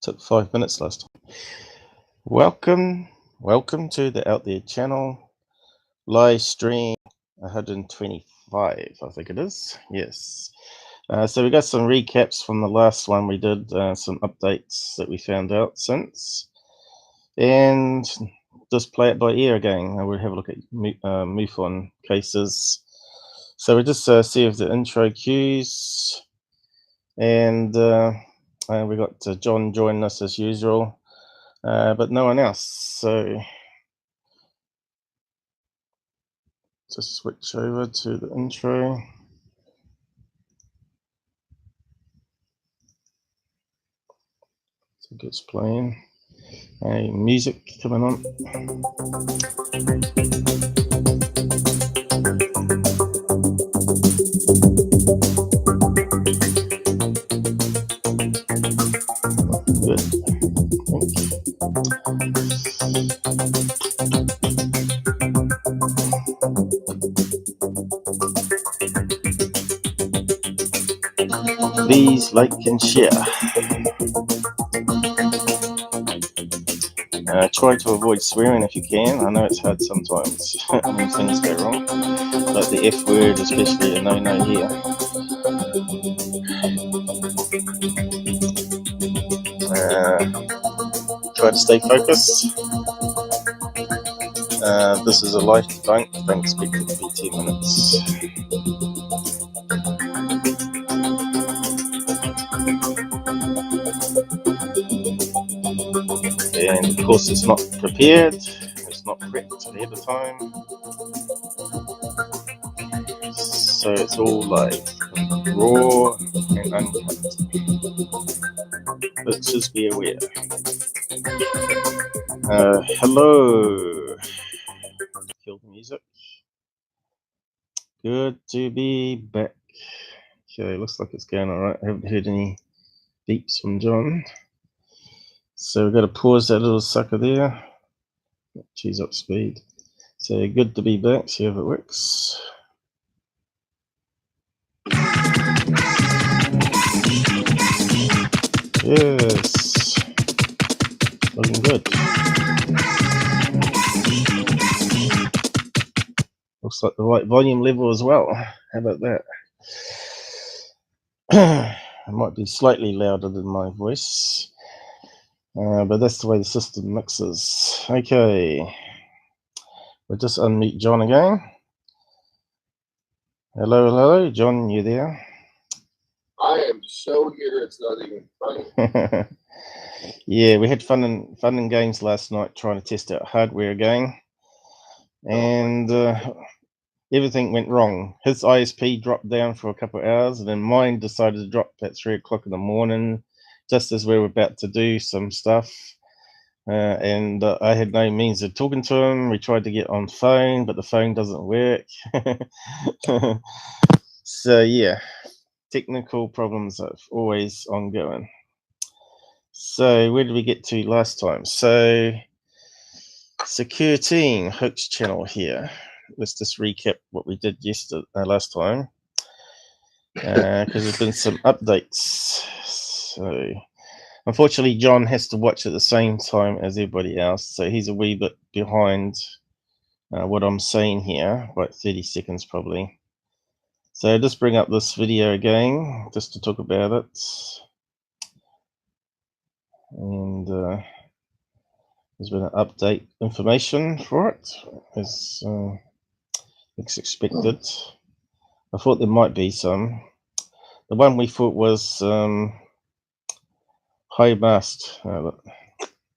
Took 5 minutes last time. Welcome to the Out There channel live stream 125, I think it is. Yes. So we got some recaps from the last one we did, some updates that we found out since, and just play it by ear again. We'll have a look at MUFON cases. So we just see if the intro cues, and we got John joining us as usual, but no one else. So just switch over to the intro. So it gets playing. Music coming on. Good. Please like and share. Try to avoid swearing if you can. I know it's hard sometimes when things go wrong, but the F word especially a no-no here. Try to stay focused. This is a live debunk. Don't expect it to be 10 minutes. And of course it's not prepared, it's not prepped ahead of time, so it's all live, raw and uncut. But just be aware. Hello. Kill the music. Good to be back. Okay, looks like it's going alright. I haven't heard any beeps from John. So we've got to pause that little sucker there. Choose up speed. So good to be back, see if it works. Yes. Looking good. Looks like the right volume level as well. How about that? It might be slightly louder than my voice, but that's the way the system mixes. Okay. We'll just unmute John again. Hello, John, you there? I am so here, it's not even funny. Yeah, we had fun and games last night trying to test out hardware again, and everything went wrong. His ISP dropped down for a couple of hours, and then mine decided to drop at 3 o'clock in the morning, just as we were about to do some stuff. And I had no means of talking to him. We tried to get on phone, but the phone doesn't work. So yeah, technical problems are always ongoing. So where did we get to last time? So Secureteam hoax channel here. Let's just recap what we did last time, because there's been some updates. So unfortunately, John has to watch at the same time as everybody else, so he's a wee bit behind what I'm saying here, about 30 seconds probably. So just bring up this video again, just to talk about it. And there's been an update information for it, as expected. I thought there might be some. The one we thought was high mast. Come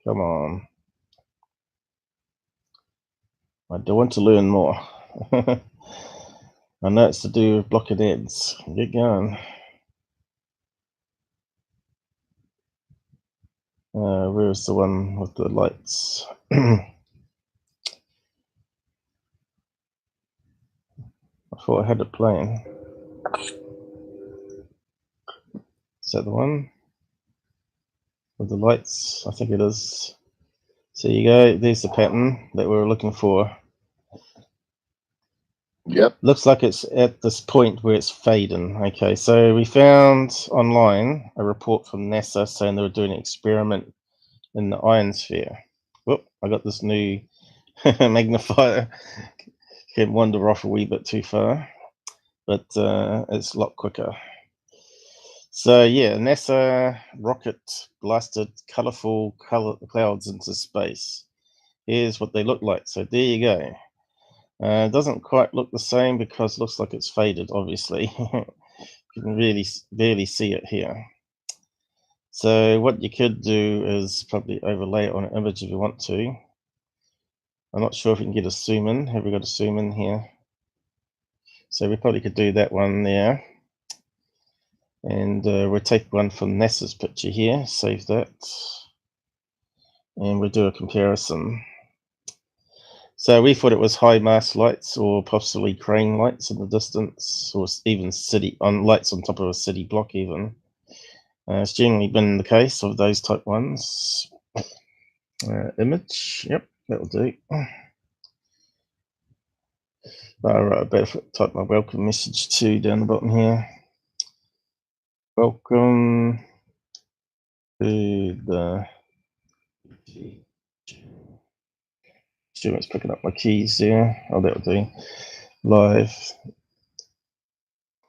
on. I do want to learn more. I know it's to do with blocking ads. Get going. Where's the one with the lights? I thought I had it playing. Is that the one with the lights? I think it is. So you go, there's the pattern that we were looking for. Yep. Looks like it's at this point where it's fading. Okay, so we found online a report from NASA saying they were doing an experiment in the ionosphere. Whoop, I got this new magnifier. Can wander off a wee bit too far, but it's a lot quicker. So yeah, NASA rocket blasted colorful clouds into space. Here's what they look like. So there you go. It doesn't quite look the same because it looks like it's faded, obviously. You can really barely see it here. So what you could do is probably overlay it on an image if you want to. I'm not sure if we can get a zoom in. Have we got a zoom in here? So we probably could do that one there. And we'll take one from NASA's picture here, save that. And we'll do a comparison. So we thought it was high mast lights or possibly crane lights in the distance, or even lights on top of a city block even. It's generally been the case of those type ones. Image, yep, that'll do. Alright, I better type my welcome message too down the bottom here. Welcome to the... Stuart's picking up my keys there. Oh, that'll do. Live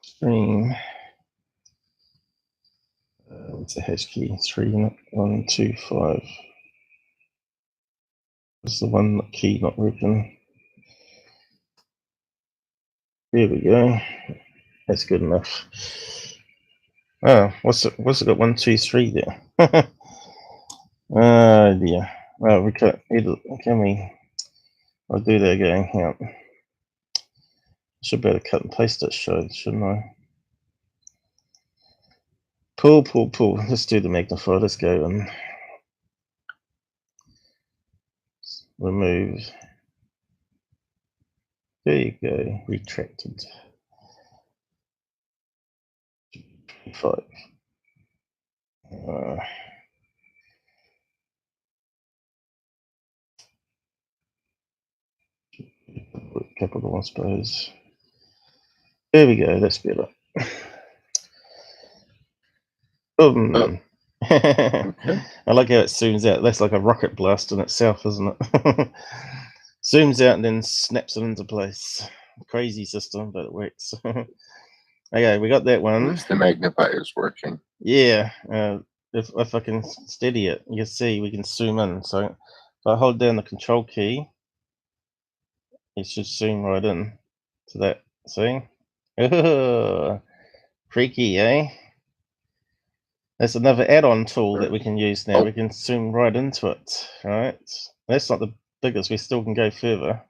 stream. What's the hash key? 3125. What's the one key not working? There we go. That's good enough. Oh, what's it got? 1, 2, 3 there. Oh dear. Well, we can we? I'll do that again. Yeah. Should be able to cut and paste it, shouldn't I? Pull. Let's do the magnifier. Let's go and remove. There you go. Retracted. 5. Capital, I suppose. There we go. That's better. Boom. I like how it zooms out. That's like a rocket blast in itself, isn't it? Zooms out and then snaps it into place. Crazy system, but it works. Okay, we got that one. At least the magnifier's working. Yeah. If I can steady it, you can see we can zoom in. So if I hold down the control key, it should zoom right in to that. See? Oh, freaky, eh? That's another add-on tool that we can use now. We can zoom right into it. Right? That's not the biggest. We still can go further.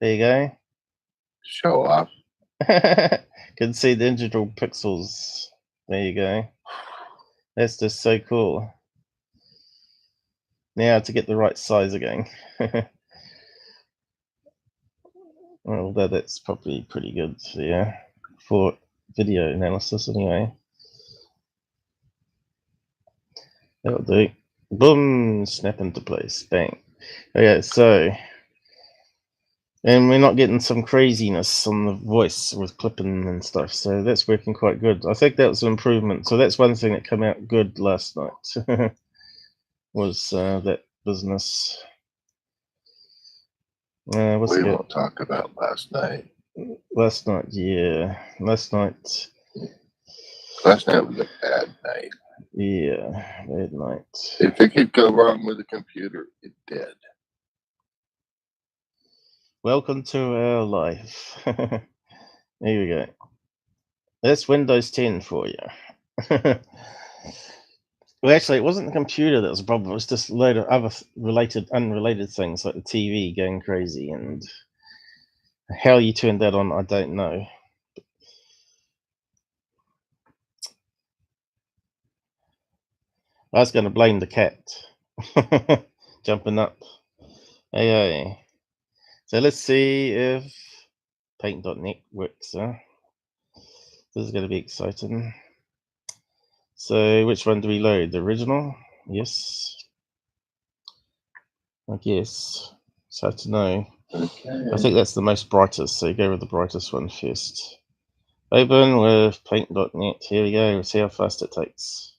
There you go. Show off. Can see the individual pixels. There you go. That's just so cool. Now to get the right size again. Although that's probably pretty good, yeah, for video analysis anyway. That'll do. Boom! Snap into place. Bang. Okay, so... And we're not getting some craziness on the voice with clipping and stuff, so that's working quite good. I think that was an improvement. So that's one thing that came out good last night, was that business. We won't talk about last night. Last night, yeah. Last night was a bad night. Yeah, bad night. If it could go wrong with a computer, it did. Welcome to our life. Here we go. That's Windows 10 for you. Well, actually, it wasn't the computer that was a problem. It was just a load of other unrelated things like the TV going crazy, and how you turned that on, I don't know. I was going to blame the cat jumping up. Hey. So let's see if paint.net works. This is going to be exciting. So which one do we load? The original? Yes. I guess. It's hard to know. Okay. I think that's the most brightest, so you go with the brightest one first. Open with paint.net. Here we go. See how fast it takes.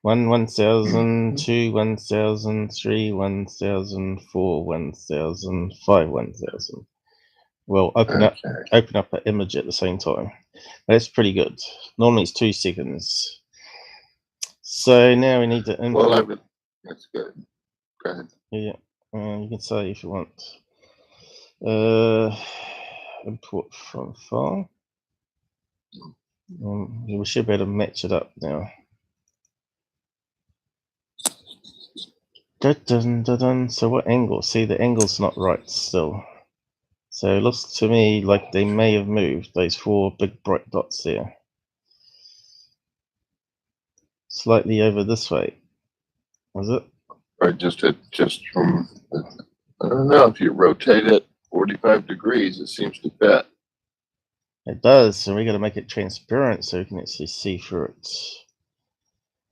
1,000, 2, 1,000, 3, 1,000, 4, 1,000, 5, 1,000. Well, open up an image at the same time. That's pretty good. Normally it's 2 seconds. So now we need to import. Well, that's good. Go ahead. Yeah, you can say if you want. Import from file. We should be able to match it up now. So what angle? See, the angle's not right still. So it looks to me like they may have moved those 4 big bright dots there. Slightly over this way. Was it? Or just from, I don't know, if you rotate it 45 degrees, it seems to fit. It does, so we got to make it transparent so we can actually see through it.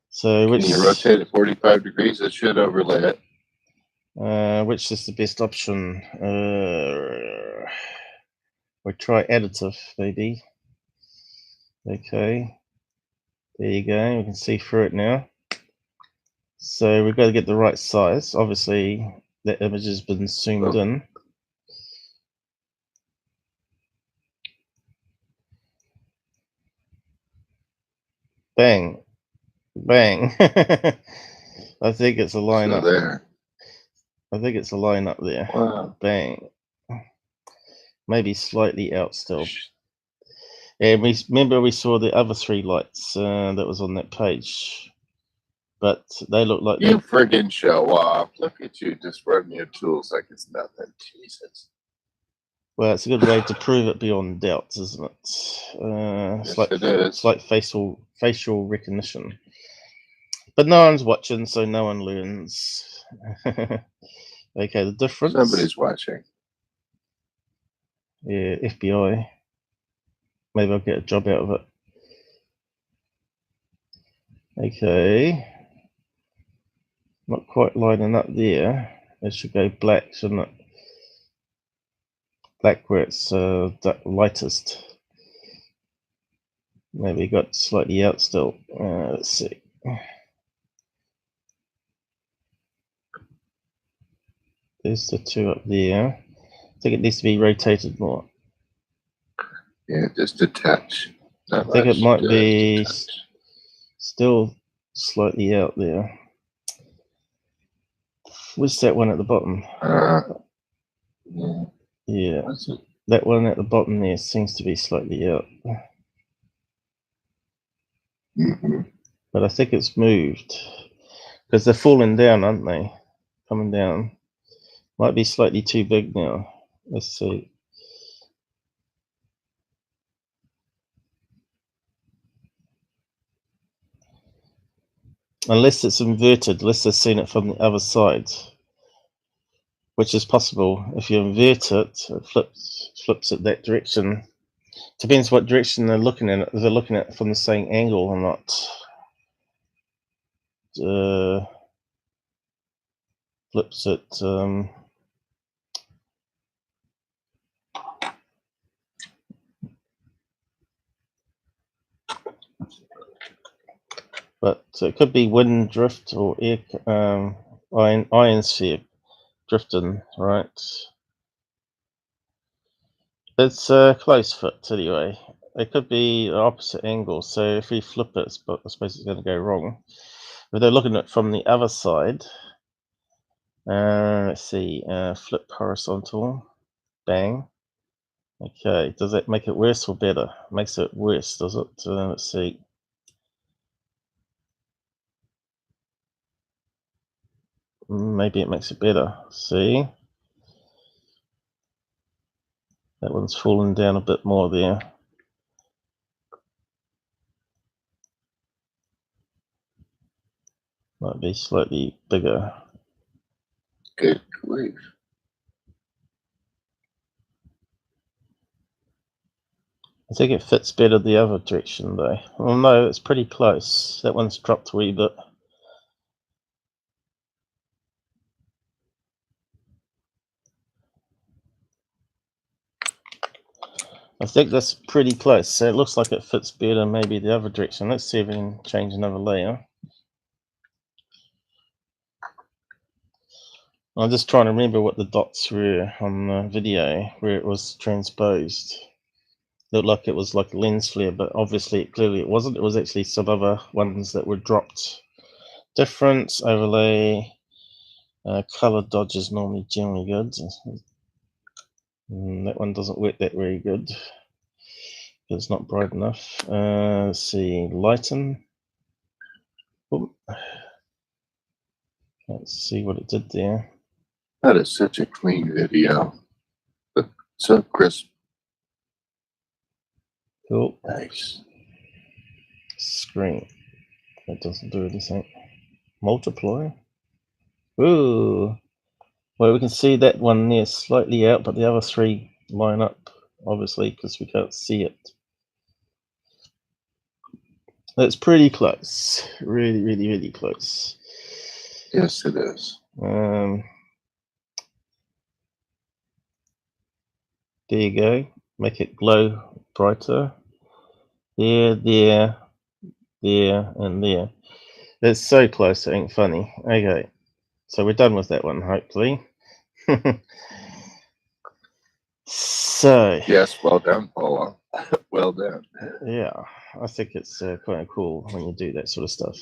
So When you rotate it 45 degrees, it should overlay it. Which is the best option? We'll try additive, maybe. Okay. There you go. We can see through it now. So we've got to get the right size. Obviously, the image has been zoomed in. Bang. Bang. I think it's a line up. There. I think it's a line up there. Wow. Bang. Maybe slightly out still. And we saw the other 3 lights that was on that page. But they look like you friggin' show off. Look at you just running your tools like it's nothing. Jesus. Well, it's a good way to prove it beyond doubt, isn't it? Yes, it is. It's like facial recognition. But no one's watching, so no one learns. Okay, the difference. Somebody's watching. Yeah, FBI. Maybe I'll get a job out of it. Okay. Not quite lining up there. It should go black, shouldn't it? Black where it's lightest. Maybe got slightly out still. Let's see. There's the 2 up there. I think it needs to be rotated more. Yeah, just a touch. I think it might be still slightly out there. What's that one at the bottom? Yeah, that one at the bottom there seems to be slightly out. But I think it's moved because they're falling down, aren't they? Coming down. Might be slightly too big now. Let's see. Unless it's inverted, unless they've seen it from the other side, which is possible. If you invert it, it flips it that direction. Depends what direction they're looking at it. If they're looking at it from the same angle or not. Flips it. But it could be wind drift or air ionosphere drifting, right? It's a close fit anyway. It could be the opposite angle, so if we flip it, I suppose it's going to go wrong. If they're looking at it from the other side, let's see, flip horizontal, bang. Okay, does that make it worse or better? Makes it worse, does it? Let's see. Maybe it makes it better. See? That one's fallen down a bit more there. Might be slightly bigger. Good grief. I think it fits better the other direction though. Well, no, it's pretty close. That one's dropped a wee bit. I think that's pretty close. So it looks like it fits better maybe the other direction. Let's see if we can change another layer. I'm just trying to remember what the dots were on the video where it was transposed. Looked like it was like a lens flare, but obviously clearly it wasn't. It was actually some other ones that were dropped. Different overlay, color dodge is normally generally good. That one doesn't work that very good. It's not bright enough. Let's see, lighten. Oop. Let's see what it did there. That is such a clean video. So crisp. Cool. Nice. Screen. That doesn't do anything. Multiply. Ooh. Well, we can see that one there slightly out, but the other three line up, obviously, because we can't see it. That's pretty close. Really, really, really close. Yes, it is. There you go. Make it glow brighter. There, there, there, and there. It's so close, it ain't funny. Okay, so we're done with that one, hopefully. So Yes, well done, Paula. Well done. yeah, I think it's quite cool when you do that sort of stuff.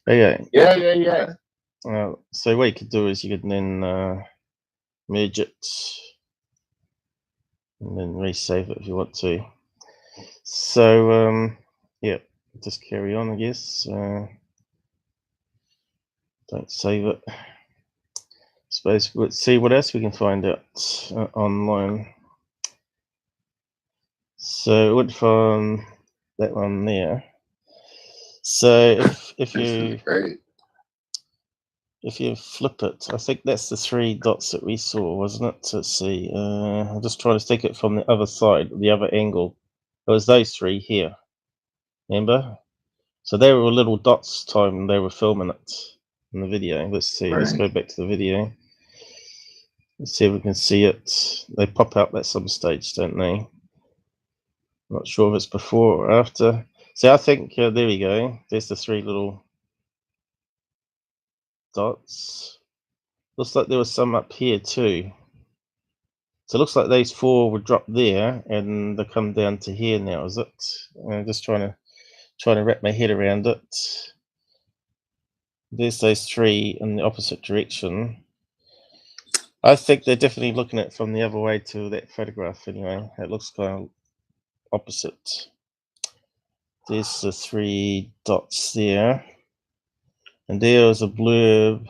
Okay. Yeah. So what you could do is you could then merge it and then resave it if you want to. So yeah, just carry on, I guess. Don't save it. Suppose let's see what else we can find out online. So it would find that one there. So if you flip it, I think that's the three dots that we saw, wasn't it? Let's see. I'm just trying to stick it from the other side, the other angle. It was those three here. Remember? So they were little dots time they were filming it in the video. Let's see. Let's go back to the video. Let's see if we can see it. They pop out at some stage, don't they? Not sure if it's before or after. So I think there we go. There's the three little dots. Looks like there was some up here too. So it looks like those four would drop there and they come down to here now, is it? I'm just trying to wrap my head around it. There's those three in the opposite direction. I think they're definitely looking at it from the other way to that photograph anyway. It looks kind of opposite. There's the three dots there. And there's a blurb.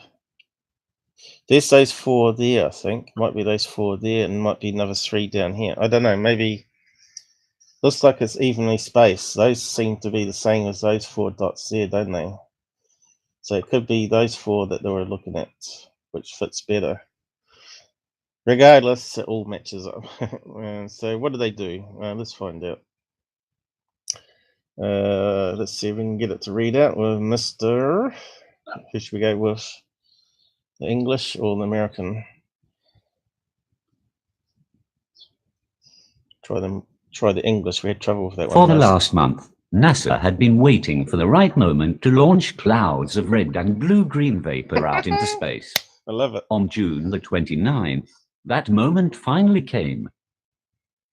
There's those four there, I think. Might be those four there and might be another three down here. I don't know, maybe. Looks like it's evenly spaced. Those seem to be the same as those four dots there, don't they? So it could be those four that they were looking at, which fits better. Regardless, it all matches up. So what do they do? Let's find out. Let's see if we can get it to read out with Mr. Who should we go with? The English or the American? Try the English. We had trouble with that one. For the last month, NASA had been waiting for the right moment to launch clouds of red and blue-green vapor out into space. I love it. On June the 29th, that moment finally came.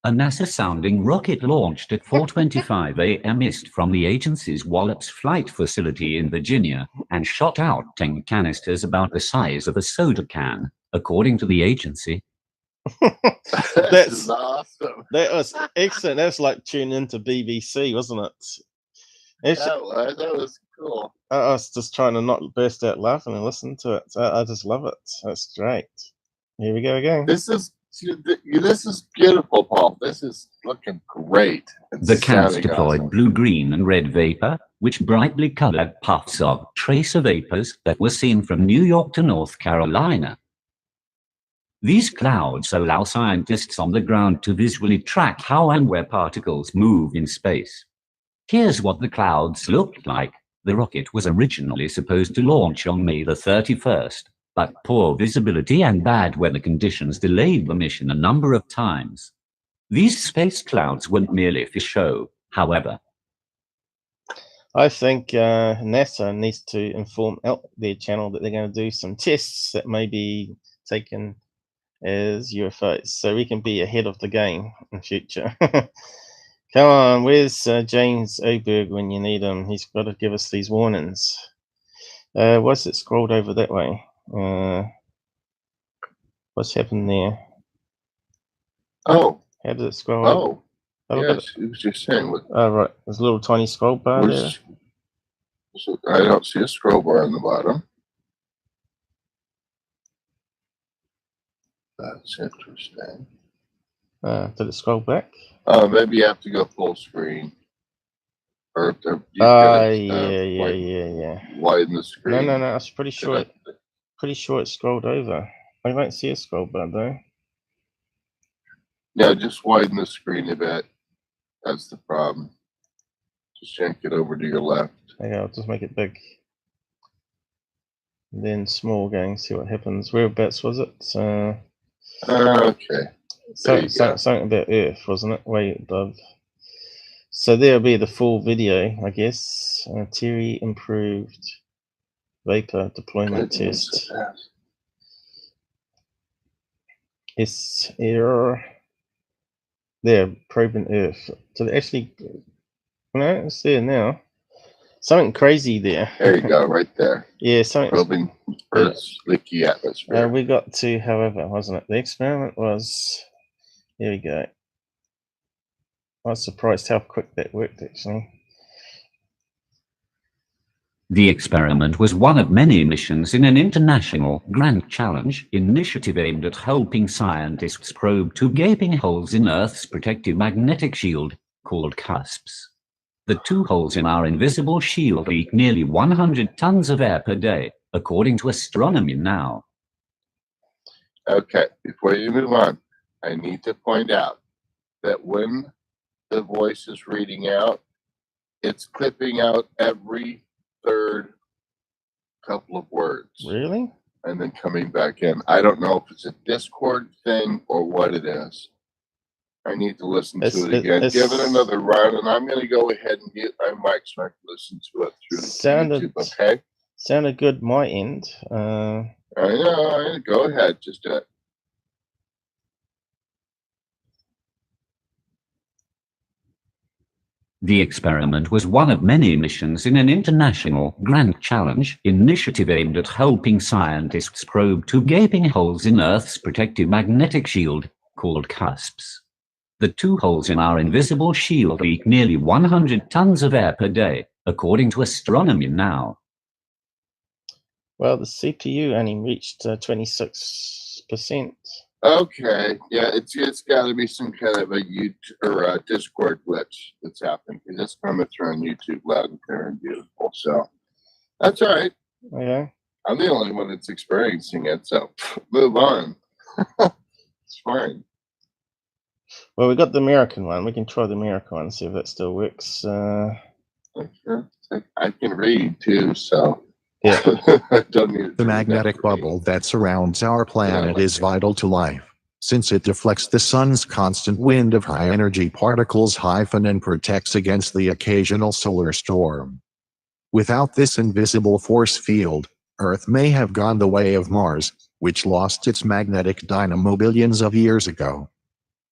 A NASA-sounding rocket launched at 4:25 a.m. east from the agency's Wallops Flight Facility in Virginia and shot out 10 canisters about the size of a soda can, according to the agency. That's awesome. That was excellent. That's like tuning into BBC, wasn't it? That was cool. I was just trying to not burst out laughing and listen to it. I just love it. That's great. Here we go again. This is beautiful, Paul. This is looking great. The cans deployed blue, green, and red vapor, which brightly colored puffs of tracer vapors that were seen from New York to North Carolina. These clouds allow scientists on the ground to visually track how and where particles move in space. Here's what the clouds looked like. The rocket was originally supposed to launch on May the 31st, but poor visibility and bad weather conditions delayed the mission a number of times. These space clouds weren't merely for show, however. I think NASA needs to inform out their channel that they're going to do some tests that may be taken as UFOs, so we can be ahead of the game in future. Come on, where's James Oberg when you need him? He's got to give us these warnings. Why's it scrolled over that way? What's happened there? Oh. How did it scroll over? Oh, yes, he was just saying. Oh, right. There's a little tiny scroll bar there. I don't see a scroll bar on the bottom. That's interesting. Did it scroll back? Maybe you have to go full screen. Or yeah. Widen the screen. No. I was pretty sure it scrolled over. I don't see a scroll bar though. Yeah, just widen the screen a bit. That's the problem. Just yank it over to your left. Okay, I'll just make it big. And then small, going, see what happens. Whereabouts was it? Okay. Something about Earth, wasn't it? Way above. So there'll be the full video, I guess. Terry improved vapor deployment test. It's error. There, probing Earth. So they actually, no, it's there now. Something crazy there. There you go, right there. Yeah, something. Probing Earth's leaky atmosphere. We got to, however, wasn't it? The experiment was. Here we go. I was surprised how quick that worked, actually. The experiment was one of many missions in an international Grand Challenge initiative aimed at helping scientists probe two gaping holes in Earth's protective magnetic shield, called cusps. The two holes in our invisible shield leak nearly 100 tons of air per day, according to Astronomy Now. Okay, before you move on, I need to point out that when the voice is reading out, it's clipping out every third couple of words. Really? And then coming back in. I don't know if it's a Discord thing or what it is. I need to listen to it again. Give it another run, and I'm going to go ahead and get my mic so I can listen to it through YouTube, okay? Sounded good my end. I know. Go ahead. Just do it. The experiment was one of many missions in an international Grand Challenge initiative aimed at helping scientists probe two gaping holes in Earth's protective magnetic shield, called cusps. The two holes in our invisible shield leak nearly 100 tons of air per day, according to Astronomy Now. Well, the CPU only reached 26%. Okay, yeah, it's got to be some kind of a YouTube or a Discord glitch that's happened because it's coming through on YouTube loud and clear and beautiful. So that's all right. Yeah, I'm the only one that's experiencing it, so move on. It's fine. Well, we got the American one. We can try the American one, see if that still works. Sure. I can read too, so. Yeah. The magnetic bubble that surrounds our planet is vital to life, since it deflects the sun's constant wind of high-energy particles and protects against the occasional solar storm. Without this invisible force field, Earth may have gone the way of Mars, which lost its magnetic dynamo billions of years ago.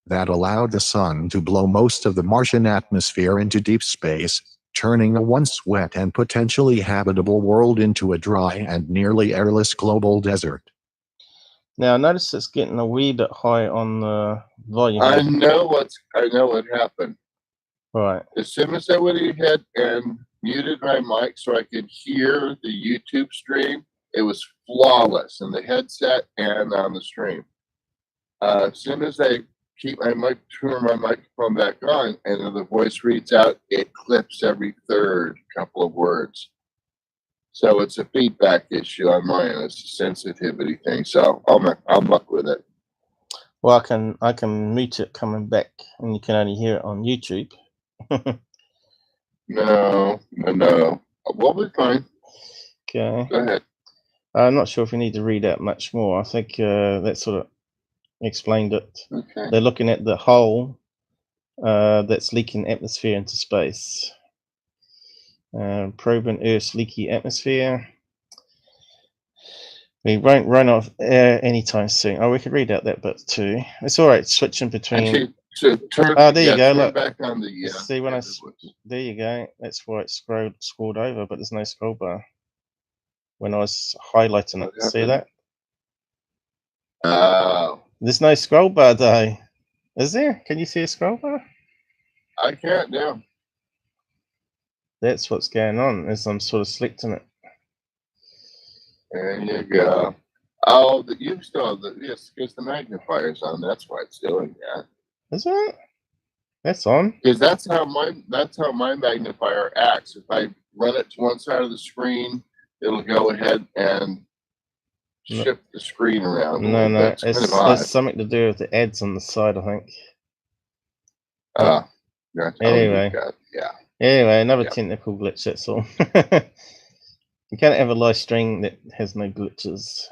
That allowed the sun to blow most of the Martian atmosphere into deep space, turning a once wet and potentially habitable world into a dry and nearly airless global desert. Now, notice it's getting a wee bit high on the volume. I know what happened. Right. As soon as I went ahead and muted my mic so I could hear the YouTube stream, it was flawless in the headset and on the stream. As soon as I turn my microphone back on, and then the voice reads out, it clips every third couple of words. So it's a feedback issue on mine. It's a sensitivity thing. So I'll muck with it. Well, I can mute it coming back, and you can only hear it on YouTube. No. We'll be fine. Okay. Go ahead. I'm not sure if we need to read out much more. I think that sort of explained it. Okay. They're looking at the hole that's leaking atmosphere into space. Probing Earth's leaky atmosphere. We won't run off air anytime soon. Oh, we could read out that bit too. It's all right. Switching between. Actually, so turn, oh, there you go. turn Look, back on the. see when there you go. That's why it scrolled over, but there's no scroll bar when I was highlighting it. See that? Oh. There's no scroll bar though. Is there? Can you see a scroll bar? I can't now. That's what's going on. As I'm sort of selecting it. There you go. Oh, you still yes, because the magnifier's on. That's why it's doing that. Is it? That's on. Because that's how my magnifier acts. If I run it to one side of the screen, it'll go ahead and shift the screen around. No, it's something to do with the ads on the side, I think. Anyway, yeah. Anyway, another technical glitch. That's all. You can't have a live stream that has no glitches.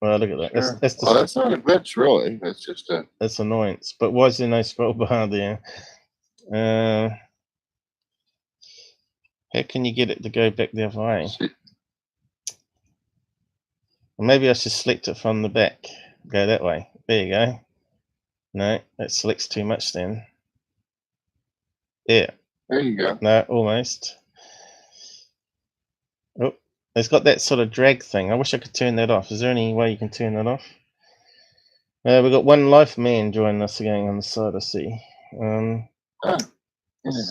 Well, look at that. Sure. That's that's not a glitch, really. That's just a. That's annoyance. But why is there no scroll bar there? How can you get it to go back the other way? Well, maybe I should select it from the back. Go that way. There you go. No, that selects too much then. Yeah. There you go. No, almost. Oh, it's got that sort of drag thing. I wish I could turn that off. Is there any way you can turn that off? We've got one life man joining us again on the side, I see.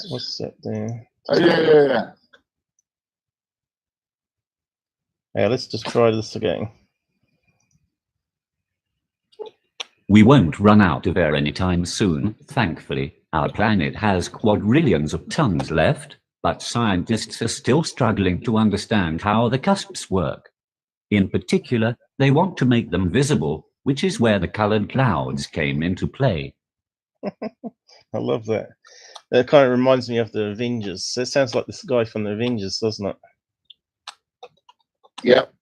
What's that there? Oh, yeah. Yeah, let's just try this again. We won't run out of air anytime soon, thankfully. Our planet has quadrillions of tons left, but scientists are still struggling to understand how the cusps work. In particular, they want to make them visible, which is where the colored clouds came into play. I love that. That kind of reminds me of the Avengers. It sounds like this guy from the Avengers, doesn't it? Yep.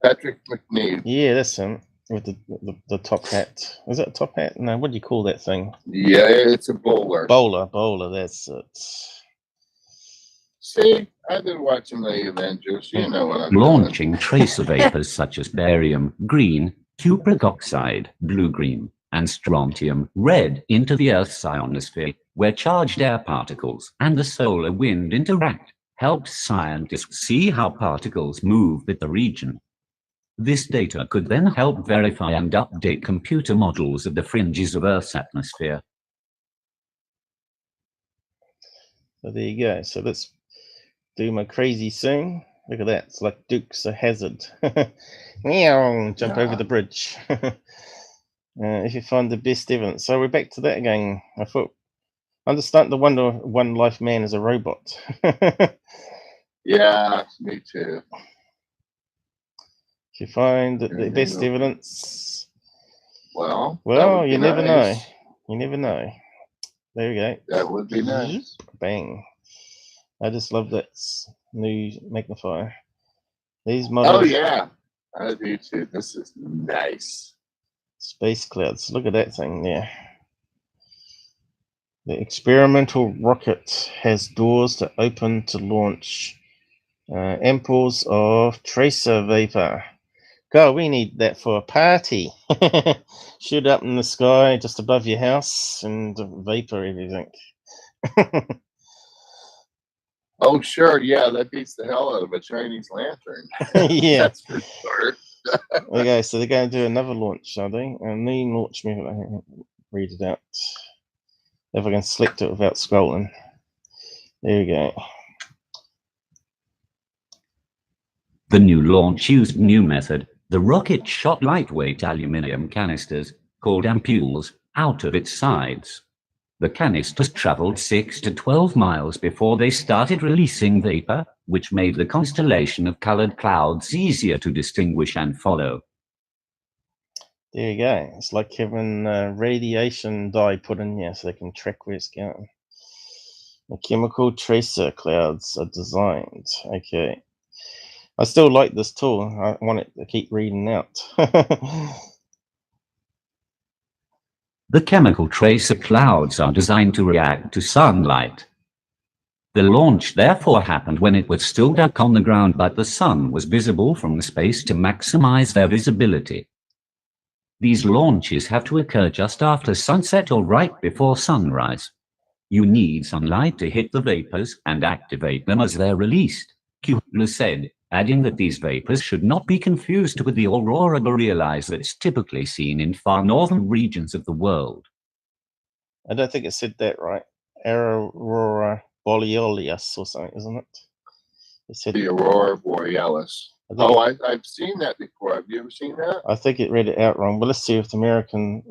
Patrick McNeil. Yeah, that's him. With the top hat. Is that a top hat? No, what do you call that thing? Yeah, it's a bowler. Bowler, that's it. See, I've been watching the Avengers. You know what I'm Launching doing. tracer vapors such as barium, green, cupric oxide, blue-green, and strontium, red, into the Earth's ionosphere, where charged air particles and the solar wind interact, helped scientists see how particles move with the region. This data could then help verify and update computer models of the fringes of Earth's atmosphere. So there you go. So let's do my crazy sing. Look at that. It's like Dukes of Hazzard. Meow, jump over the bridge. If you find the best evidence. So we're back to that again. I'm just starting to wonder if One Life Man is a robot. Yeah, me too. If you find the best evidence. Well, you never know. You never know. There we go. That would be nice. Bang. I just love that new magnifier. These models. Oh, yeah. I do too. This is nice. Space clouds. Look at that thing there. The experimental rocket has doors that open to launch ampoules of tracer vapor. God, we need that for a party. Shoot up in the sky just above your house and vapor everything. Oh, sure. Yeah, that beats the hell out of a Chinese lantern. Yeah. That's for sure. Okay, so they're going to do another launch, are they? A new launch method. I can read it out. If I can select it without scrolling. There we go. The new launch used new method. The rocket shot lightweight aluminium canisters, called ampoules, out of its sides. The canisters traveled 6 to 12 miles before they started releasing vapor, which made the constellation of colored clouds easier to distinguish and follow. There you go. It's like having radiation dye put in here so they can track where it's going. The chemical tracer clouds are designed. Okay. I still like this tool. I want it to keep reading out. The chemical tracer clouds are designed to react to sunlight. The launch therefore happened when it was still dark on the ground, but the sun was visible from the space to maximize their visibility. These launches have to occur just after sunset or right before sunrise. You need sunlight to hit the vapors and activate them as they're released, Kugler said, adding that these vapors should not be confused with the aurora borealis that's typically seen in far northern regions of the world. I don't think it said that right. Aurora borealis or something, isn't it? It said The aurora borealis. Oh, I've seen that before. Have you ever seen that? I think it read it out wrong, but let's see if the American.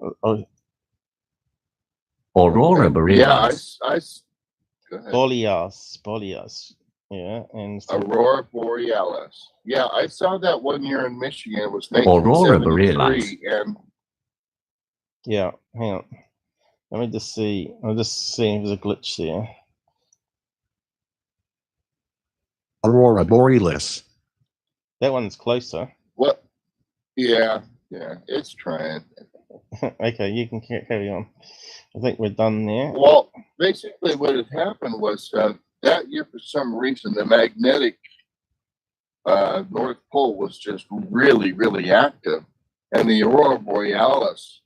Aurora borealis. Yeah, go ahead. Borealis. Yeah, and aurora borealis. Yeah, I saw that one year in Michigan. It was Aurora 1973, borealis. and yeah, hang on. Let me just see. I'm just seeing if there's a glitch there. Aurora borealis. That one's closer. what? Yeah, it's trying. Okay, you can carry on. I think we're done there. Well, basically, what had happened was that year, for some reason, the magnetic North Pole was just really, really active, and the aurora borealis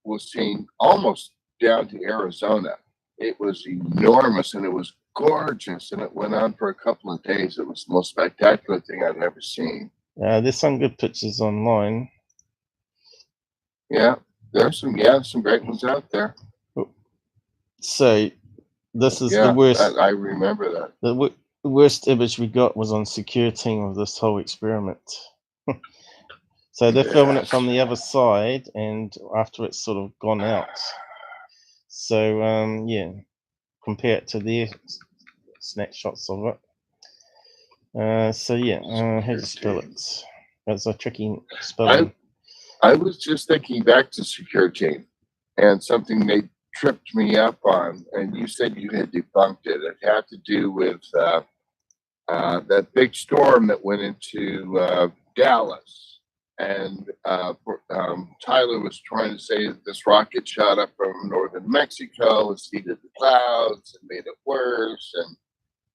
was seen almost down to Arizona. It was enormous and it was gorgeous, and it went on for a couple of days. It was the most spectacular thing I've ever seen. There's some good pictures online. Yeah, there's some great ones out there. So this is the worst. I remember that. The worst image we got was on Secureteam of this whole experiment. So they're filming it from the other side, and after it's sort of gone out. So yeah, compare it to their snapshots of it. So yeah, how do you spell it? That's a tricky spelling. I was just thinking back to Secureteam and something they tripped me up on, and you said you had debunked it. It had to do with that big storm that went into Dallas, and Tyler was trying to say that this rocket shot up from northern Mexico and seeded the clouds and made it worse and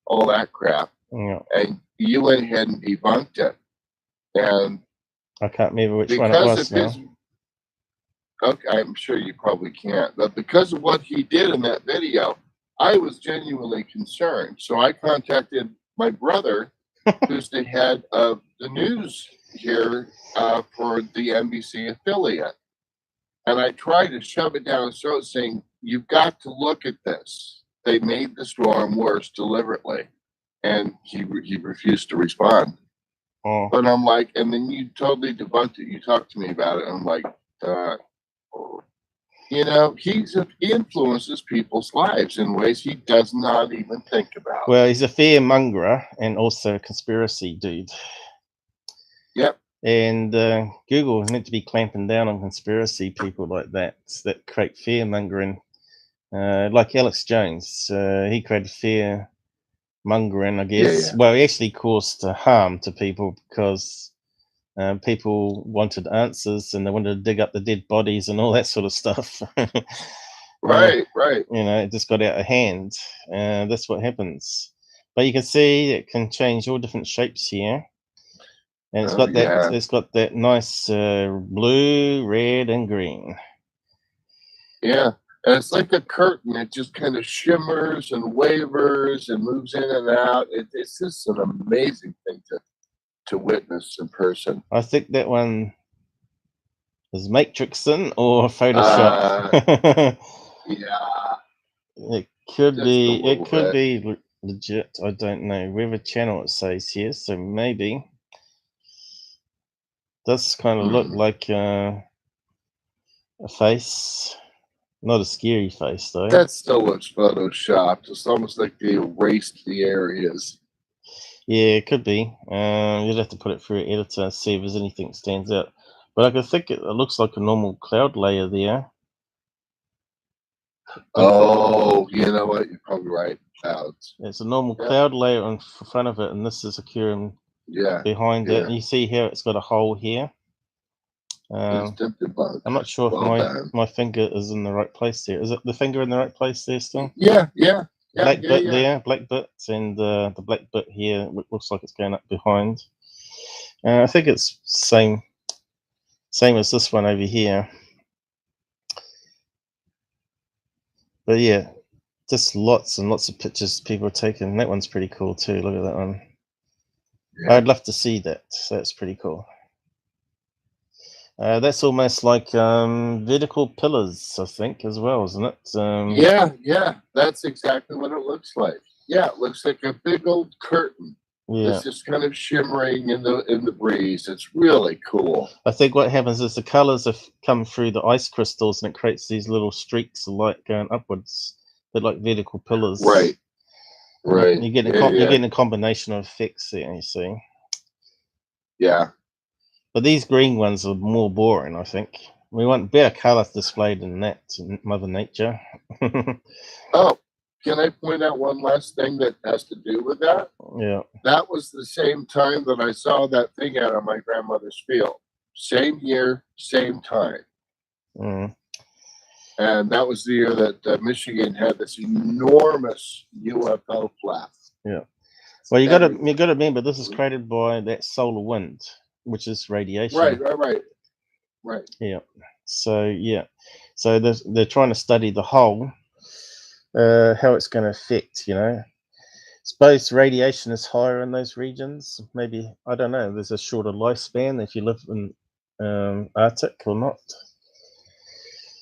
all that crap. Yeah. And you went ahead and debunked it. And I can't remember which one it was now. Okay, I'm sure you probably can't. But because of what he did in that video, I was genuinely concerned. So I contacted my brother, who's the head of the news here for the NBC affiliate. And I tried to shove it down his throat saying, you've got to look at this. They made the storm worse deliberately. And he refused to respond. Oh. But I'm like, and then you totally debunked it. You talked to me about it. I'm like, you know, he influences people's lives in ways he does not even think about. Well, he's a fearmonger and also a conspiracy dude. Yep. And Google is meant to be clamping down on conspiracy people like that create fear-mongering. Like Alex Jones, he created fear-mongering, I guess. Yeah. Well, he actually caused harm to people because people wanted answers and they wanted to dig up the dead bodies and all that sort of stuff. Right. You know, it just got out of hand. That's what happens. But you can see it can change all different shapes here. And it's got that. It's got that nice blue, red, and green. Yeah, and it's like a curtain. It just kind of shimmers and wavers and moves in and out. It's just an amazing thing to witness in person. I think that one is Matrixing or Photoshop. Yeah, it could be. It could be legit. I don't know. We have a channel it says here, so maybe. Does kind of look like a face, not a scary face though. That still looks photoshopped. It's almost like they erased the areas. Yeah, it could be. You'd have to put it through an editor and see if there's anything that stands out. But I could think it looks like a normal cloud layer there. Oh, you know what? You're probably right. Clouds. It's a normal cloud layer in front of it, and this is occurring behind it. And you see here it's got a hole here. Tempted bug. I'm not sure Well if done. my finger is in the right place there. Is it the finger in the right place there still? Yeah. Black bit there, black bits, and the black bit here looks like it's going up behind. I think it's same as this one over here. But yeah, just lots and lots of pictures people are taking. That one's pretty cool too. Look at that one. Yeah. I'd love to see that. That's pretty cool. That's almost like vertical pillars, I think, as well, isn't it? Yeah. That's exactly what it looks like. Yeah, it looks like a big old curtain. Yeah. It's just kind of shimmering in the breeze. It's really cool. I think what happens is the colors have come through the ice crystals, and it creates these little streaks of light going upwards. They're like vertical pillars. Right. You're getting a combination of effects there. You see. Yeah. But these green ones are more boring, I think. We want better color displayed than that in Mother Nature. Oh, can I point out one last thing that has to do with that? Yeah. That was the same time that I saw that thing out on my grandmother's field. Same year, same time. Mm. And that was the year that Michigan had this enormous UFO flap. Yeah. Well, you got to remember this is created by that solar wind, which is radiation. Right. Yeah. So yeah. So they're trying to study the whole, how it's going to affect. You know, suppose radiation is higher in those regions. Maybe, I don't know. There's a shorter lifespan if you live in Arctic or not.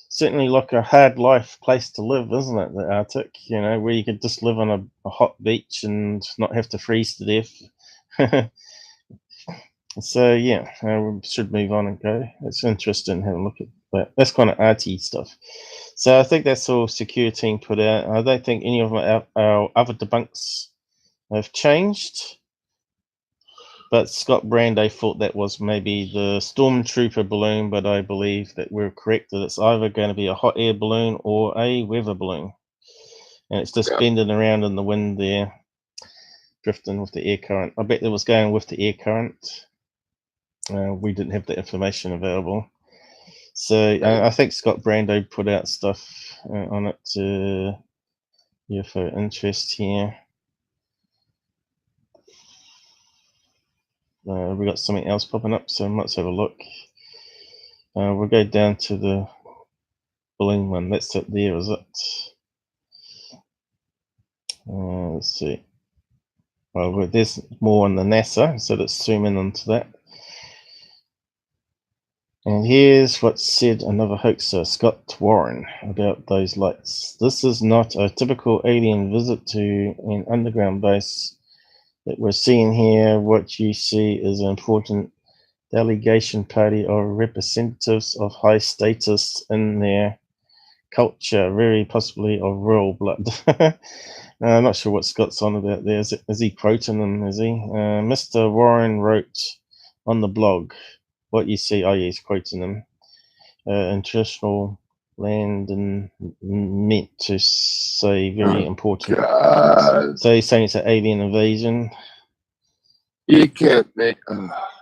Certainly like a hard life place to live, isn't it, the Arctic? You know, where you could just live on a hot beach and not have to freeze to death. So yeah, we should move on and go. It's interesting having a look at that. That's kind of arty stuff. So I think that's all Secureteam put out. I don't think any of our other debunks have changed. But Scott Brando thought that was maybe the Stormtrooper balloon, but I believe that we're correct that it's either going to be a hot air balloon or a weather balloon. And it's just bending around in the wind there, drifting with the air current. I bet it was going with the air current. We didn't have the information available. So I think Scott Brando put out stuff on it UFO interest here. We got something else popping up, so let's have a look. We'll go down to the balloon one. That's it there, is it? Let's see. Well, there's more on the NASA, so let's zoom in onto that. And here's what's said another hoaxer, Scott Warren, about those lights. This is not a typical alien visit to an underground base that we're seeing here. What you see is an important delegation party of representatives of high status in their culture, very possibly of royal blood. I'm not sure what Scott's on about there. Is he quoting them, is he? Mr. Warren wrote on the blog, what you see, he's quoting them. International land and meant to say very important. God. So he's saying it's an alien invasion. You can't make,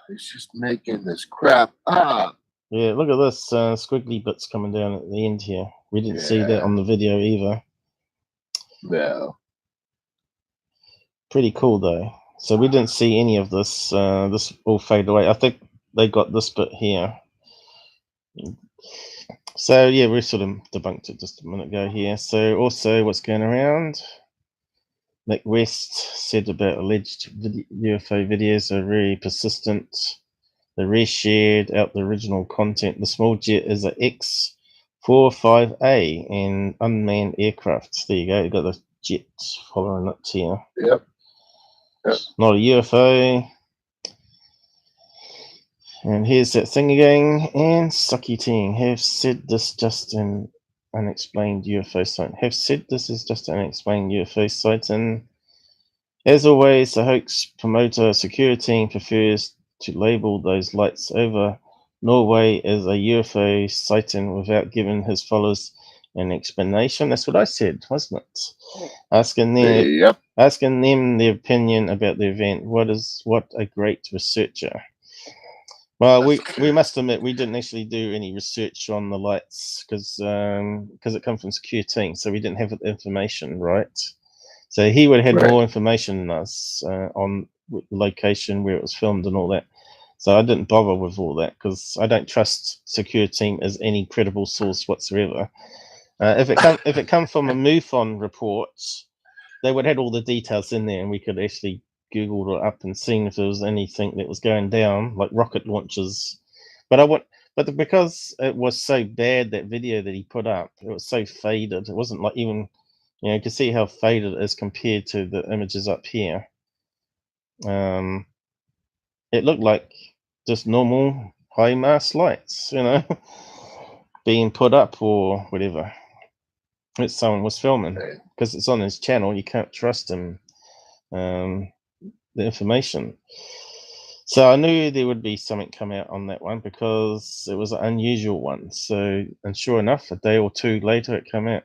it's just making this crap up. Yeah, look at this squiggly bits coming down at the end here. We didn't see that on the video either. No. Pretty cool though. So we didn't see any of this. This all faded away. I think they got this bit here. So yeah, we sort of debunked it just a minute ago here. So also what's going around? Nick West said about alleged UFO videos are very persistent. They reshared out the original content. The small jet is a X-45A and unmanned aircraft. There you go. You got the jet following it here. Yep. Not a UFO. And here's that thing again. And Secureteam have said this just an unexplained UFO sighting. Have said this is just an unexplained UFO sighting. As always, the hoax promoter Secureteam prefers to label those lights over Norway as a UFO sighting without giving his followers an explanation. That's what I said, wasn't it? Asking them their opinion about the event. What a great researcher. Well, we must admit we didn't actually do any research on the lights because it come from Secureteam, so we didn't have the information, right? So he would have had more information than us on location, where it was filmed and all that. So I didn't bother with all that because I don't trust Secureteam as any credible source whatsoever. If it come from a MUFON report, they would have had all the details in there, and we could actually Googled it up and seen if there was anything that was going down, like rocket launches. But because it was so bad, that video that he put up, it was so faded. It wasn't like even, you can see how faded it is compared to the images up here. It looked like just normal high mast lights, being put up or whatever. It's someone was filming because it's on his channel. You can't trust him. The information. So I knew there would be something come out on that one because it was an unusual one. So, and sure enough, a day or two later, it came out.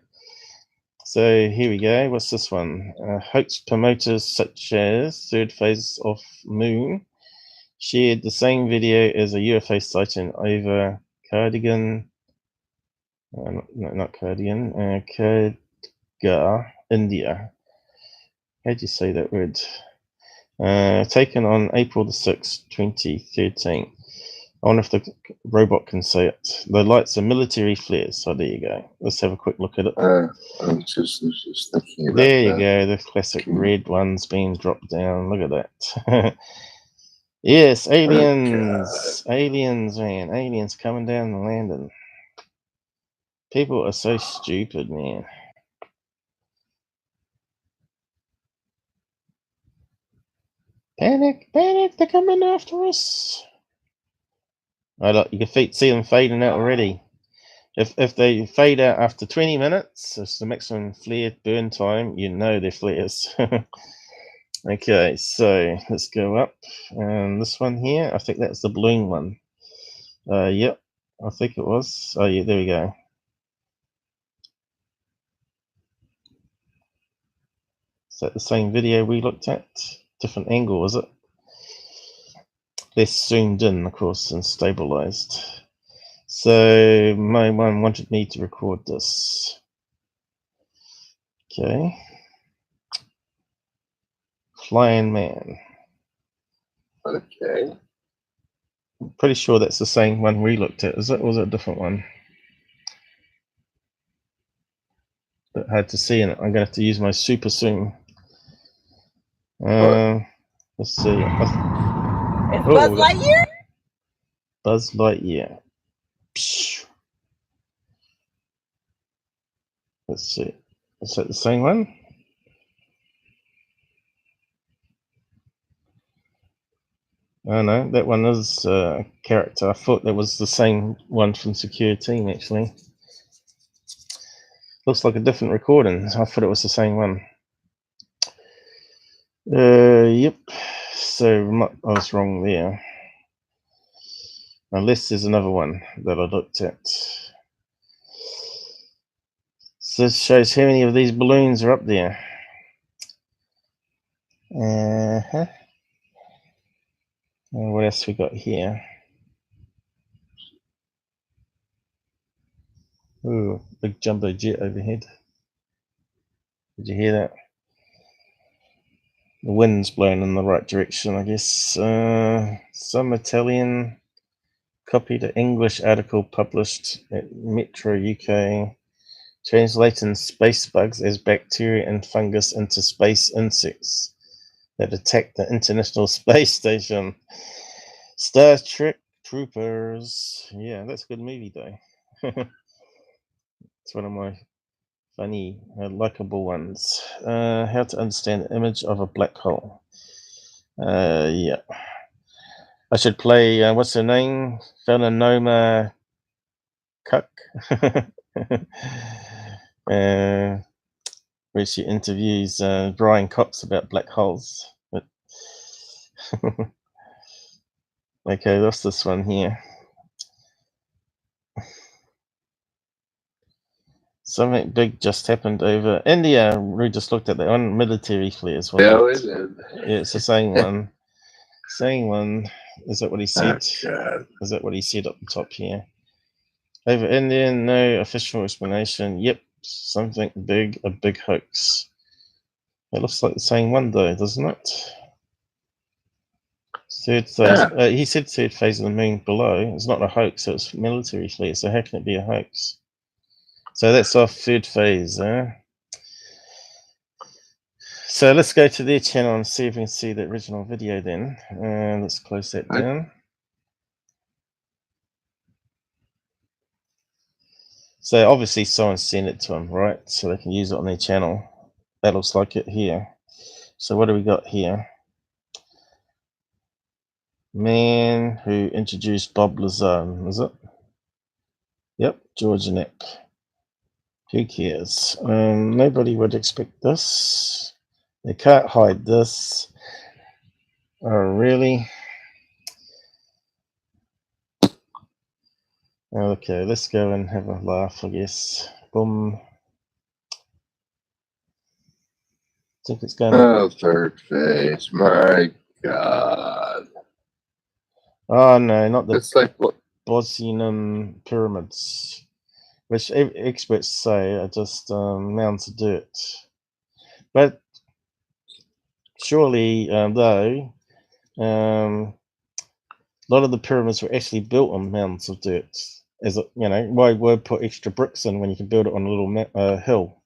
So here we go. What's this one? Hoax promoters such as Third Phase of Moon shared the same video as a UFO sighting over Cardigan. No, not Cardigan. Khargar, India. How do you say that word? Taken on April the 6th, 2013. I wonder if the robot can say it. The lights are military flares. So there you go. Let's have a quick look at it. I was just thinking about there you go. The classic red ones being dropped down. Look at that. Yes, aliens. Aliens, man. Aliens coming down and landing. People are so stupid, man. Panic, panic, they're coming after us. Oh, look, you can see them fading out already. If they fade out after 20 minutes, it's the maximum flare burn time, they're flares. Okay, so let's go up. And this one here, I think that's the balloon one. Yep, I think it was. Oh yeah, there we go. Is that the same video we looked at? Different angle, is it? Less zoomed in, of course, and stabilized. So my one wanted me to record this. Okay. Flying man. Okay. I'm pretty sure that's the same one we looked at. Is it, or was it a different one? But hard to see in it. I'm going to have to use my super zoom. Let's see. It's Buzz Lightyear? Buzz Lightyear. Psh. Let's see. Is that the same one? Oh no, that one is a character. I thought that was the same one from Secureteam, actually. Looks like a different recording. I thought it was the same one. Yep. So I was wrong there. Unless there's another one that I looked at. So this shows how many of these balloons are up there. What else we got here? Ooh, big jumbo jet overhead. Did you hear that? The wind's blowing in the right direction, I guess. Some Italian copied an English article published at Metro UK, translating space bugs as bacteria and fungus into space insects that attack the International Space Station. Star Trek Troopers. Yeah, that's a good movie, though. It's one of my funny, likable ones. How to understand the image of a black hole. Yeah. I should play, what's her name? Felinoma Cuck. Where she interviews Brian Cox about black holes. But okay, what's this one here? Something big just happened over India. We just looked at that one. Military flares. Yeah, we did. Yeah, it's the same one. Same one. Is that what he said? God. Is that what he said up the top here? Over India, no official explanation. Yep, something big, a big hoax. It looks like the same one though, doesn't it? Third phase. Yeah. He said third phase of the moon below. It's not a hoax, so it's military fleet. So how can it be a hoax? So that's our third phase, So let's go to their channel and see if we can see the original video then. Let's close that down. So obviously someone sent it to them, right? So they can use it on their channel. That looks like it here. So what do we got here? Man who introduced Bob Lazar, is it? Yep, Georgia Neck. Who cares? Nobody would expect this. They can't hide this. Oh, really? Okay, let's go and have a laugh, I guess. Boom. I think it's going to... Oh, third phase. My God. Oh, no, not the It's like what? Bosnian pyramids, which experts say are just mounds of dirt. But surely, though, a lot of the pyramids were actually built on mounds of dirt. As a, you know, why put extra bricks in when you can build it on a little hill,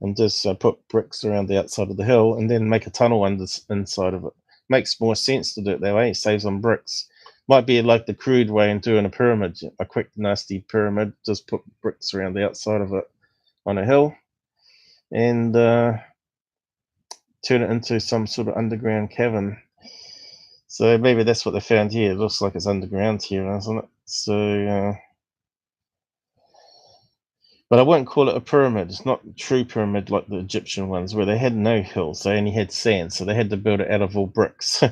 and just put bricks around the outside of the hill, and then make a tunnel inside of it. Makes more sense to do it that way. It saves on bricks. Might be like the crude way in doing a pyramid, a quick nasty pyramid. Just put bricks around the outside of it on a hill, and turn it into some sort of underground cavern. So maybe that's what they found here. It looks like it's underground here, doesn't it? So, but I wouldn't call it a pyramid. It's not a true pyramid like the Egyptian ones, where they had no hills. They only had sand, so they had to build it out of all bricks.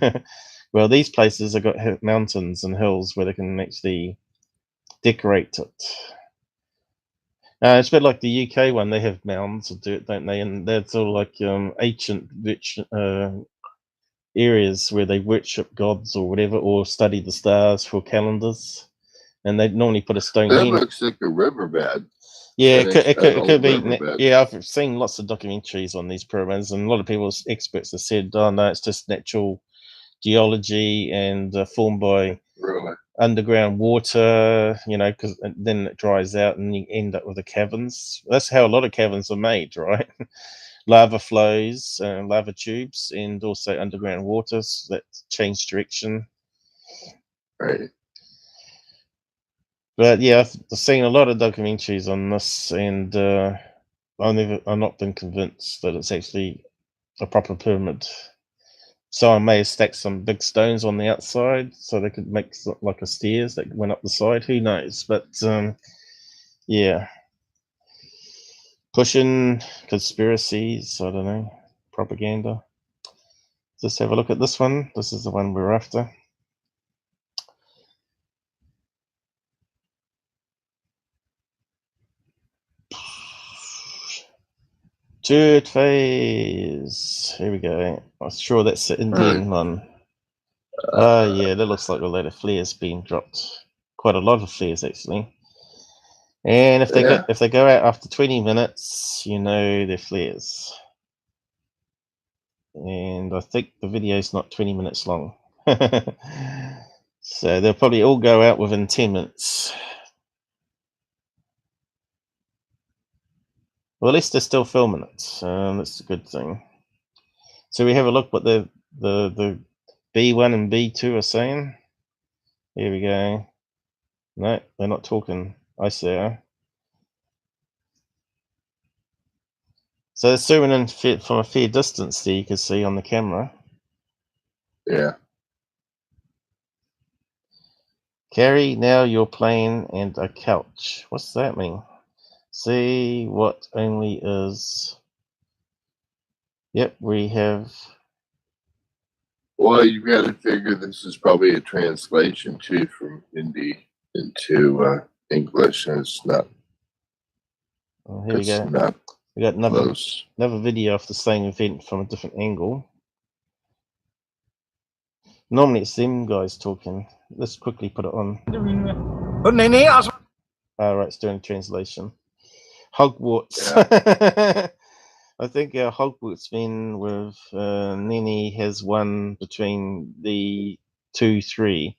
Well, these places have got mountains and hills where they can actually decorate it. It's a bit like the UK one. They have mounds of dirt, don't they? And they're sort of like ancient areas where they worship gods or whatever, or study the stars for calendars. And they normally put a stone That hen. looks like a riverbed. Yeah, it could be. Riverbed. Yeah, I've seen lots of documentaries on these pyramids, and a lot of people, experts, have said, "Oh no, it's just natural geology and formed by underground water." You know, because then it dries out, and you end up with the caverns. That's how a lot of caverns are made, right? Lava flows, lava tubes, and also underground waters that change direction. Right. But yeah, I've seen a lot of documentaries on this, and I've not been convinced that it's actually a proper pyramid. So I may have stacked some big stones on the outside so they could make like a stairs that went up the side. Who knows? But yeah, pushing conspiracies. I don't know, propaganda. Just have a look at this one. This is the one we're after. Third phase. Here we go. I'm sure that's the Indian one. Oh yeah, that looks like a lot of flares being dropped. Quite a lot of flares actually. And if they go out after 20 minutes, you know they're flares. And I think the video is not 20 minutes long. So they'll probably all go out within 10 minutes. Well, at least they're still filming it. That's a good thing. So we have a look what the B1 and B2 are saying. Here we go. No, they're not talking. I see her. So they're zooming in from a fair distance there, you can see on the camera. Yeah. Carry now your plane and a couch. What's that mean? See what only is. Yep, we have. Well, you've got to figure this is probably a translation too from Hindi into English, and it's not. Oh, here we go. Not we got another close. Another video of the same event from a different angle. Normally it's them guys talking. Let's quickly put it on. Right, it's doing translation. Hogwarts. Yeah. I think our Hogwarts men with Nini has won between the 2-3.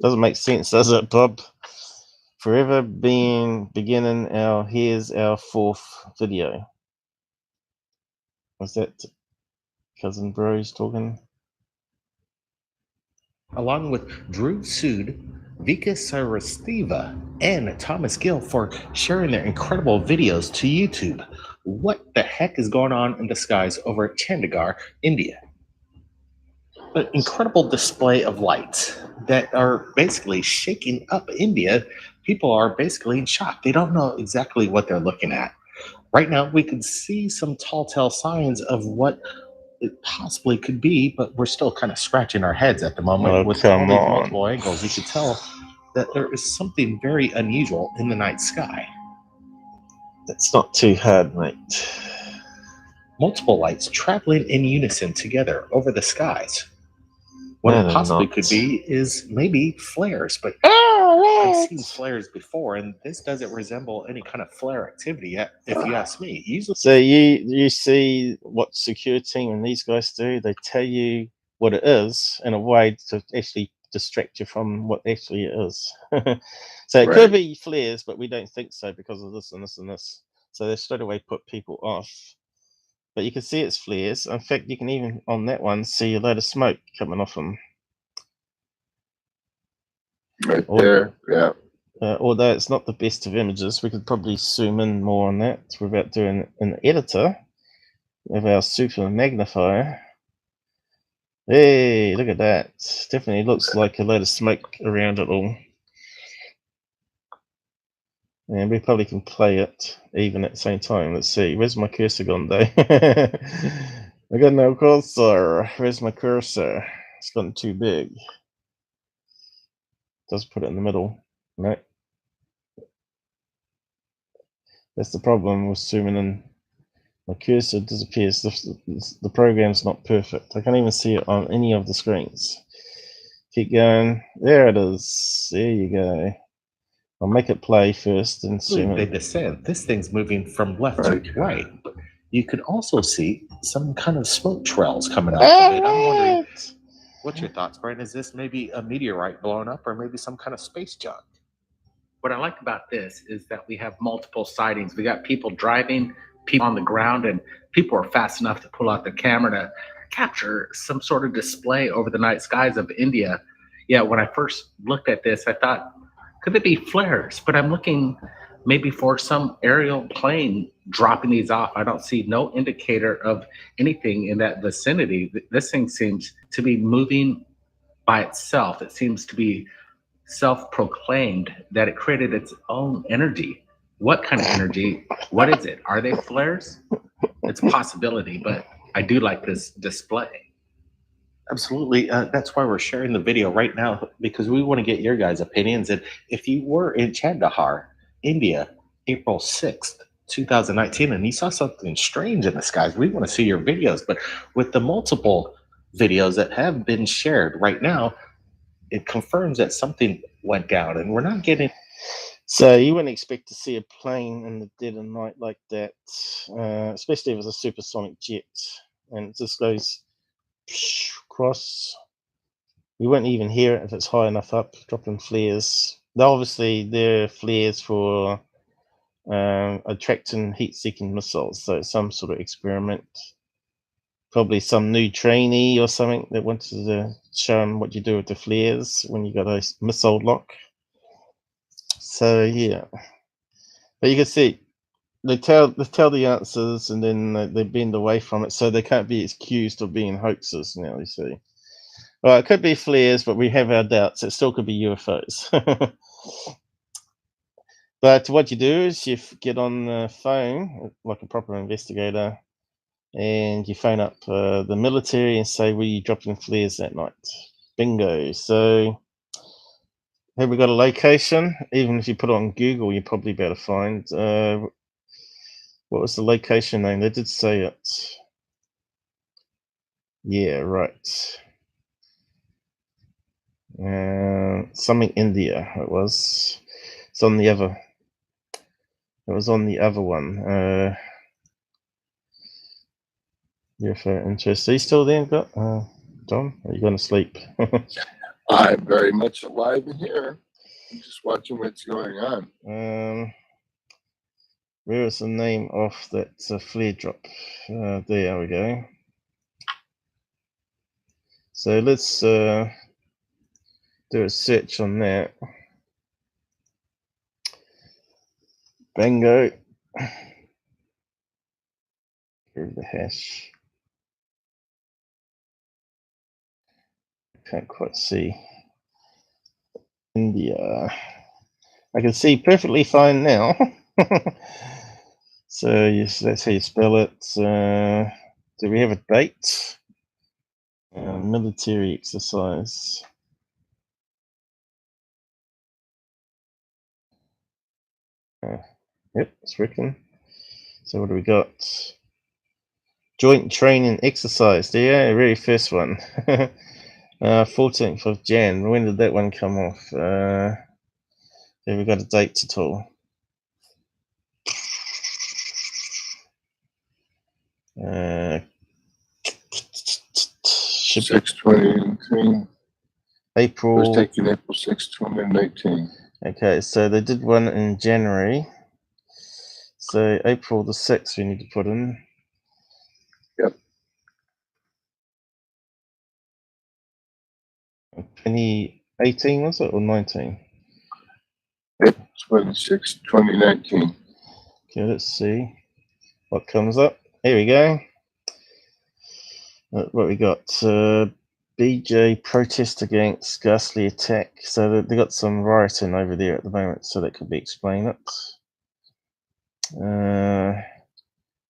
Doesn't make sense, does it, Bob? Forever beginning here's our 4th video. Was that Cousin Bros talking? Along with Drew Sood, Vika Sarastiva, and Thomas Gill for sharing their incredible videos to YouTube. What the heck is going on in the skies over Chandigarh, India? An incredible display of lights that are basically shaking up India. People are basically in shock. They don't know exactly what they're looking at. Right now, we could see some telltale signs of what it possibly could be, but we're still kind of scratching our heads at the moment. Oh, with come all these on. multiple angles. You could tell that there is something very unusual in the night sky. It's not too hard, mate. Multiple lights traveling in unison together over the skies. What No, it they're possibly not. could be is maybe flares, but I've seen flares before, and this doesn't resemble any kind of flare activity yet, if you ask me. Usually, So you see what Secureteam and these guys do? They tell you what it is in a way to actually distract you from what actually it is. So it could be flares, but we don't think so because of this and this and this. So they straight away put people off. But you can see it's flares. In fact, you can even on that one see a load of smoke coming off them. Right there, yeah. Although it's not the best of images, we could probably zoom in more on that without doing an editor with our super magnifier. Hey, look at that. Definitely looks like a load of smoke around it all. And we probably can play it even at the same time. Let's see. Where's my cursor gone, though? I got no cursor. Where's my cursor? It's gotten too big. Does put it in the middle. No. That's the problem with zooming in. My cursor disappears. The program's not perfect. I can't even see it on any of the screens. Keep going. There it is. There you go. I'll make it play first and zoom they in. descend. This thing's moving from left to right. You could also see some kind of smoke trails coming out of it. I'm wondering, what's your thoughts, Brian? Is this maybe a meteorite blowing up or maybe some kind of space junk? What I like about this is that we have multiple sightings. We got people driving, people on the ground, and people are fast enough to pull out their camera to capture some sort of display over the night skies of India. Yeah, when I first looked at this, I thought, could it be flares? But I'm looking maybe for some aerial plane dropping these off. I don't see no indicator of anything in that vicinity. This thing seems to be moving by itself. It seems to be self-proclaimed that it created its own energy. What kind of energy? What is it? Are they flares? It's a possibility, but I do like this display. Absolutely. That's why we're sharing the video right now, because we want to get your guys' opinions. And if you were in Chandigarh, India, April 6th, 2019, and you saw something strange in the skies, we want to see your videos. But with the multiple videos that have been shared right now, it confirms that something went down, and we're not getting. So you wouldn't expect to see a plane in the dead of night like that, especially if it's a supersonic jet, and it just goes across. You won't even hear it if it's high enough up, dropping flares. Obviously, they're flares for attracting heat-seeking missiles, so it's some sort of experiment. Probably some new trainee or something that wanted to show them what you do with the flares when you got a missile lock. So yeah, but you can see they tell the answers and then they bend away from it, so they can't be accused of being hoaxes now. You see, well, it could be flares, but we have our doubts. It still could be UFOs. But what you do is you get on the phone like a proper investigator, and you phone up the military and say, "Were you dropping flares that night?" Bingo. So have we got a location? Even if you put it on Google, you're probably better to find. What was the location name? They did say it. Yeah, right. Something India. It was. It's on the other. It was on the other one. UFO interest. Are you still there, John? Are you going to sleep? I'm very much alive in here. I'm just watching what's going on. Where is the name of that flare drop? There we go. So let's do a search on that. Bingo. Here's the hash. Can't quite see. India. I can see perfectly fine now. So yes, that's how you spell it. Do we have a date? Military exercise. Yep, it's working. So what do we got? Joint training exercise. Yeah, very first one. 14th of Jan. When did that one come off? Have we got a date at all? Should be 6/2019. April. It was taken April 6, 2019. Okay, so they did one in January. So April the 6th we need to put in. Yep. 2018 was it, or 19? 26, 2019. Okay, let's see what comes up. Here we go. What we got? BJ protest against ghastly attack. So they got some rioting over there at the moment, so that could be explain it.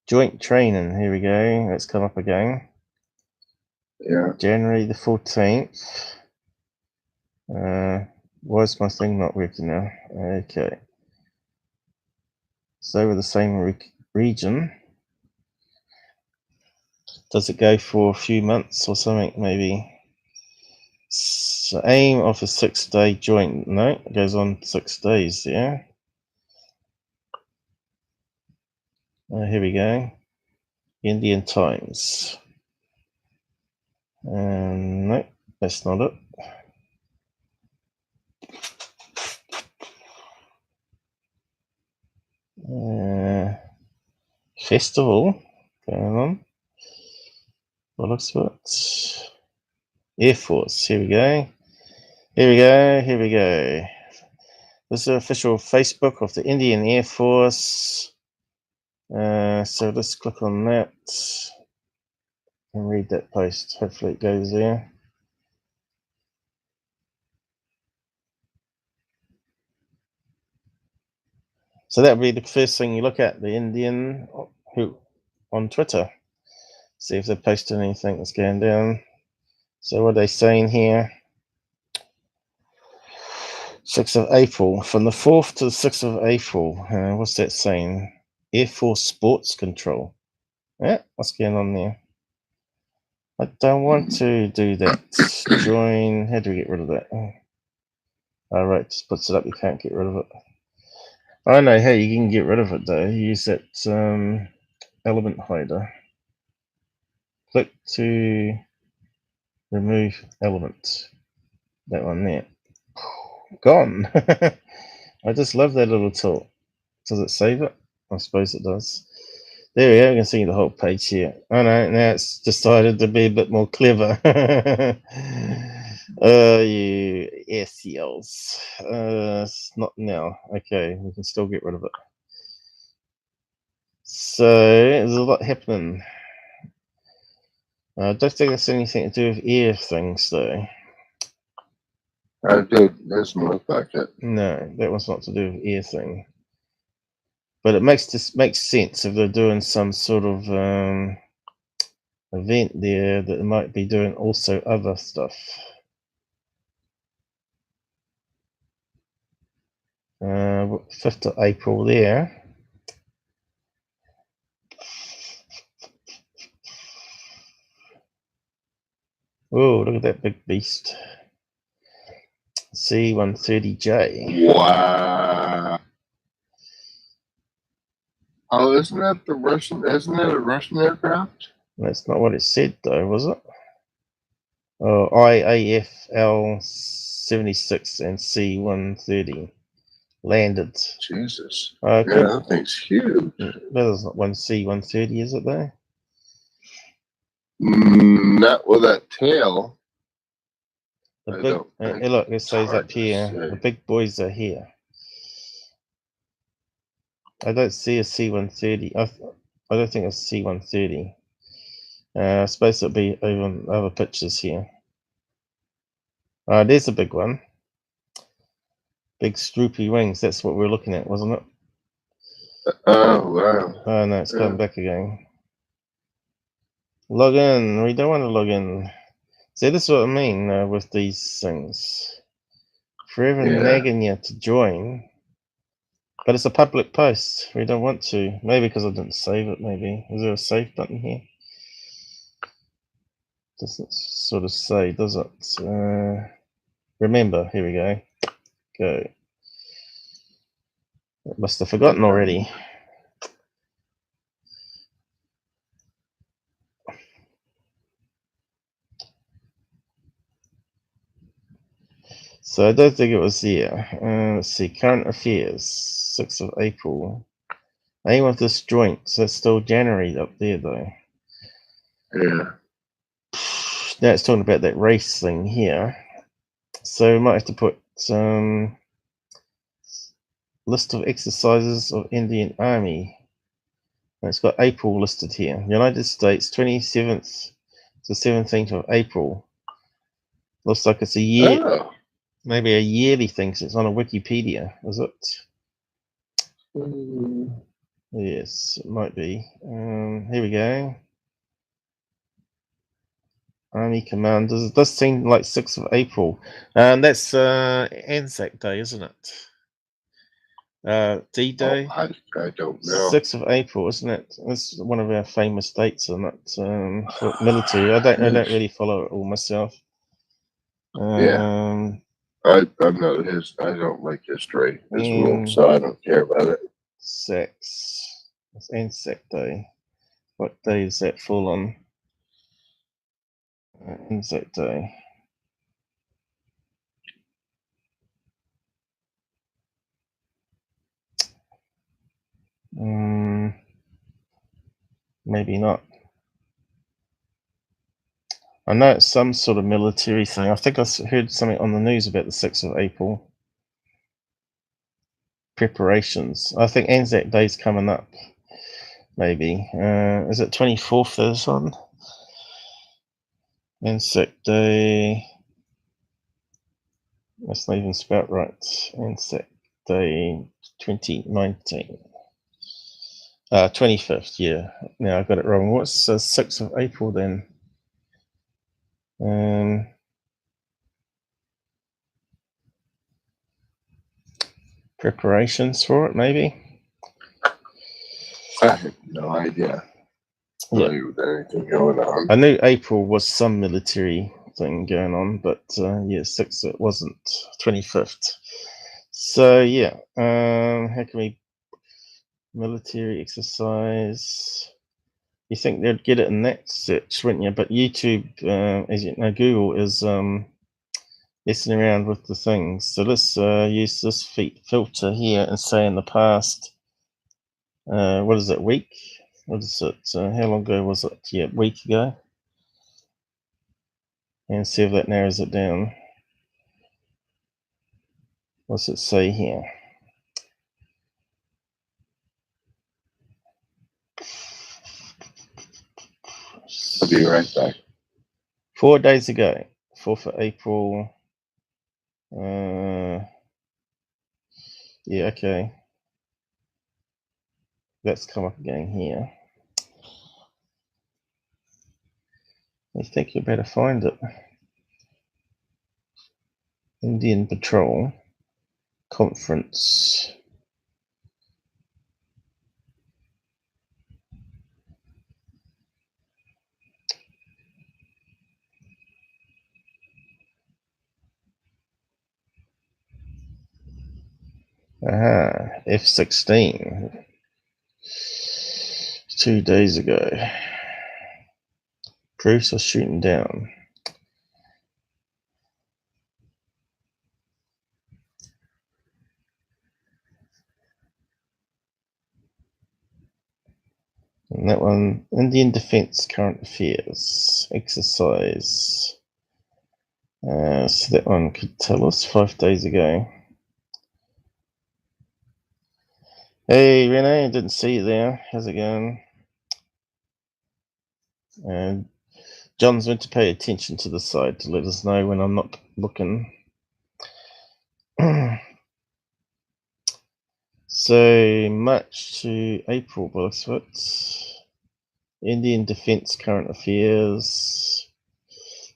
Joint training. Here we go. Let's come up again. Yeah. January the 14th. Why is my thing not working now? Okay. So we're the same region. Does it go for a few months or something, maybe? So aim of a 6-day joint. No, it goes on 6 days, yeah? Here we go. Indian Times. No, that's not it. Festival going on. What looks it? Air Force. Here we go. Here we go. Here we go. This is the official Facebook of the Indian Air Force. So let's click on that and read that post. Hopefully it goes there. So that would be the first thing you look at, the Indian who on Twitter. See if they're posting anything that's going down. So what are they saying here? 6th of April. From the 4th to the 6th of April. What's that saying? Air Force Sports Control. Yeah, what's going on there? I don't want to do that. Join. How do we get rid of that? Oh, right, just puts it up. You can't get rid of it. I know how you can get rid of it though. Use that element hider. Click to remove element. That one there. Gone. I just love that little tool. Does it save it? I suppose it does. There we go. You can see the whole page here. Oh no, now it's decided to be a bit more clever. You SELs. It's not now. Okay, we can still get rid of it. So there's a lot happening. I don't think that's anything to do with air things, though. It doesn't look like it. No, that one's not to do with air thing. But it makes sense if they're doing some sort of event there that they might be doing also other stuff. 5th of April there. Oh, look at that big beast. C-130J. Wow. Oh, isn't that the Russian? Isn't that a Russian aircraft? That's not what it said, though, was it? Oh, IAFL 76 and C-130 landed. Jesus. Yeah, that thing's huge. That is not one C-130, is it, though? Not with that tail. The big, look, it says up here, the big boys are here. I don't see a C-130. I don't think it's C-130. I suppose it'll be even other pictures here. There's a big one. Big stroopy wings. That's what we're looking at, wasn't it? Oh, wow. Oh, no, it's coming back again. Log in. We don't want to log in. See, this is what I mean with these things. Forever nagging you to join. But it's a public post. We don't want to. Maybe because I didn't save it, maybe. Is there a save button here? Doesn't sort of say, does it? Remember, here we go. Go. Must have forgotten already. So I don't think it was here. Let's see, current affairs, 6th of April. Aim of this joint, so it's still January up there though. Yeah. Now it's talking about that race thing here. So we might have to put some list of exercises of Indian Army. And it's got April listed here. United States, 27th to 17th of April. Looks like it's a year. Oh. Maybe a yearly thing, so it's on a Wikipedia, is it? Yes, it might be. Here we go. Army commanders. It does seem like 6th of April. That's Anzac Day, isn't it? D-Day. Oh, I don't know. 6th of April, isn't it? It's one of our famous dates, isn't it? For military. I don't really follow it all myself. I'm not I don't like history as well, so I don't care about it. Sex. It's Anzac Day. What day is that fall on? Anzac Day. Maybe not. I know it's some sort of military thing. I think I heard something on the news about the 6th of April. Preparations. I think Anzac Day's coming up. Maybe. Is it 24th that is on? Anzac Day. That's not even spelled right. Anzac Day 2019. 25th, yeah. Now I got it wrong. What's 6th of April then? Preparations for it, maybe? I have no idea. Yeah. Anything going on. I knew April was some military thing going on, but yeah, 6th it wasn't. 25th. So yeah, how can we military exercise? You think they'd get it in that search, wouldn't you? But YouTube, as you know, Google is messing around with the things. So let's use this filter here and say in the past, what is it, week? What is it? How long ago was it? Yeah, week ago. And see if that narrows it down. What's it say here? I'll be right back. 4 days ago, 4th of April. Yeah, okay. That's come up again here. I think you better find it. Indian Patrol Conference. Aha, F-16. 2 days ago. Proofs are shooting down. And that one, Indian Defence Current Affairs exercise. So that one could tell us 5 days ago. Hey Renee, I didn't see you there. How's it going? And John's meant to pay attention to the side to let us know when I'm not looking. So March to April, Bullsfoot. Indian Defence Current Affairs.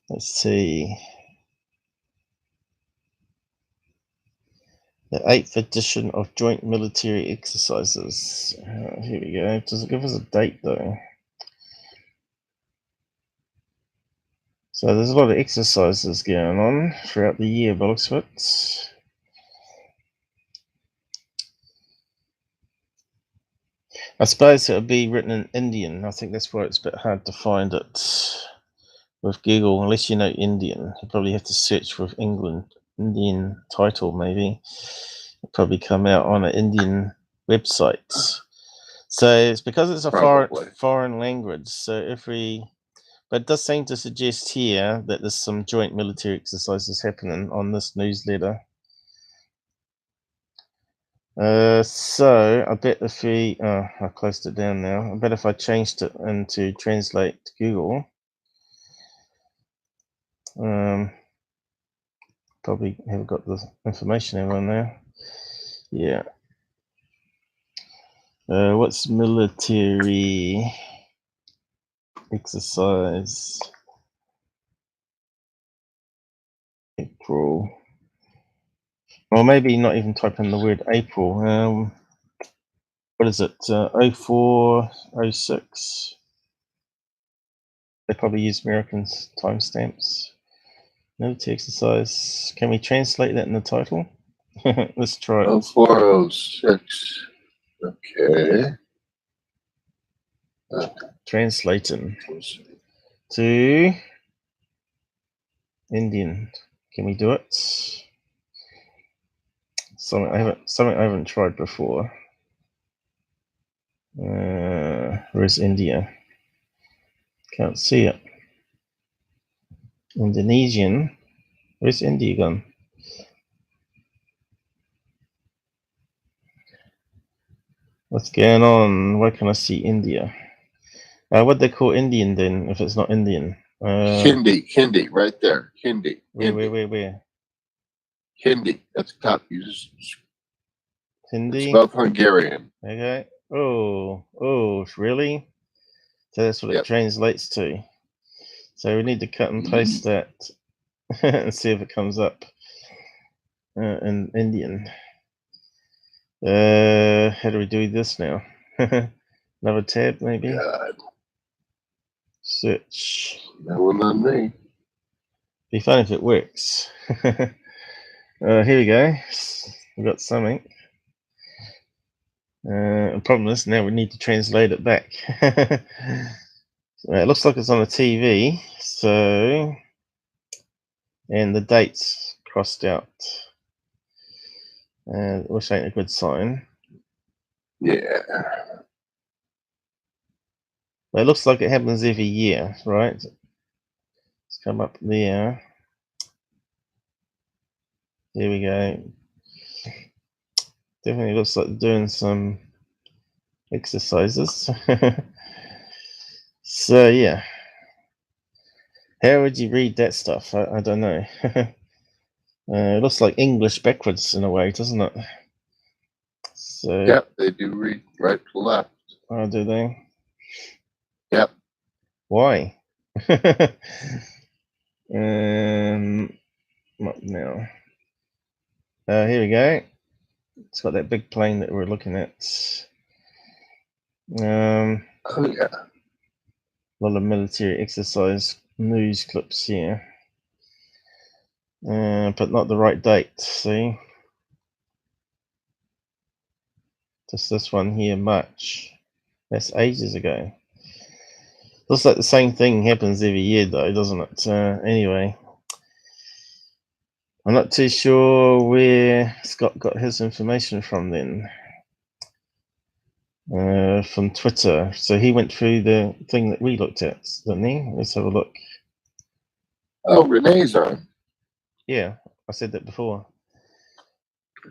Let's see. The 8th edition of Joint Military Exercises. Here we go. Does it give us a date though? So there's a lot of exercises going on throughout the year, Bullsfoot. I suppose it would be written in Indian. I think that's why it's a bit hard to find it with Google, unless you know Indian. You probably have to search with Indian title, maybe. It'll probably come out on an Indian website. So it's because it's a foreign language. So but it does seem to suggest here that there's some joint military exercises happening on this newsletter. So I bet if I closed it down now. I bet if I changed it into translate to Google, probably have got the information everyone there. Yeah. What's military exercise? April. Or maybe not even type in the word April. What is it? 0406. They probably use American timestamps. Military exercise. Can we translate that in the title? Let's try it. 0406. Okay. Translating to Indian. Can we do it? Something I haven't tried before. Where's India? Can't see it. Indonesian. Where's India gone? What's going on? Why can't I see India? What they call Indian then, if it's not Indian? Hindi, right there. Hindi. Where? Hindi. That's the top. You just Hindi. It's above Hungarian. Okay. Oh, really? So that's what it translates to. So we need to cut and paste that and see if it comes up in Indian. How do we do this now? Another tab, maybe? God. Search. That one on me. Be fun if it works. Here we go. We've got something. The problem is now we need to translate it back. It looks like it's on a TV, so, and the date's crossed out, which ain't a good sign. Yeah. But it looks like it happens every year, right? Let's come up there. There we go. Definitely looks like doing some exercises. So yeah, how would you read that stuff? I don't know. It looks like English backwards in a way, doesn't it? So yep, they do read right to left. Oh, do they? Yep. Why? What now? Here we go. It's got that big plane that we're looking at. Oh yeah. A lot of military exercise news clips here. But not the right date, see? Just this one here, March. That's ages ago. Looks like the same thing happens every year, though, doesn't it? Anyway, I'm not too sure where Scott got his information from then. From Twitter. So he went through the thing that we looked at, didn't he? Let's have a look. Oh, Renee's on. Yeah, I said that before.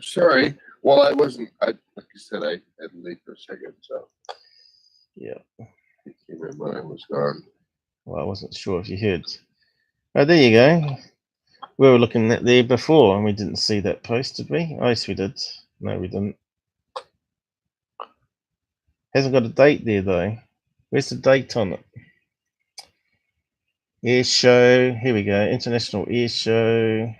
Sorry. Well, I wasn't. Like you said, I had to leave for a second, so Yeah. I came in when I was gone. Well, I wasn't sure if you heard. Oh, there you go. We were looking at there before and we didn't see that post, did we? Oh, yes, we did. No, we didn't. Hasn't got a date there, though. Where's the date on it? Air show. Here we go. International Air Show.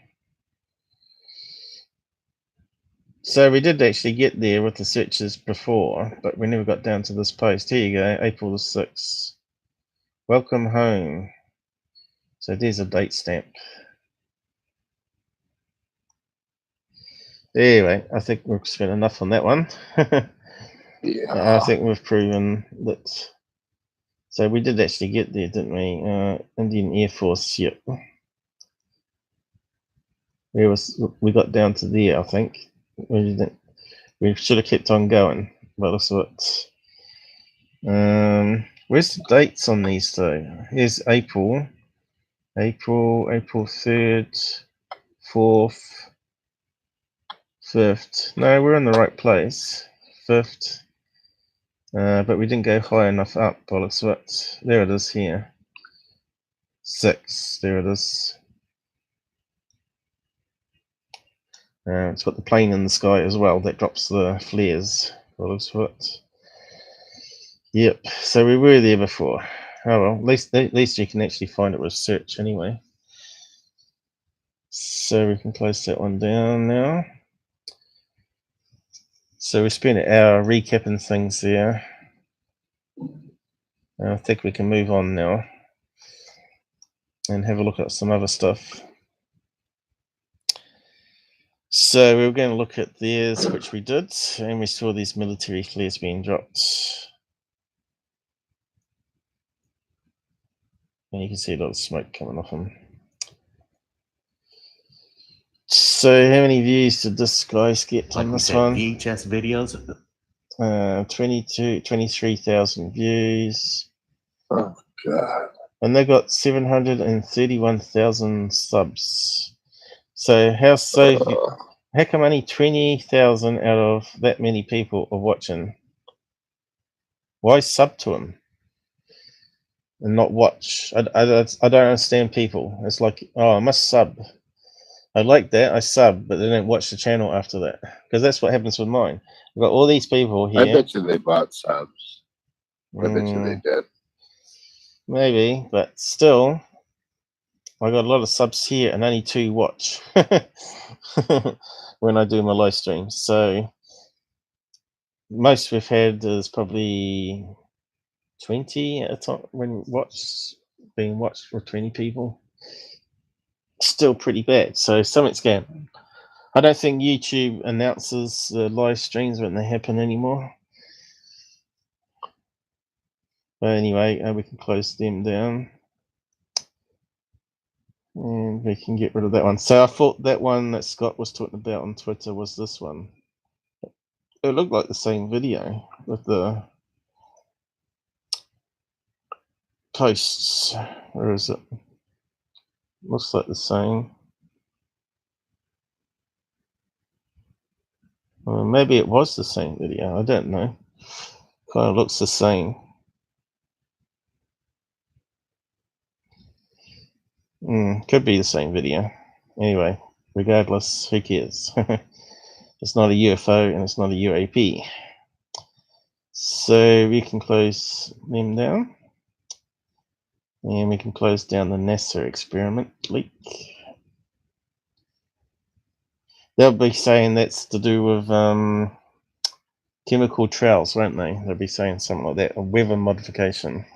So we did actually get there with the searches before, but we never got down to this post. Here you go, April the 6th. Welcome home. So there's a date stamp. Anyway, I think we've spent enough on that one. Yeah. I think we've proven that. So we did actually get there, didn't we? Indian Air Force, yep. We got down to there, I think. We should have kept on going. But that's what. Where's the dates on these though? Here's April 3rd, 4th, 5th. No, we're in the right place. 5th. But we didn't go high enough up, bollocks what? There it is here. 6, there it is. It's got the plane in the sky as well, that drops the flares, bollocks what? Yep, so we were there before. Oh well, at least you can actually find it with search anyway. So we can close that one down now. So we spent an hour recapping things there. I think we can move on now and have a look at some other stuff. So we were going to look at theirs, which we did, and we saw these military flares being dropped. And you can see a lot of smoke coming off them. So how many views did this guy get on this one? VHS videos. 23,000 views. Oh God. And they got 731,000 subs. So how come only 20,000 out of that many people are watching? Why sub to him and not watch? I don't understand people. It's like, oh, I must sub. I like that, I sub, but they don't watch the channel after that. Because that's what happens with mine. I've got all these people here. I bet you they bought subs. I bet you they did. Maybe, but still, I got a lot of subs here and only 2 watch when I do my live streams. So most we've had is probably 20 at a time when being watched for 20 people. Still pretty bad. So something's going. I don't think YouTube announces the live streams when they happen anymore. But anyway, we can close them down. And we can get rid of that one. So I thought that one that Scott was talking about on Twitter was this one. It looked like the same video with the posts. Where is it? Looks like the same. Well, maybe it was the same video. I don't know. Kind of looks the same. Could be the same video. Anyway, regardless, who cares? It's not a UFO and it's not a UAP. So we can close them down. And we can close down the NASA experiment leak. They'll be saying that's to do with chemical trails, won't they? They'll be saying something like that, a weather modification.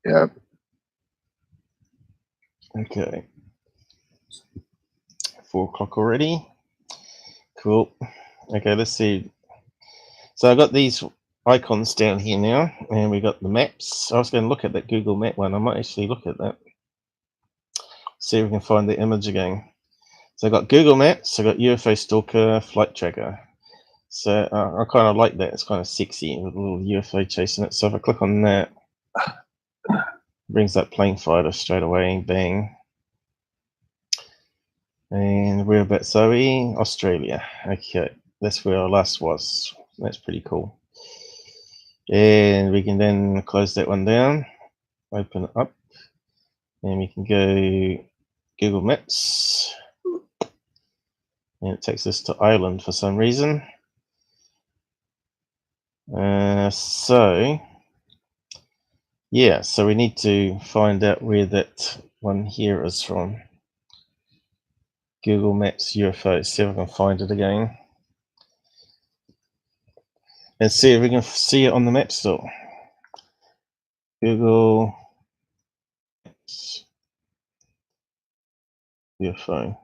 Yeah. Okay. 4 o'clock already. Cool. Okay, let's see. So I've got these icons down here now, and we got the maps. I was going to look at that Google Map one. I might actually look at that. See if we can find the image again. So I've got Google Maps, I've got UFO Stalker, Flight Tracker. So I kind of like that. It's kind of sexy with a little UFO chasing it. So if I click on that, it brings that plane fighter straight away. Bang. And whereabouts are we? Australia. Okay, that's where I last was. That's pretty cool. And we can then close that one down, open it up, and we can go Google Maps. And it takes us to Ireland for some reason. So we need to find out where that one here is from. Google Maps UFO. See if I can find it again. And see if we can see it on the map still. Google Maps UFO.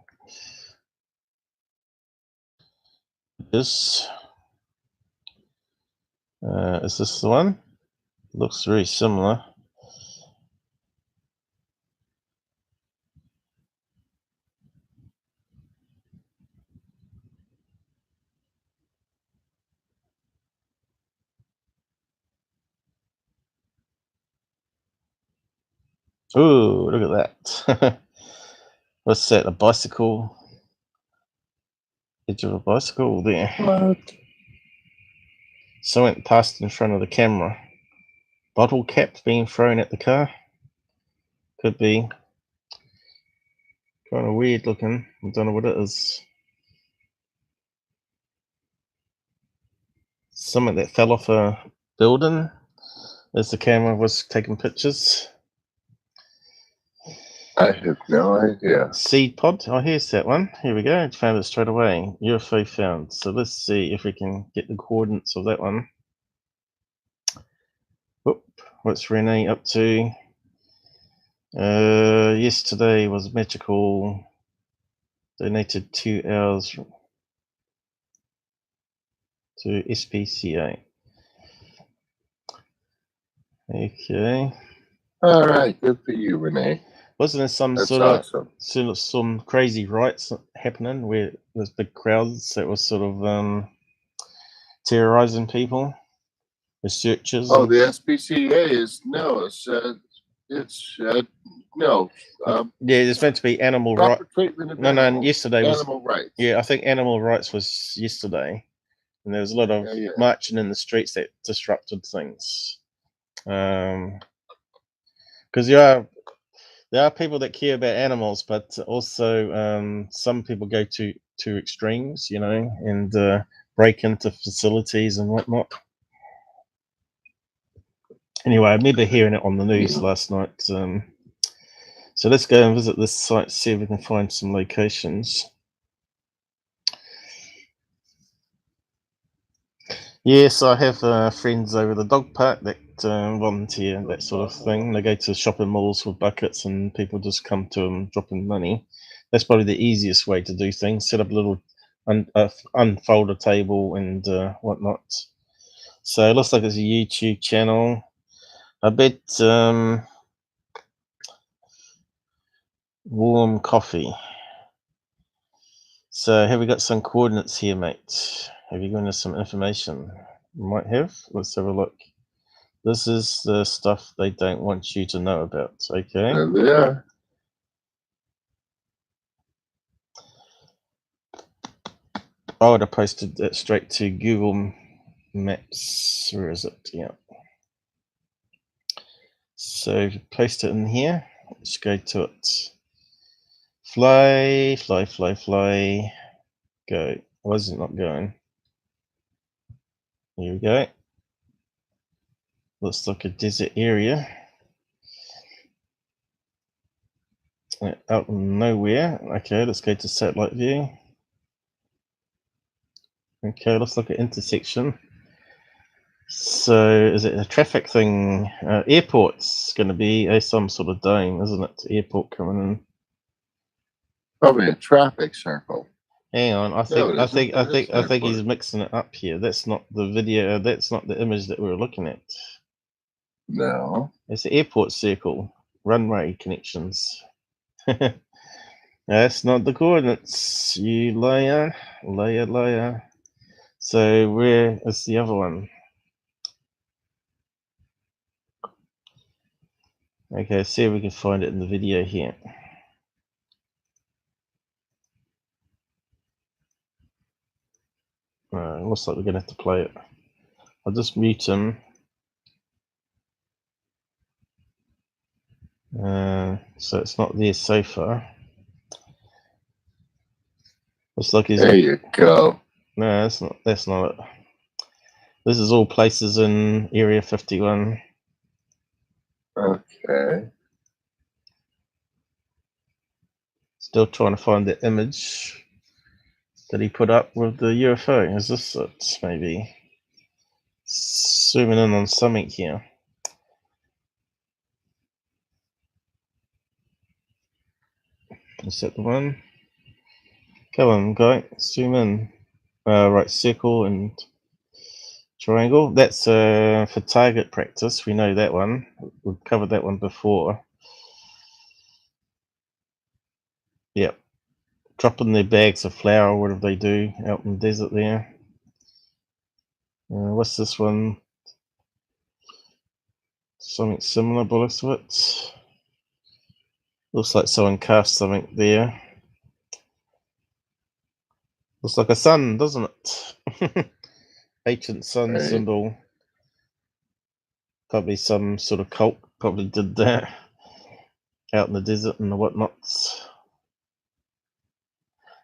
Is this the one? Looks very similar. Ooh, look at that. What's that? A bicycle? Edge of a bicycle there. What? Someone passed in front of the camera. Bottle cap being thrown at the car. Could be. Kind of weird looking. I don't know what it is. Something that fell off a building as the camera was taking pictures. I have no idea. Seed pod. Oh, here's that one. Here we go. I found it straight away. UFO found. So let's see if we can get the coordinates of that one. Whoop. What's Renee up to? Yesterday was magical. Donated 2 hours to SPCA. Okay. All right, good for you, Renee. Wasn't there some That's sort awesome. of some crazy rites happening where there's big crowds that was sort of terrorizing people, researchers? Oh, the SPCA is no. It's no. Yeah, there's meant to be animal rights. Proper treatment of No, animals. yesterday was Animal rights. Yeah, I think animal rights was yesterday, and there was a lot of marching in the streets that disrupted things. Because there are people that care about animals, but also some people go to extremes, you know, and break into facilities and whatnot. Anyway, I remember hearing it on the news last night. So let's go and visit this site, see if we can find some locations. Yes, I have friends over the dog park that volunteer, that sort of thing. They go to shopping malls with buckets and people just come to them dropping money. That's probably the easiest way to do things. Set up a little unfold a table and whatnot. So it looks like it's a YouTube channel. I bet warm coffee. So have we got some coordinates here, mate? Have you given us some information? Might have. Let's have a look. This is the stuff they don't want you to know about. Okay. There they are. I would have posted that straight to Google Maps. Where is it? Yeah. So paste it in here. Let's go to it. Fly, fly, fly, fly. Go. Why is it not going? Here we go. Looks like a desert area. Out in nowhere. Okay, let's go to satellite view. Okay, looks like an intersection. So is it a traffic thing? Airport's going to be some sort of dome, isn't it? Airport coming in. Probably a traffic circle. Hang on, I think he's airport. mixing it up here. That's not the video. That's not the image that we were looking at. No. It's the airport circle, runway connections. That's not the coordinates. You liar, liar, liar. So where is the other one? Okay, see if we can find it in the video here. Looks like we're gonna have to play it. I'll just mute him. So it's not there so far. Looks like he's. There you go. No, that's not it. This is all places in Area 51. Okay. Still trying to find the image that he put up with the UFO. Is this it? Maybe. Zooming in on something here. Is that the one? Come on, guy. Zoom in. Right, circle and triangle. That's for target practice. We know that one. We've covered that one before. Yep. Dropping their bags of flour or whatever they do out in the desert there. What's this one? Something similar by the looks of it. Looks like someone cast something there. Looks like a sun, doesn't it? Ancient sun symbol. Probably some sort of cult probably did that out in the desert and the whatnots.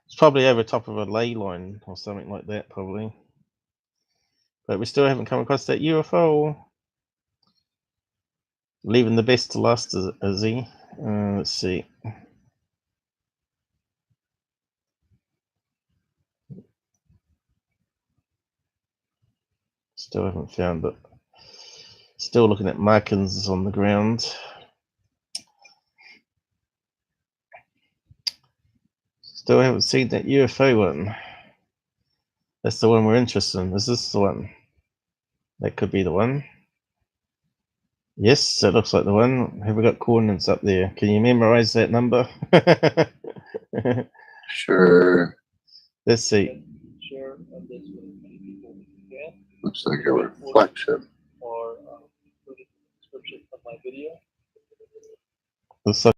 It's probably over top of a ley line or something like that, probably. But we still haven't come across that UFO. Leaving the best to last, is he? Let's see. Still haven't found it. Still looking at markings on the ground. Still haven't seen that UFO one. That's the one we're interested in. Is this the one? That could be the one. Yes, that looks like the one. Have we got coordinates up there? Can you memorize that number? Sure. Let's see. Looks like a reflection. Looks like,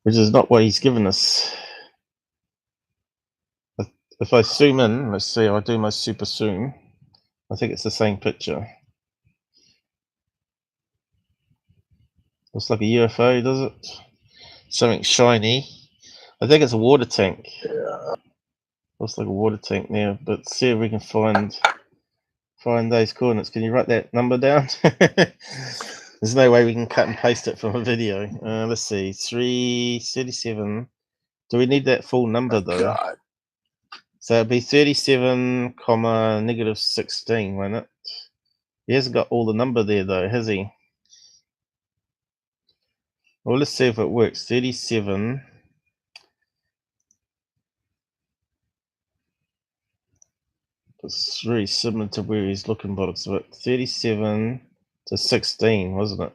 which is not what he's given us. If I zoom in, let's see, I do my super zoom. I think it's the same picture. Looks like a UFO, does it? Something shiny. I think it's a water tank. Yeah. Looks like a water tank there, but see if we can find those coordinates. Can you write that number down? There's no way we can cut and paste it from a video. Let's see, 337. Do we need that full number though? God. So it'd be 37, negative 16, won't it? He hasn't got all the number there though, has he? Well, let's see if it works. 37. It's very similar to where he's looking, but it's about 37 to 16, wasn't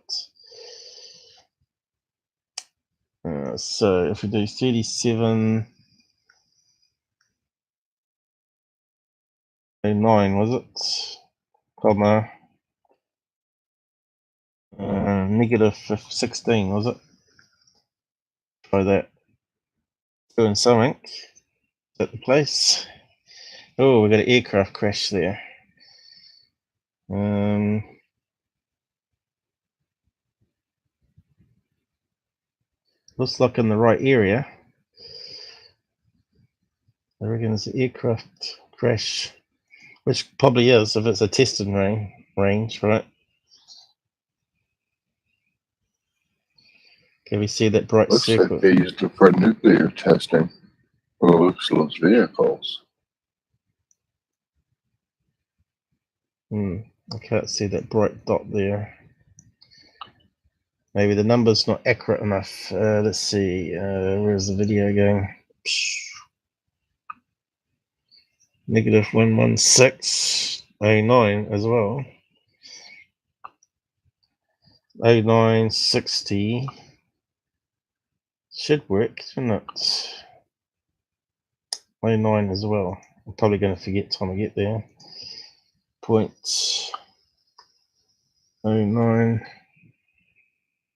it? So if we do 37, 9, was it? Comma, negative 16, was it? Try that. Doing something. Is that the place? Oh, we got an aircraft crash there. Looks like in the right area. I reckon it's an aircraft crash, which probably is if it's a testing range, right? Can we see that bright Looks circle? like they used it for nuclear testing. Well, looks like those vehicles. I can't see that bright dot there. Maybe the number's not accurate enough. Let's see. Where's the video going? Negative 11609 as well. 0960 should work, shouldn't it? 09 as well. I'm probably going to forget time I get there. 0.09.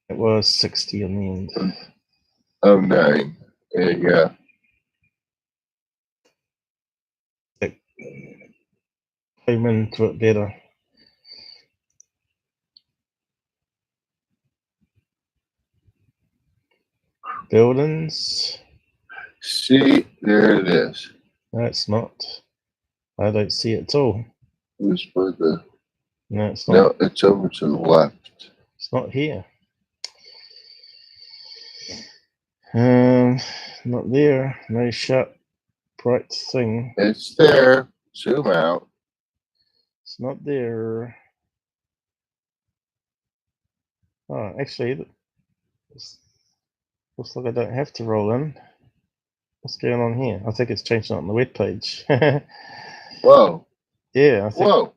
It was 60 on the end. 09. There you go. Came into it better. Buildings. See, there it is. No, it's not. I don't see it at all. Who's for the? No, it's not. No, it's over to the left. It's not here. Not there. No sharp, bright thing. It's there. Zoom out. It's not there. Oh, actually, looks like I don't have to roll in. What's going on here? I think it's changed on the web page. Whoa. Yeah, I think. Whoa.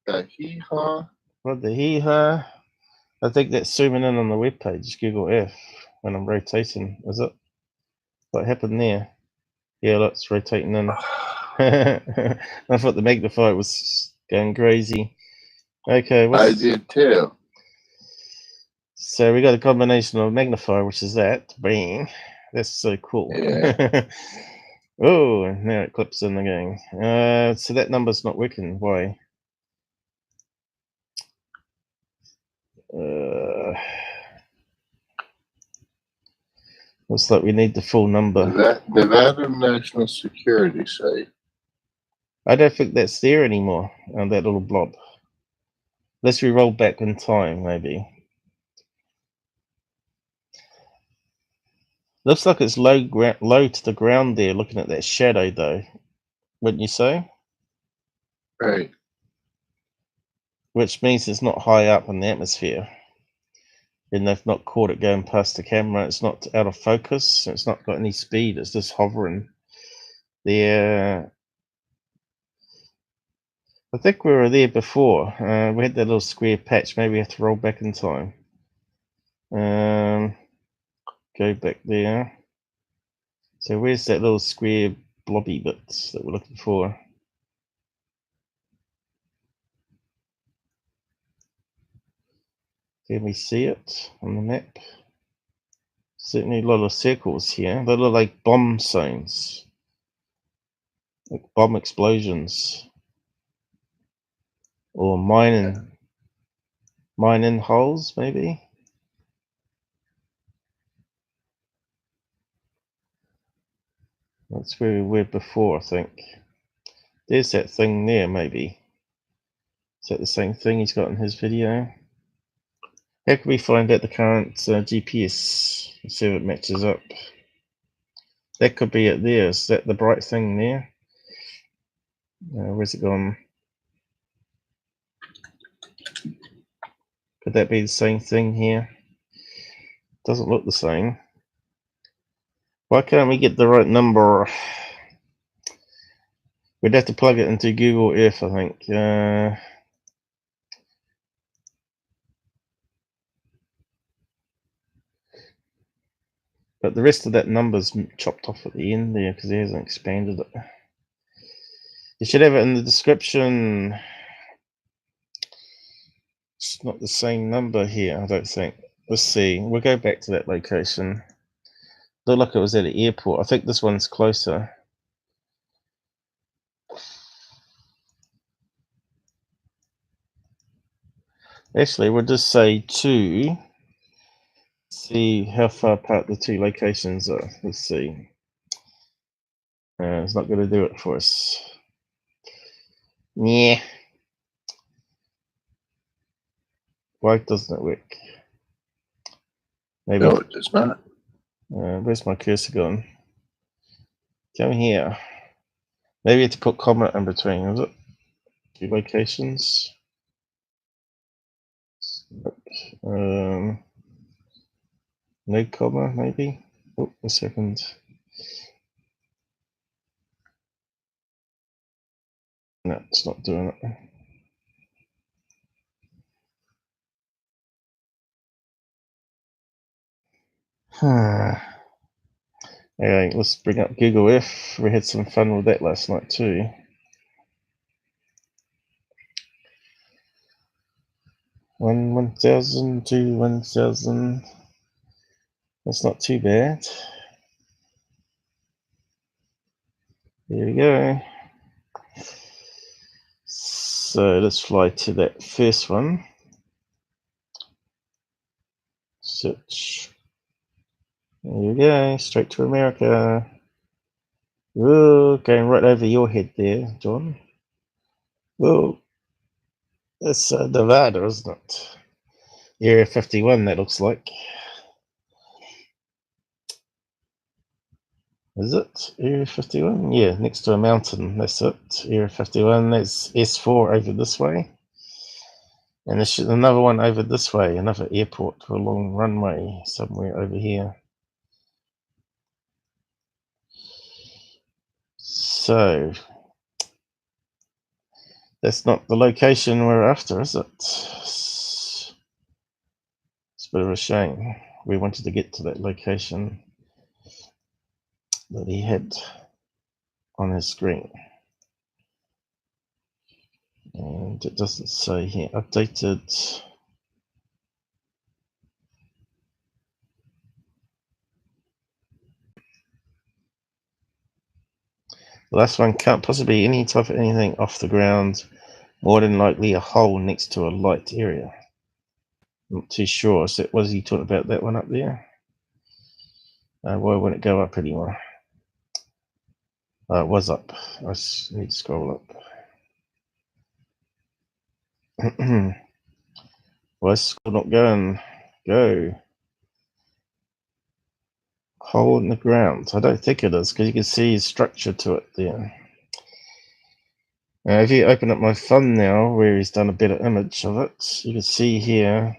The hee-haw. What the hee-haw? I think that's zooming in on the web page, Google F, when I'm rotating. Is it? What happened there? Yeah, that's rotating in. I thought the magnifier was going crazy. Okay, I did too. So we got a combination of magnifier, which is that. Bang. That's so cool. Yeah. Oh, now it clips in again. So that number's not working. Why? Looks like we need the full number. Nevada National Security site. I don't think that's there anymore on that little blob. Let's re-roll back in time, maybe. Looks like it's low to the ground there, looking at that shadow, though. Wouldn't you say? Right. Which means it's not high up in the atmosphere. And they've not caught it going past the camera. It's not out of focus. It's not got any speed. It's just hovering there. I think we were there before. We had that little square patch. Maybe we have to roll back in time. Go back there. So where's that little square blobby bit that we're looking for? Can we see it on the map? Certainly a lot of circles here. They look like bomb zones. Like bomb explosions. Or mining holes, maybe? That's where we were before, I think. There's that thing there, maybe. Is that the same thing he's got in his video? How can we find out the current GPS? Let's see if it matches up. That could be it there. Is that the bright thing there? Where's it gone? Could that be the same thing here? Doesn't look the same. Why can't we get the right number? We'd have to plug it into Google Earth, I think. But the rest of that number's chopped off at the end there because he hasn't expanded it. You should have it in the description. It's not the same number here, I don't think. Let's see. We'll go back to that location. Looked like it was at an airport. I think this one's closer. Actually, we'll just say 2. See how far apart the two locations are. Let's see. It's not going to do it for us. Yeah. Why doesn't it work? Maybe. No, it does not. Where's my cursor gone? Come here. Maybe you have to put comma in between, is it? 2 locations. No comma, maybe? Oh, a second. No, it's not doing it. Anyway, let's bring up Google Earth. We had some fun with that last night too. One 1,000, 2 1,000. That's not too bad. Here we go. So let's fly to that first one. Search. There we go, straight to America. Whoa, going right over your head there, John. Whoa, that's Nevada, isn't it? Area 51, that looks like. Is it Area 51? Yeah, next to a mountain. That's it. Area 51. That's S4 over this way. And there's another one over this way, another airport for a long runway somewhere over here. So, that's not the location we're after, is it? It's a bit of a shame. We wanted to get to that location that he had on his screen. And it doesn't say here, updated. The last one can't possibly be any type of anything off the ground, more than likely a hole next to a light area. Not too sure. So was he talking about that one up there? Why won't it go up anymore? It was up. I need to scroll up. Why is school not going? Go. Hole in the ground. I don't think it is, because you can see structure to it there. Now, if you open up my thumb now, where he's done a better image of it, you can see here,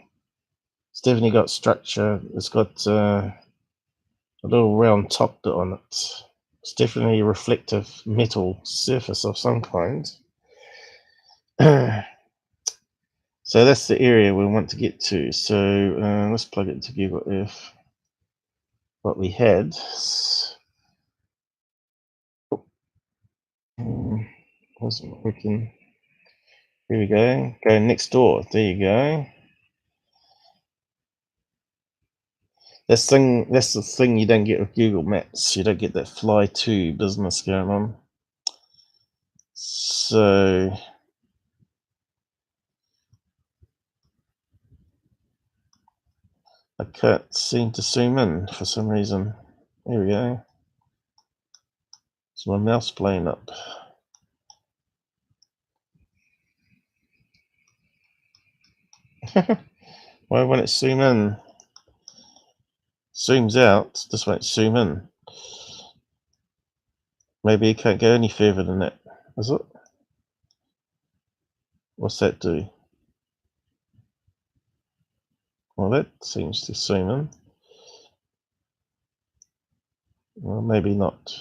it's definitely got structure. It's got a little round top bit on it. It's definitely a reflective metal surface of some kind. So that's the area we want to get to. So let's plug it into Google Earth. What we had wasn't working. Here we go. Go next door. There you go. That's the thing you don't get with Google Maps. You don't get that fly to business going on. So I can't seem to zoom in for some reason. There we go. Is my mouse playing up? Why won't it zoom in? Zooms out, just won't zoom in. Maybe it can't go any further than that, is it? What's that do? Well, that seems to zoom in. Well, maybe not.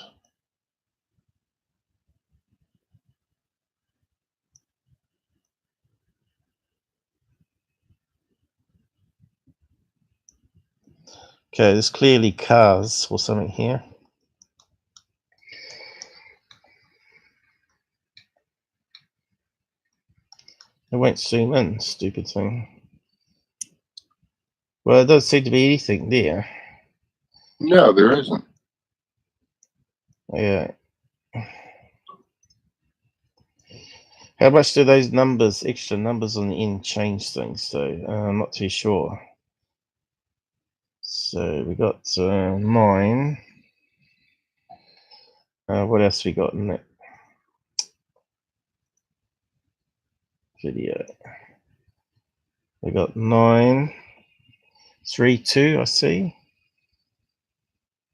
Okay, there's clearly cars or something here. It won't zoom in, stupid thing. Well, there doesn't seem to be anything there. No, there isn't. Yeah. How much do those numbers, extra numbers on the end, change things? So I'm not too sure. So we got 9. What else we got in that video? We got 9, 3, 2, I see,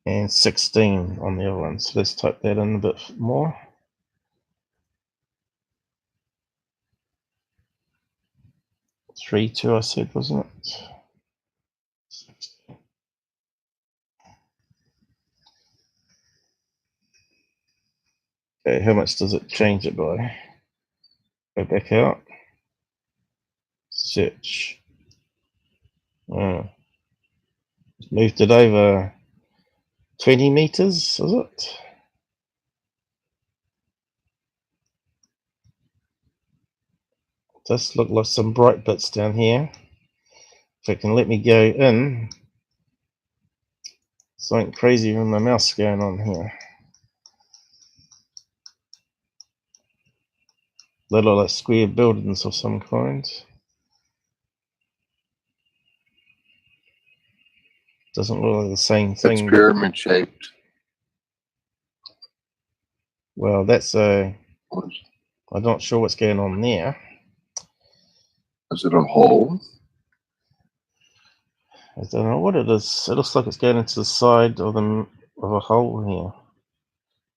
and 16 on the other one. So let's type that in a bit more. Three, 2, I said, wasn't it? Okay, how much does it change it by? Go back out. Search. Moved it over 20 meters, is it? Does look like some bright bits down here. If it can let me go in. Something crazy with my mouse going on here. They look like square buildings of some kind. Doesn't look like the same thing. It's pyramid shaped. Well, that's I'm not sure what's going on there. Is it a hole? I don't know what it is. It looks like it's going into the side of a hole here.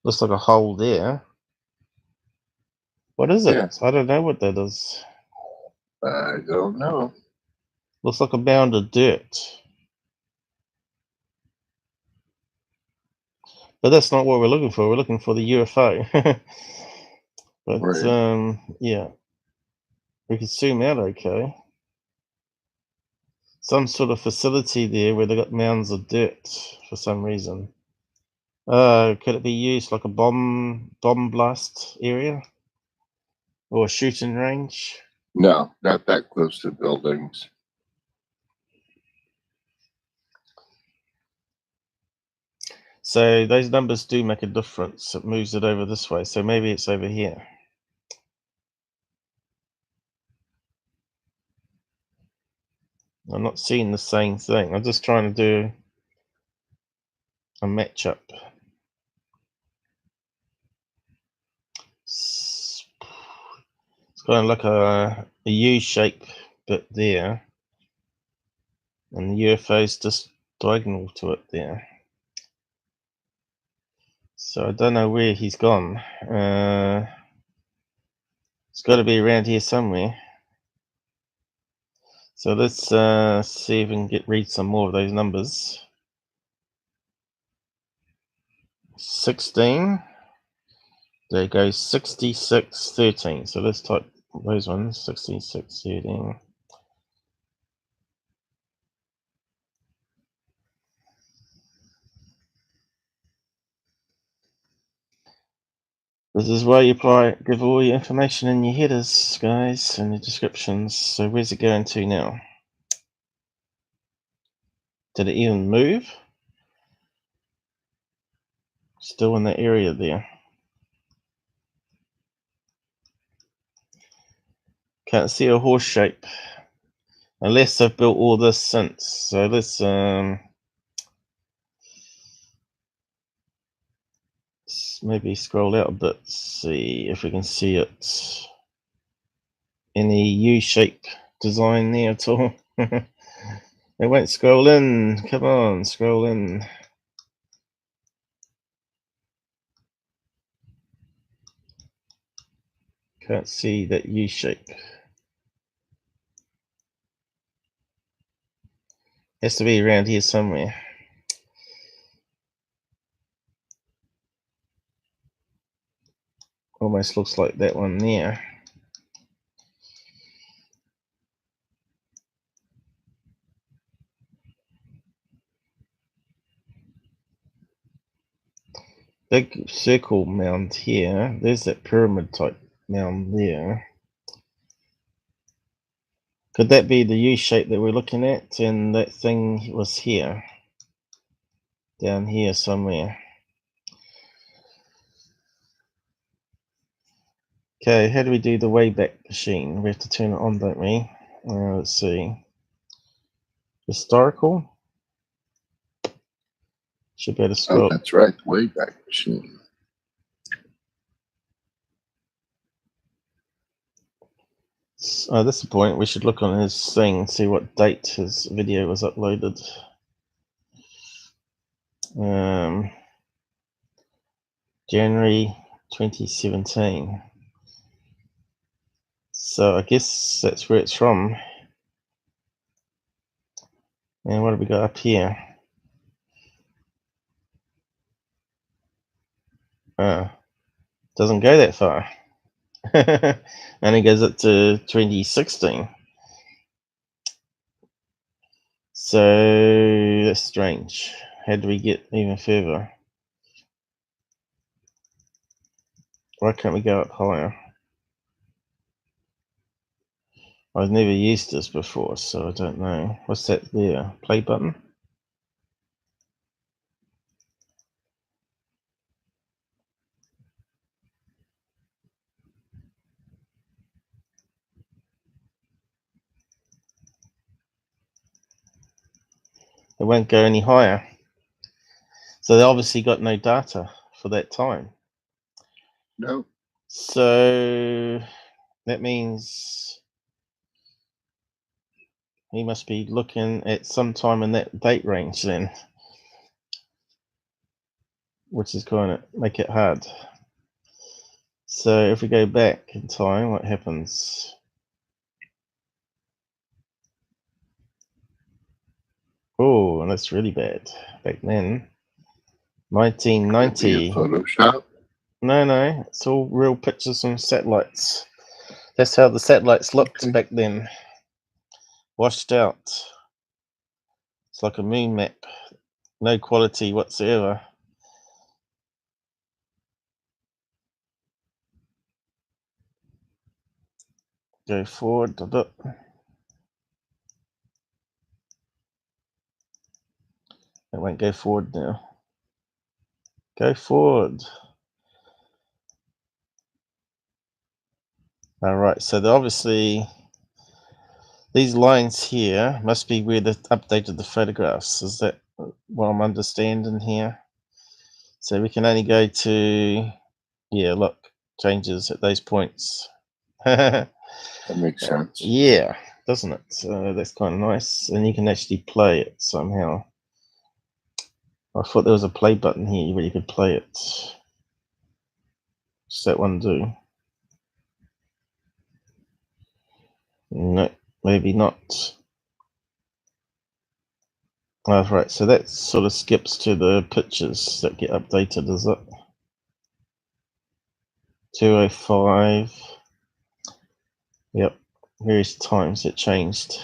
Looks like a hole there. What is it? Yeah. I don't know what that is. I don't know. Looks like a mound of dirt. But that's not what we're looking for. We're looking for the UFO. But Right. yeah. We can zoom out okay. Some sort of facility there where they got mounds of dirt for some reason. Could it be used like a bomb blast area? Or a shooting range? No, not that close to buildings. So those numbers do make a difference. It moves it over this way. So maybe it's over here. I'm not seeing the same thing. I'm just trying to do a matchup. It's kind of like a U shape bit there. And the UFO is just diagonal to it there. So I don't know where he's gone. It's got to be around here somewhere. So let's see if we can read some more of those numbers. 16. There goes 66, 13. So let's type those ones. 66, 13. This is why you give all your information in your headers, guys, and your descriptions. So where's it going to now? Did it even move? Still in the area there. Can't see a horse shape. Unless I've built all this since. So let's maybe scroll out a bit, see if we can see it. Any U-shape design there at all? It won't scroll in. Come on, scroll in. Can't see that U-shape. Has to be around here somewhere. Almost looks like that one there. Big circle mound here. There's that pyramid type mound there. Could that be the U shape that we're looking at? And that thing was here. Down here somewhere. Okay, how do we do the Wayback Machine? We have to turn it on, don't we? Let's see. Historical. Should be able to scroll. Oh, that's right. Wayback Machine. That's the point. We should look on his thing and see what date his video was uploaded. January 2017. So I guess that's where it's from. And what have we got up here? Doesn't go that far. And it goes up to 2016. So that's strange. How do we get even further? Why can't we go up higher? I've never used this before, so I don't know. What's that there? Play button? It won't go any higher. So they obviously got no data for that time. No. So that means he must be looking at some time in that date range then, which is going to make it hard. So if we go back in time, what happens? Oh, and that's really bad. Back then, 1990. Photoshop. No, it's all real pictures from satellites. That's how the satellites looked back then. Washed out. It's like a moon map. No quality whatsoever. Go forward a bit. It won't go forward now. Go forward. All right, so obviously these lines here must be where they updated the photographs. Is that what I'm understanding here? So we can only go to, yeah, look, changes at those points. That makes sense. Yeah, doesn't it? So that's kind of nice. And you can actually play it somehow. I thought there was a play button here where you could play it. What's that one do? No, maybe not. Oh, right, so that sort of skips to the pictures that get updated, is it? 205. Yep, various times it changed.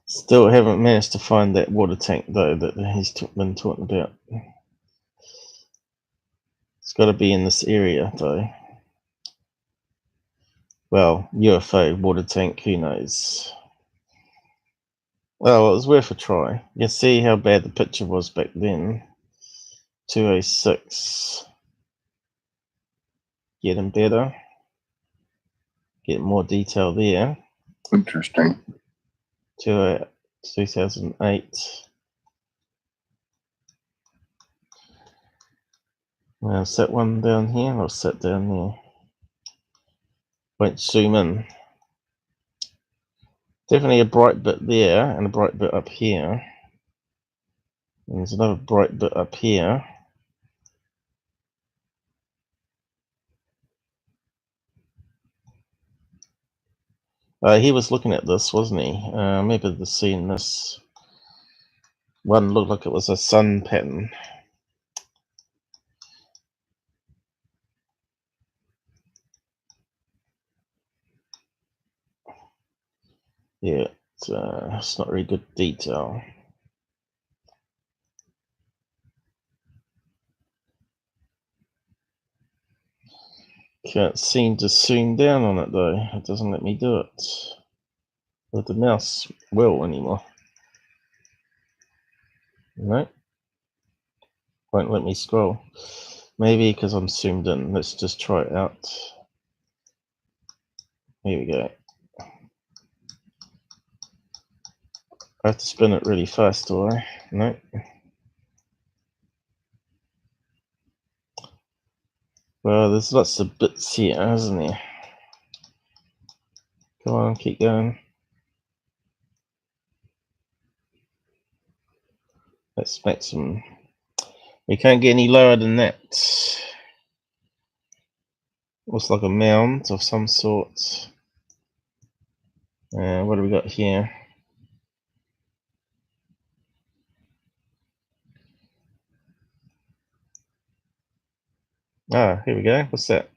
Still haven't managed to find that water tank, though, that he's been talking about. It's got to be in this area, though. Well, UFO, water tank, who knows? Well, it was worth a try. You can see how bad the picture was back then. 206. Getting better. Get more detail there. Interesting. 2008. Now set one down here, or set down there. Won't zoom in. Definitely a bright bit there, and a bright bit up here. And there's another bright bit up here. He was looking at this, wasn't he? Maybe the scene this one looked like it was a sun pattern. Yeah, it's not really good detail. Can't seem to zoom down on it though. It doesn't let me do it with the mouse wheel anymore. No, won't let me scroll. Maybe because I'm zoomed in. Let's just try it out. Here we go. I have to spin it really fast, do I? No. Well, there's lots of bits here, isn't there? Come on, keep going. That's maximum. We can't get any lower than that. Looks like a mound of some sort. What do we got here? Ah, here we go. What's that?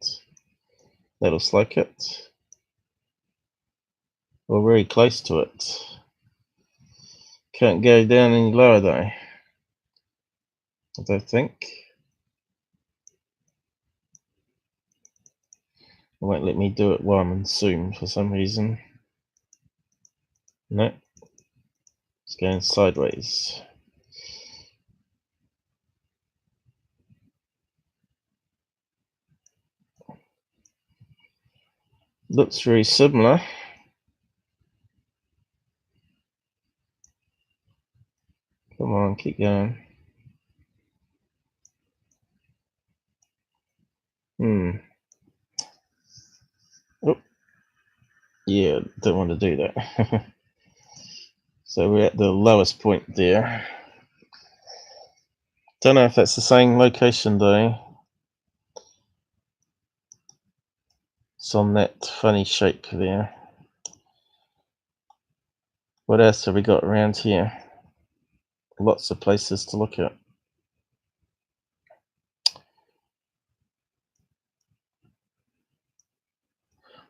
That looks like it. We're very close to it. Can't go down any lower though, I don't think. It won't let me do it while I'm in Zoom for some reason. No, it's going sideways. Looks very similar. Come on, keep going. Oh, yeah, don't want to do that. So we're at the lowest point there. Don't know if that's the same location though. It's on that funny shape there. What else have we got around here? Lots of places to look at.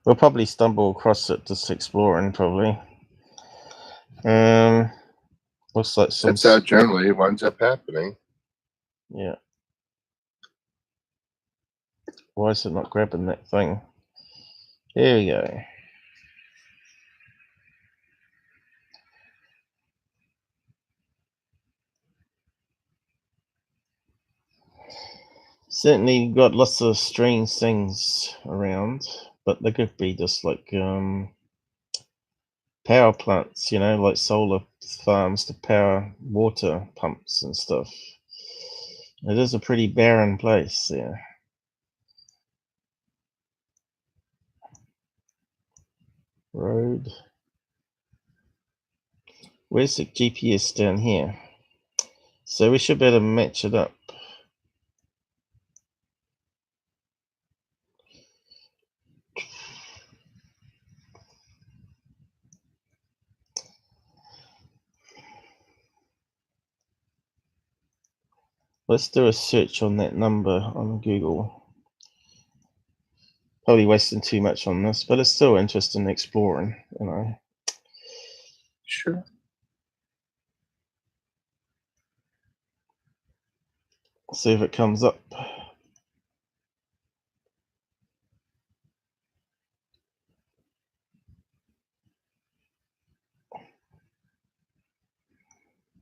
We'll probably stumble across it just exploring, probably. Looks like some. That's how generally it winds up happening. Yeah. Why is it not grabbing that thing? Here we go. Certainly got lots of strange things around, but they could be just like power plants, you know, like solar farms to power water pumps and stuff. It is a pretty barren place there. Road. Where's the GPS down here? So we should be able to match it up. Let's do a search on that number on Google. Probably wasting too much on this, but it's still interesting exploring, you know. Sure. See if it comes up.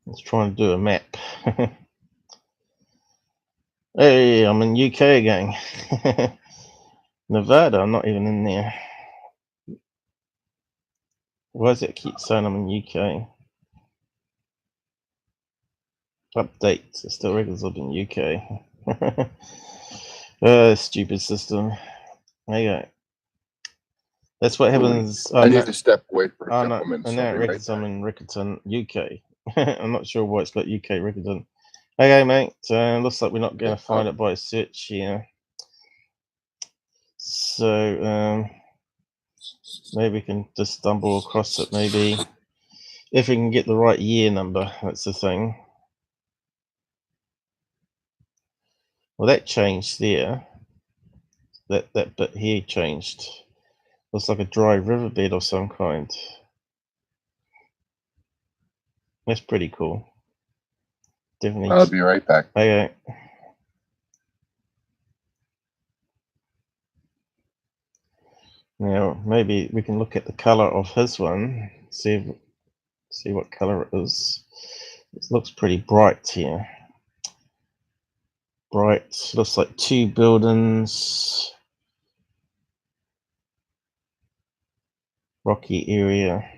Let's try and do a map. Hey, I'm in UK again. Nevada, I'm not even in there. Why does it keep saying I'm in UK? Update, it still records I'm in UK. Stupid system. There you go. That's what happens. I need to step away for a couple minutes. And now it records I'm in Rickerton, UK. I'm not sure why it's got UK Rickerton. Okay, mate. Looks like we're not going to find it by a search here. So maybe we can just stumble across it. Maybe if we can get the right year number. That's the thing. Well, that changed there. That bit here changed. Looks like a dry riverbed of some kind. That's pretty cool. Definitely. I'll be right back. Okay. Now maybe we can look at the color of his one. See what color it is. It looks pretty bright here. Bright. Looks like two buildings. Rocky area.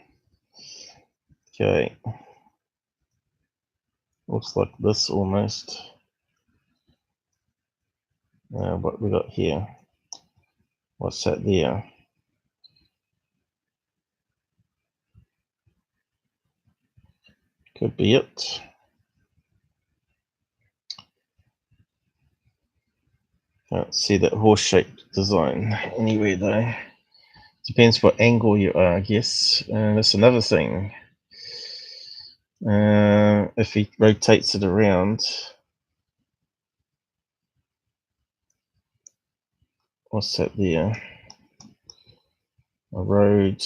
Okay. Looks like this almost. What we got here? What's that there? Could be it. Can't see that horse-shaped design anywhere though. Depends what angle you are, I guess. That's another thing. If he rotates it around, what's that there? A road.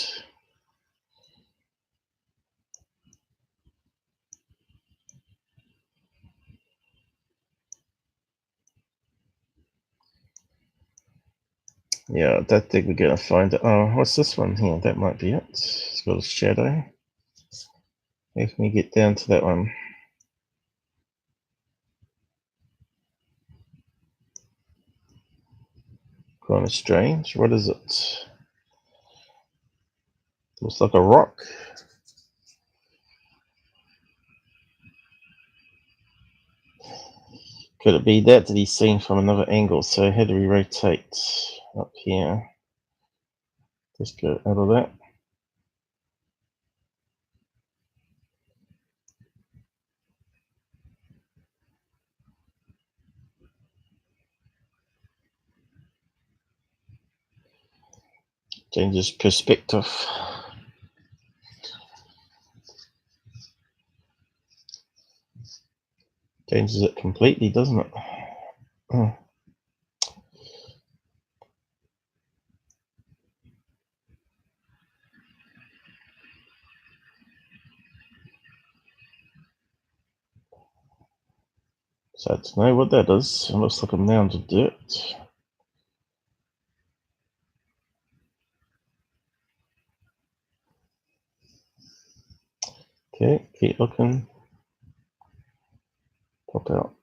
Yeah, I don't think we're gonna find it. Oh, what's this one here? That might be it. It's got a shadow. Let me get down to that one. Kind of strange. What is it? Looks like a rock. Could it be that he's seen from another angle? So how do we rotate up here? Just go out of that. Changes perspective. Changes it completely, doesn't it? Oh. So I don't know what that is. It looks like a mound of dirt. Okay, keep looking. Pop out.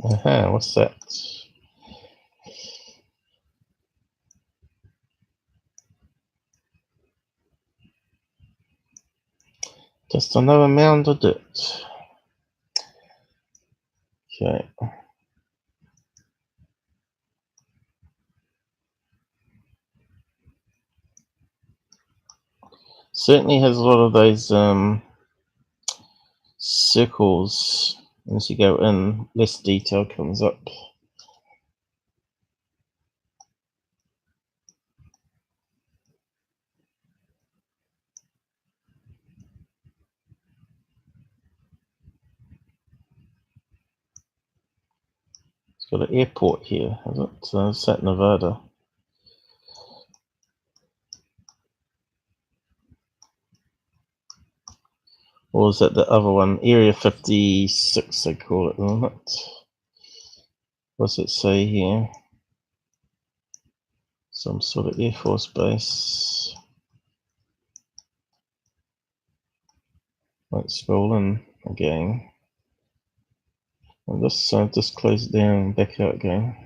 Aha, what's that? Just another mound of dirt. Okay. Certainly has a lot of those circles. As you go in, less detail comes up. It's got an airport here, has it? It's at Nevada. Or is that the other one? Area 56, they call it, isn't it? What's it say here? Some sort of Air Force base. Let's scroll in again. And this just close it down and back out again.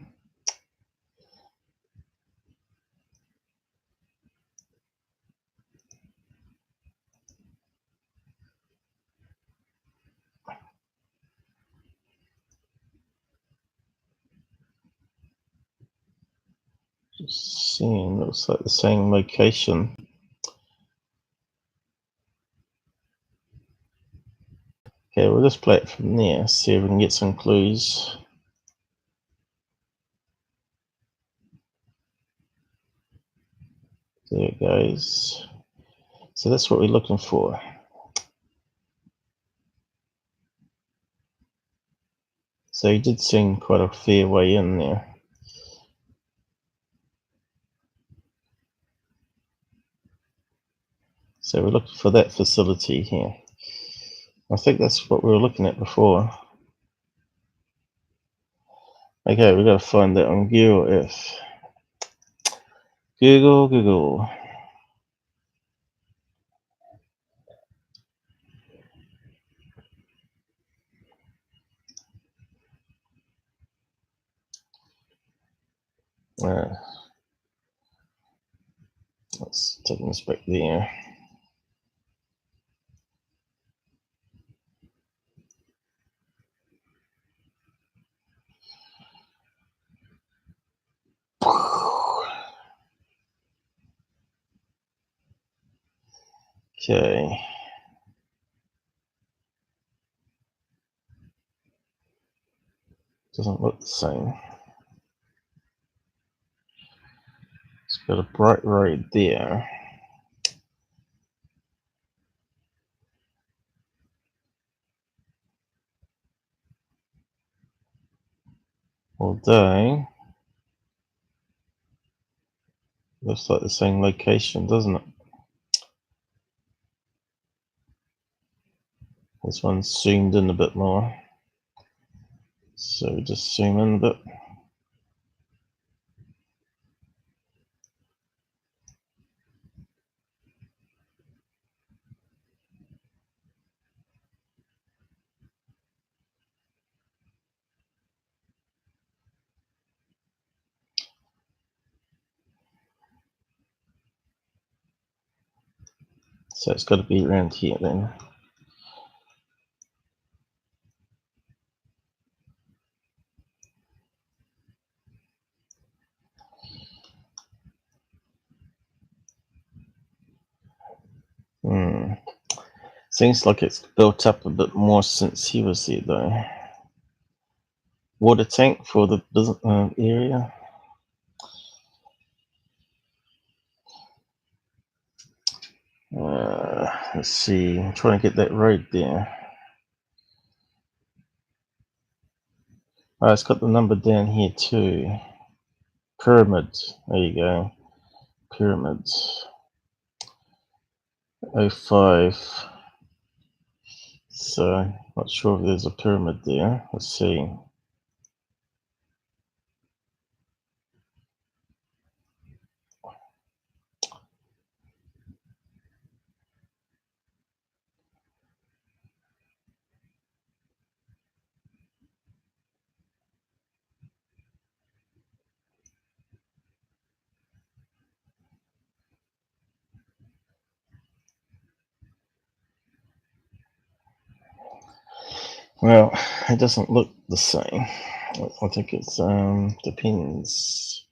Just seeing, looks like the same location. Okay, we'll just play it from there, see if we can get some clues. There it goes. So that's what we're looking for. So he did sing quite a fair way in there. So we're looking for that facility here. I think that's what we were looking at before. Okay, we've got to find that on Google Earth. Google. Let's take us back there. Okay. Doesn't look the same. It's got a bright road there. Although, looks like the same location, doesn't it? This one's zoomed in a bit more. So we just zoom in a bit. So it's got to be around here then. Seems like it's built up a bit more since he was here though. Water tank for the business area. Let's see, I'm trying to get that road there. Oh, it's got the number down here too. Pyramid, there you go. Pyramid. 05. So, not sure if there's a pyramid there. Let's see. Well, it doesn't look the same. I think it's depends.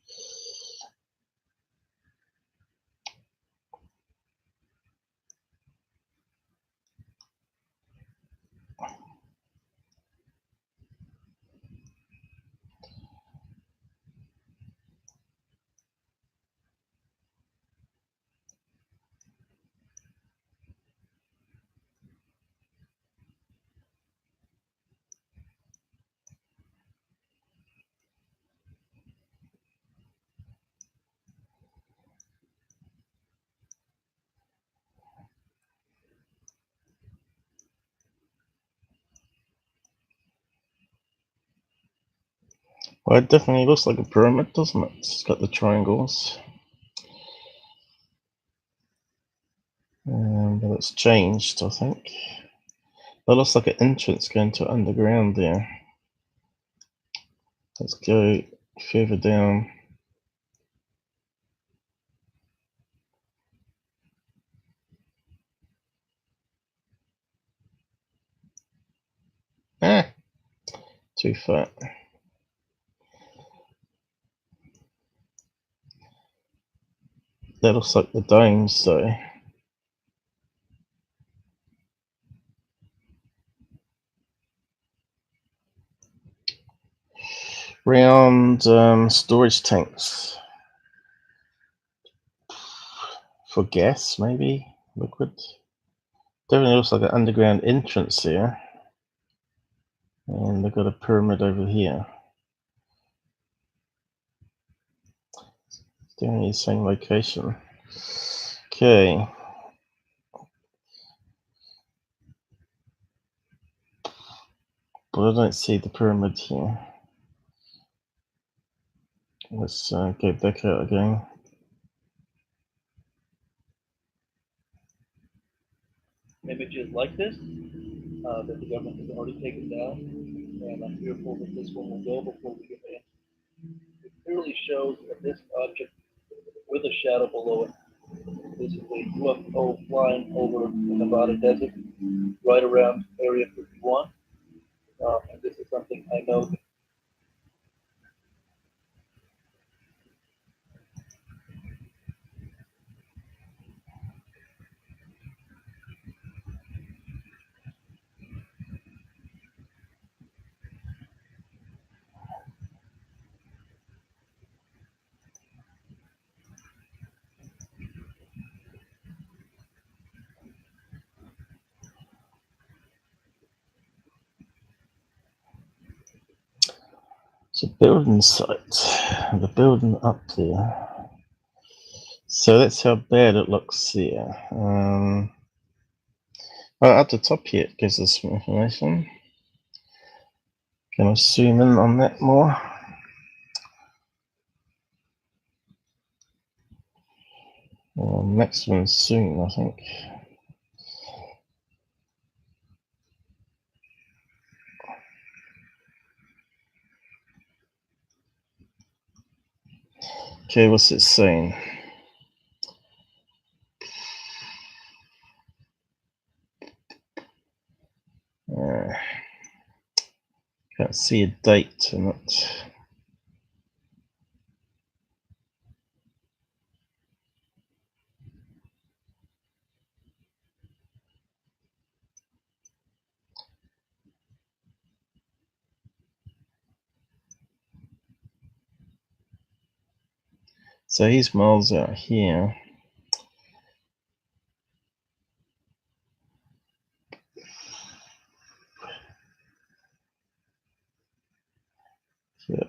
Well, it definitely looks like a pyramid, doesn't it? It's got the triangles. But it's changed, I think. That looks like an entrance going to underground there. Let's go further down. Too far. That looks like the domes, though. Round storage tanks for gas, maybe liquid. Definitely looks like an underground entrance there, and they've got a pyramid over here. It's definitely the same location. Okay. But I don't see the pyramid here. Let's go back out again. Images like this that the government has already taken down, and I'm fearful that this one will go before we get there. It clearly shows that this object with a shadow below it. This is a UFO flying over the Nevada desert, right around Area 51. And this is something I know that It's a building site. The building up there. So that's how bad it looks there. At the top here it gives us some information. Can I zoom in on that more? Maximum zoom, I think. Okay, what's it saying? Can't see a date in it. So he's miles out here. Yeah.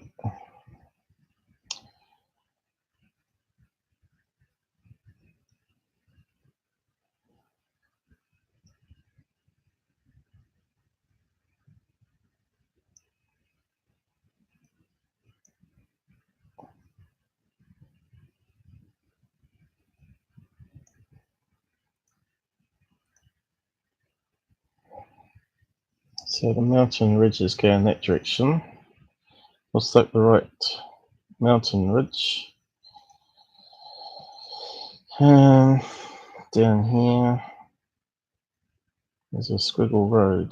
So the mountain ridges go in that direction. What's like the right mountain ridge? Down here, there's a squiggle road.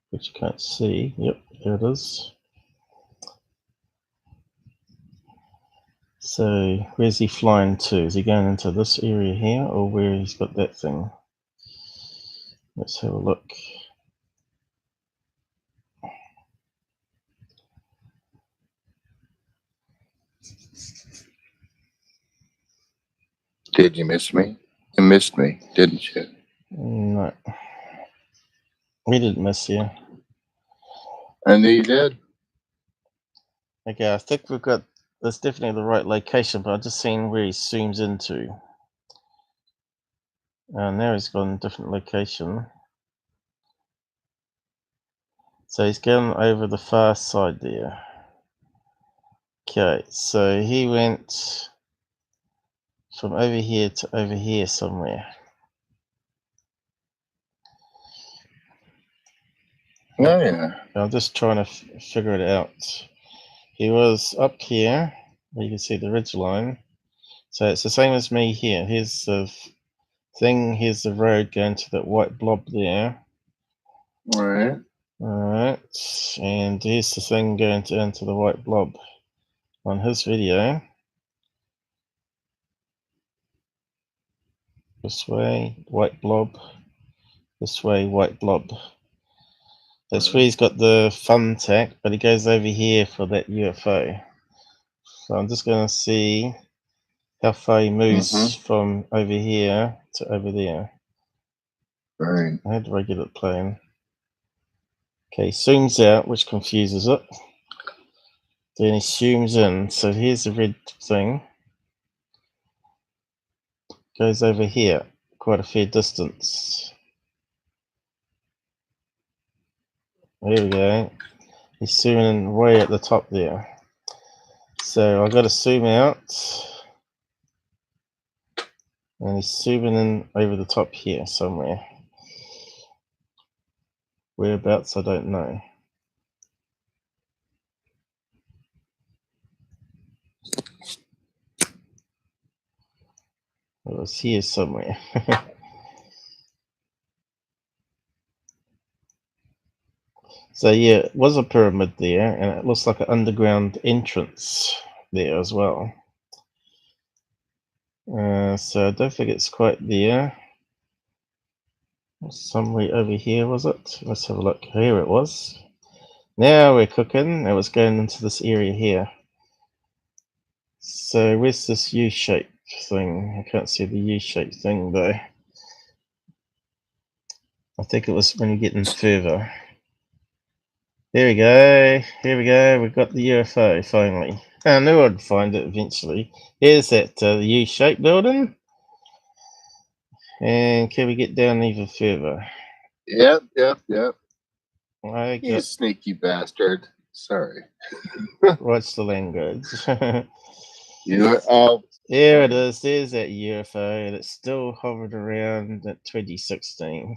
Which you can't see. Yep, there it is. So where's he flying to? Is he going into this area here, or where he's got that thing? Let's have a look. Did you miss me? You missed me, didn't you? No. We didn't miss you. I knew you did. Okay, I think we've got, that's definitely the right location, but I've just seen where he zooms into. Now he's gone a different location. So he's gone over the far side there. Okay, so he went from over here to over here somewhere. Oh, yeah. I'm just trying to figure it out. He was up here, where you can see the ridge line. So it's the same as me here. Here's the thing, here's the road going to that white blob there. Right. Alright, and here's the thing going into the white blob on his video. This way, white blob. This way, white blob. That's where he's got the fun tech, but he goes over here for that UFO. So I'm just going to see how far he moves from over here to over there. Right. How do I get it playing? Okay, zooms out, which confuses it. Then he zooms in. So here's the red thing. Goes over here, quite a fair distance. There we go. He's zooming in way at the top there. So I've got to zoom out. And he's zooming in over the top here somewhere. Whereabouts, I don't know. It was here somewhere. So yeah, it was a pyramid there, and it looks like an underground entrance there as well. So I don't think it's quite there. Somewhere over here, was it? Let's have a look. Here it was. Now we're cooking. It was going into this area here. So where's this U-shape thing? I can't see the U-shape thing though. I think it was when you get in further. There we go. Here we go. We've got the UFO finally. I knew I'd find it eventually. Here's that U-shaped building. And can we get down even further? Yep. I You got, sneaky bastard. Sorry. what's the language? You There it is. There's that UFO, and it's still hovered around at 2016.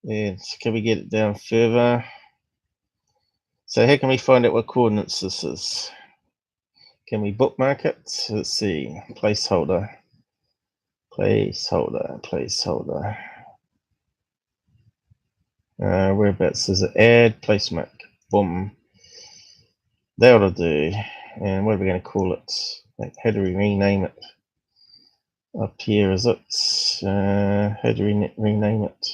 And can we get it down further? So how can we find out what coordinates this is? Can we bookmark it? Let's see. Placeholder. Whereabouts is it? Add placemark. Boom. That'll do. And what are we going to call it? Like, how do we rename it? Up here, is it? How do we rename it?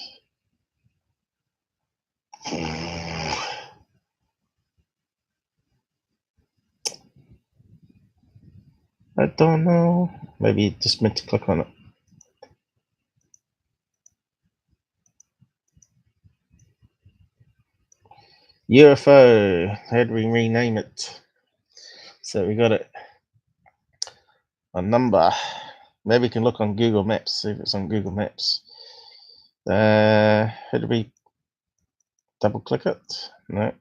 I don't know. Maybe just meant to click on it. UFO. How do we rename it? So we got it. A number. Maybe we can look on Google Maps, see if it's on Google Maps. How do we double click it? No.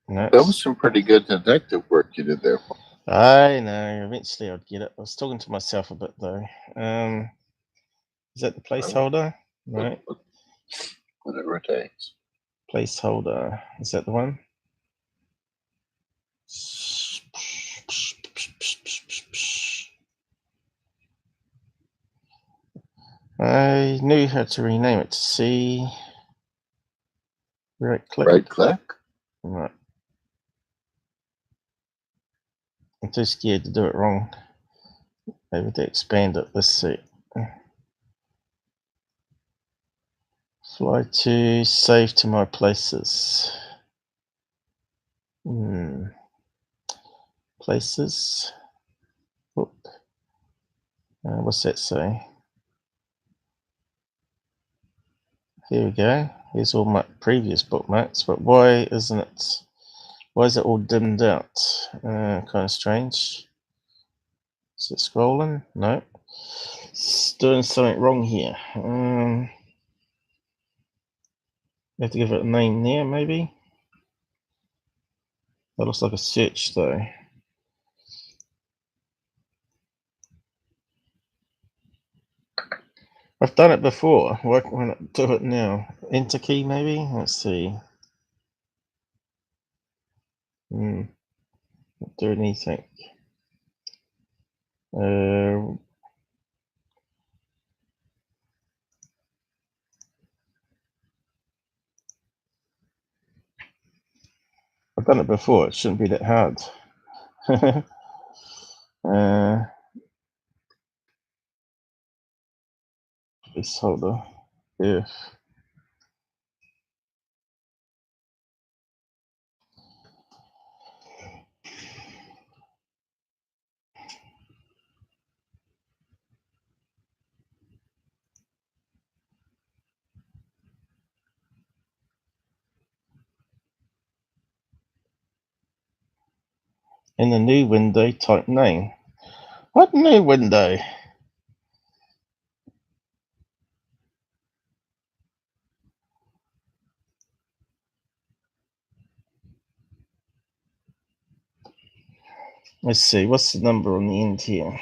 No. that was some pretty good detective work you did there. I know. Eventually I'd get it. I was talking to myself a bit though. Is that the placeholder? No. Whatever it takes. Placeholder. Is that the one? I knew how to rename it. C. Right click. Right click. Right. I'm too scared to do it wrong. Maybe to expand it. Let's see. Fly to save to my places. Places. Whoop. What's that say? Here we go. Here's all my previous bookmarks, but why isn't it? Why is it all dimmed out? Kind of strange. Is it scrolling? No. It's doing something wrong here. You have to give it a name there, maybe. That looks like a search, though. I've done it before. Why not do it now? Enter key, maybe? Let's see. Not do anything. I've done it before. It shouldn't be that hard. Placeholder. If. In the new window, type name. What new window? Let's see, what's the number on the end here?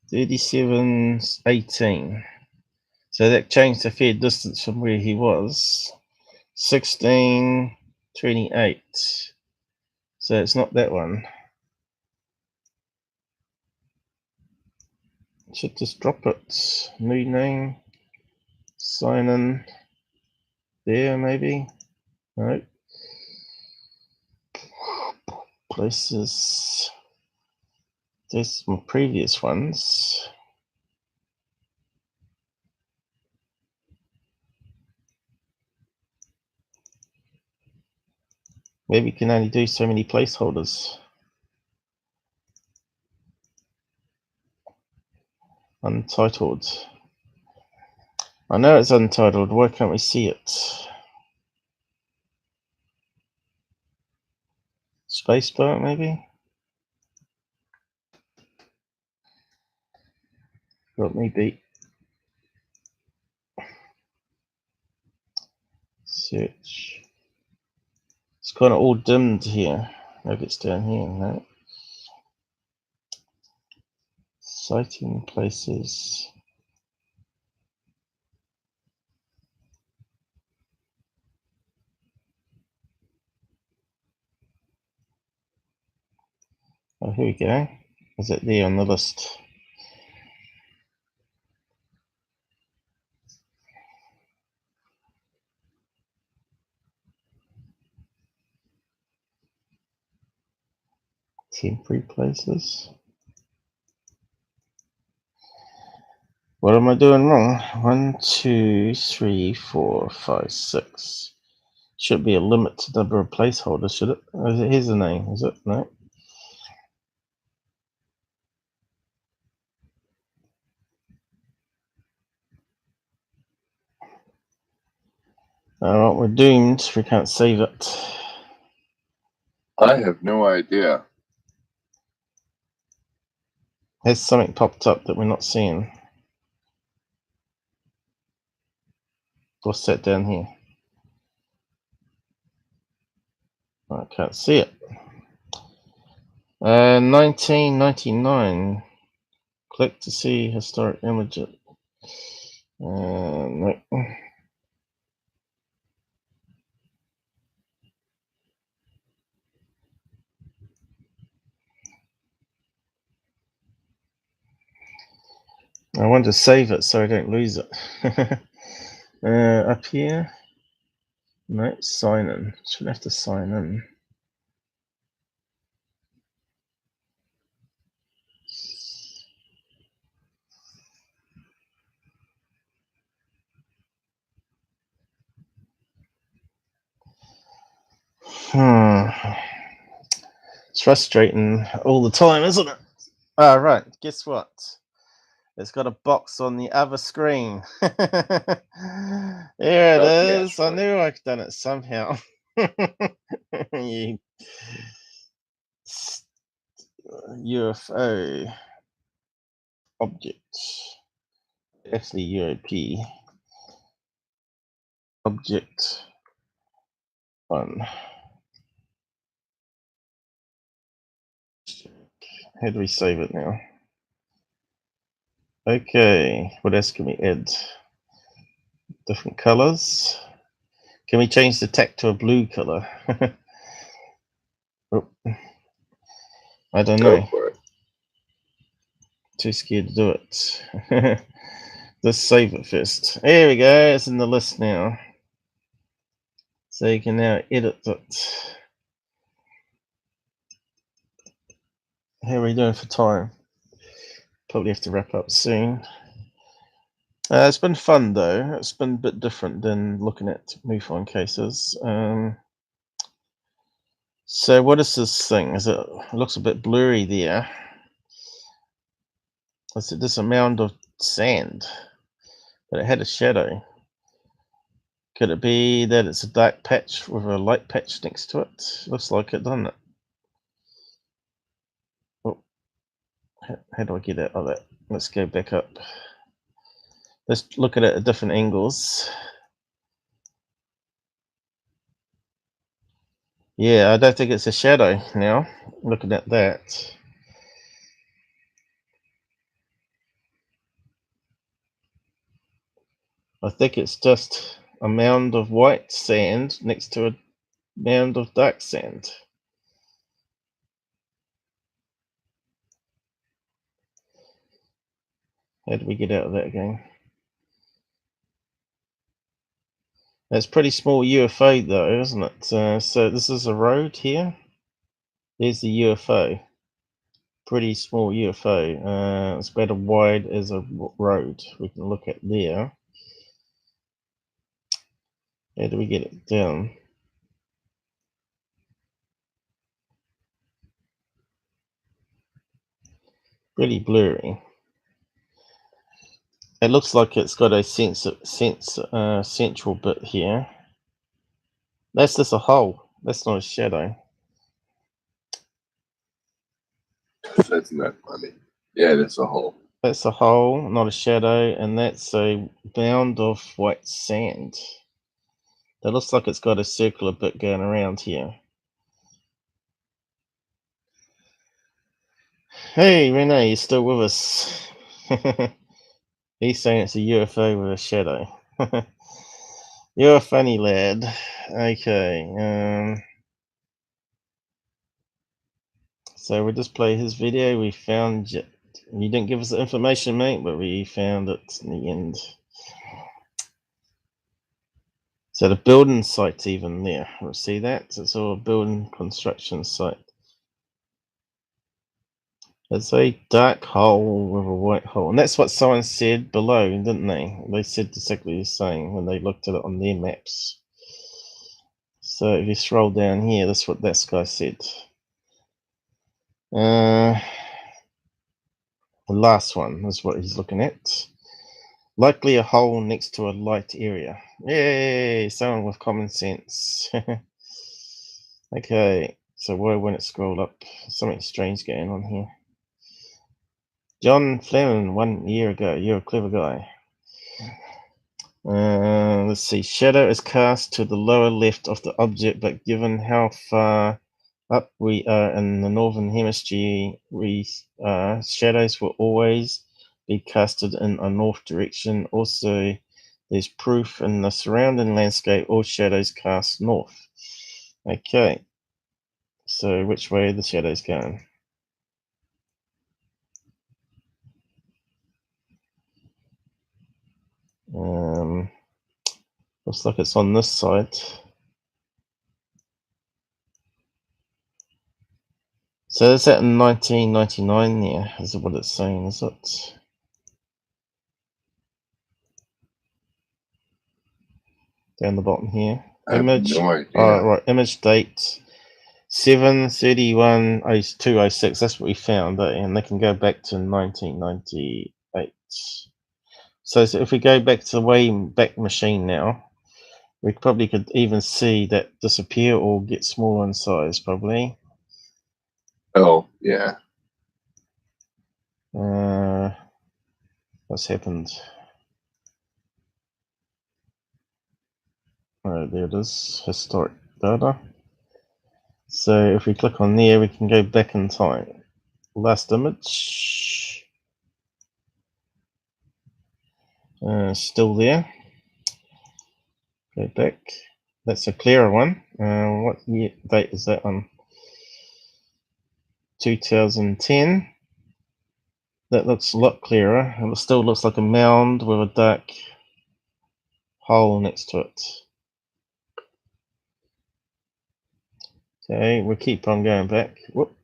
3718. So that changed a fair distance from where he was. 1628. So it's not that one. Should just drop it. New name. Sign in. There, maybe. No. Places. There's some previous ones. Maybe you can only do so many placeholders. Untitled. I know it's untitled. Why can't we see it? Spacebar, maybe? Got me beat. Search. It's kind of all dimmed here. Maybe it's down here, no? Citing places. Oh, here we go. Is it there on the list? Temporary places. What am I doing wrong? 1, 2, 3, 4, 5, 6. Should be a limited number of placeholders, should it? Here's the name, is it? No. Alright, we're doomed. We can't save it. I have no idea. Has something popped up that we're not seeing? What's that down here? I can't see it. 1999. Click to see historic images. No. I want to save it so I don't lose it. Up here. No, sign in. Should have to sign in. It's frustrating all the time, isn't it? Ah, right. Guess what? It's got a box on the other screen. There it is. I knew I'd done it somehow. You UFO object. Actually, UAP object 1. How do we save it now? Okay, what else can we add? Different colors. Can we change the text to a blue color? Oh, I don't know. Go for it. Too scared to do it. Let's save it first. There we go. It's in the list now. So you can now edit it. How are we doing for time? Probably have to wrap up soon. It's been fun though. It's been a bit different than looking at MUFON cases. So what is this thing? It looks a bit blurry there. Is it this mound of sand? But it had a shadow. Could it be that it's a dark patch with a light patch next to it? Looks like it, doesn't it? Oh, how do I get out of that? Let's go back up. Let's look at it at different angles. Yeah, I don't think it's a shadow now, looking at that. I think it's just a mound of white sand next to a mound of dark sand. How do we get out of that again? It's pretty small UFO though, isn't it? So this is a road here. There's the UFO. Pretty small UFO. It's about as wide as a road. We can look at there. How do we get it down? Pretty blurry. It looks like it's got a central bit here. That's just a hole. That's not a shadow. That's not funny. Yeah, that's a hole. That's a hole, not a shadow, and that's a mound of white sand. That looks like it's got a circular bit going around here. Hey, Renee, you still with us? He's saying it's a UFO with a shadow. You're a funny lad. Okay. So we'll just play his video. We found it. You didn't give us the information, mate, but we found it in the end. So the building site's even there. We'll see that. It's all a building construction site. It's a dark hole with a white hole. And that's what someone said below, didn't they? They said exactly the same when they looked at it on their maps. So if you scroll down here, that's what that guy said. The last one is what he's looking at. Likely a hole next to a light area. Yay! Someone with common sense. Okay, so why won't it scroll up? Something strange going on here. John Fleming, 1 year ago. You're a clever guy. Let's see. Shadow is cast to the lower left of the object, but given how far up we are in the northern hemisphere, shadows will always be casted in a north direction. Also, there's proof in the surrounding landscape all shadows cast north. Okay, so which way are the shadows going? Looks like it's on this side. So is that in 1999 there? Is what it's saying, is it? Down the bottom here. Image. No idea. Oh, right. Image date 7/31/206. That's what we found, and they can go back to 1998. So if we go back to the way back machine now, we probably could even see that disappear or get smaller in size, probably. Oh, yeah. What's happened? Oh, there it is. Historic data. So if we click on there, we can go back in time. Last image. Still there. Go back. That's a clearer one. What year date is that on? 2010. That looks a lot clearer. It still looks like a mound with a dark hole next to it. Okay, we'll keep on going back. Whoop.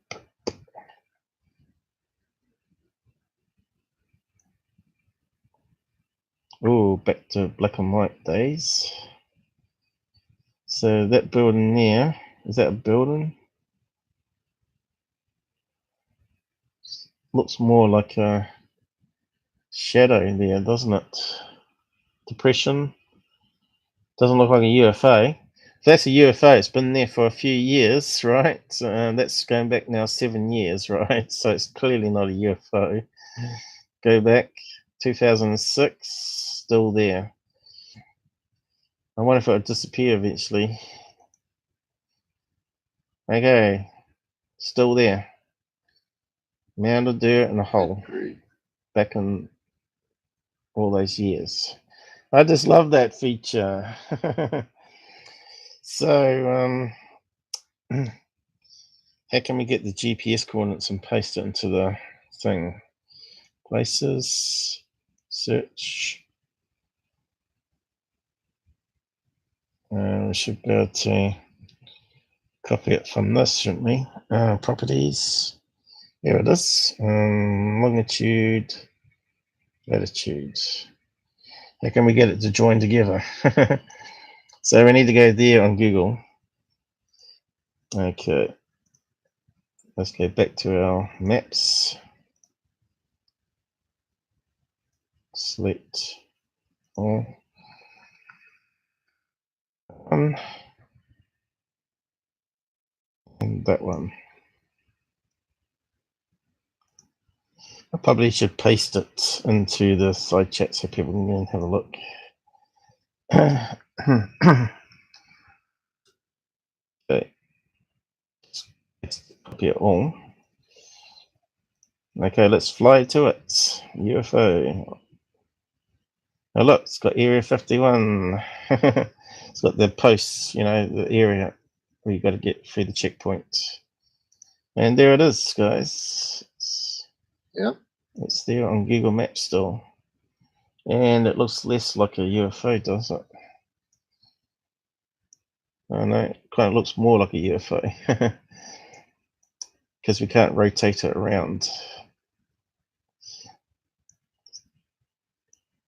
Oh, back to black and white days. So that building there, is that a building? Looks more like a shadow there, doesn't it? Depression. Doesn't look like a UFO. If that's a UFO, it's been there for a few years, right? That's going back now 7 years, right? So it's clearly not a UFO. Go back, 2006, still there. I wonder if it would disappear eventually. Okay, still there. Mound of dirt and a hole. Back in all those years. I just love that feature. So, how can we get the GPS coordinates and paste it into the thing? Places, search. We should be able to copy it from this, shouldn't we? Properties. Here it is. Longitude, latitude. How can we get it to join together? So we need to go there on Google. Okay. Let's go back to our maps. select all. And that one. I probably should paste it into the side chat so people can go and have a look. Okay. Let's copy it all. Okay, let's fly to it. UFO. Oh look, it's got Area 51. It's got the posts, you know, the area where you got to get through the checkpoint. And there it is, guys. Yep. It's there on Google Maps still. And it looks less like a UFO, does it? Oh no, it kind of looks more like a UFO. Because we can't rotate it around.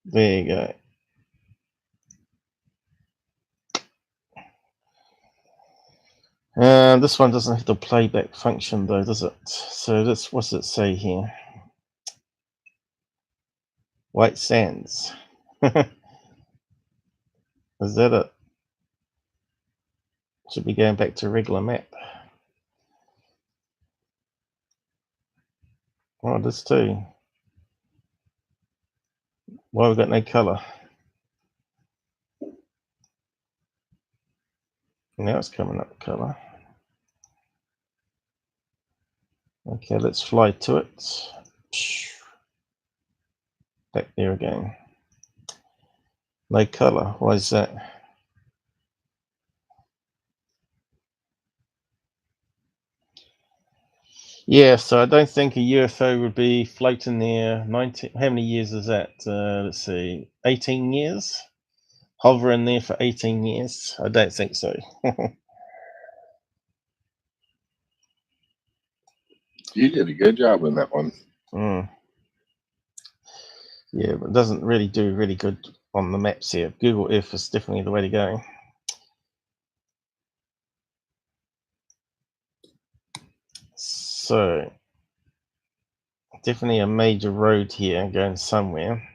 There you go. This one doesn't have the playback function though, does it? So this, what's it say here? White Sands. Is that it? Should be going back to regular map. Oh, this too. Why we got no colour? Now it's coming up colour. Okay, let's fly to it. Back there again. No colour. Why is that? Yeah, so I don't think a UFO would be floating there 19, how many years is that? Let's see, 18 years? Hovering there for 18 years? I don't think so. You did a good job on that one. Yeah, but it doesn't really do really good on the maps here. Google Earth is definitely the way to go. So, definitely a major road here going somewhere.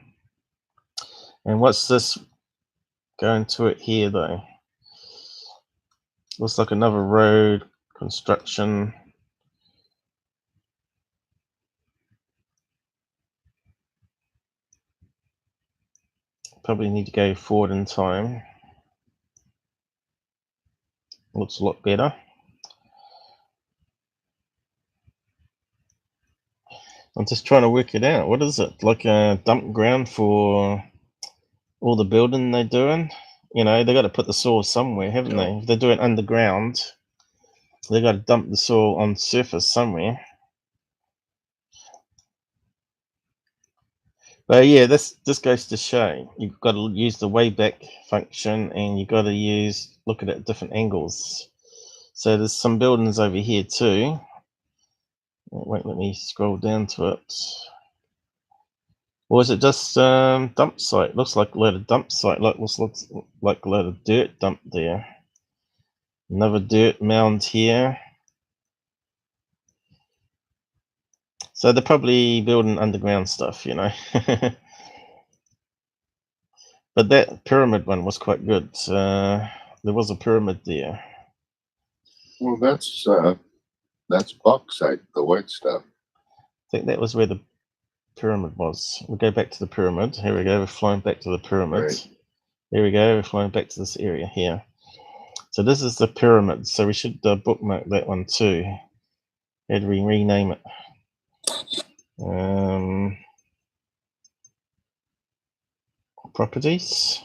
And what's this going to it here though? Looks like another road, construction. Probably need to go forward in time. Looks a lot better. I'm just trying to work it out. What is it? Like a dump ground for all the building they're doing? You know, they got to put the soil somewhere, haven't they? If they're doing underground, they got to dump the soil on surface somewhere. But yeah, this goes to show you've got to use the wayback function, and you've got to look at it at different angles. So there's some buildings over here too. It won't let me scroll down to it. Or is it just dump site? Looks like a load of dump site. Looks like a load of dirt dumped there. Another dirt mound here. So they're probably building underground stuff, you know. But that pyramid one was quite good. There was a pyramid there. Well, that's bauxite, the white stuff. I think that was where the pyramid was. We'll go back to the pyramid. Here we go. We're flying back to the pyramid. Right. There we go. We're flying back to this area here. So this is the pyramid. So we should bookmark that one too. How do we rename it? Properties.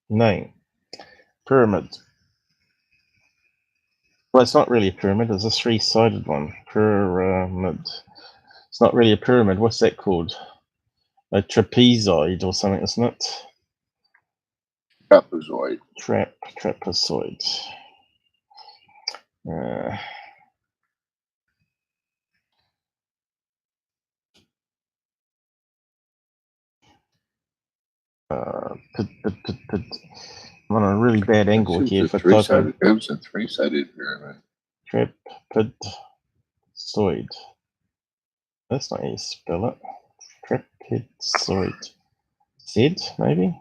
Name. Pyramid. Well, it's not really a pyramid. It's a three-sided one. Pyramid. It's not really a pyramid. What's that called? A trapezoid or something, isn't it? Trapezoid. Trapezoid. I'm on a really bad angle here for typing. It was a three-sided pyramid. Trapezoid. That's not how you spell it. Trapezoid. Z, maybe?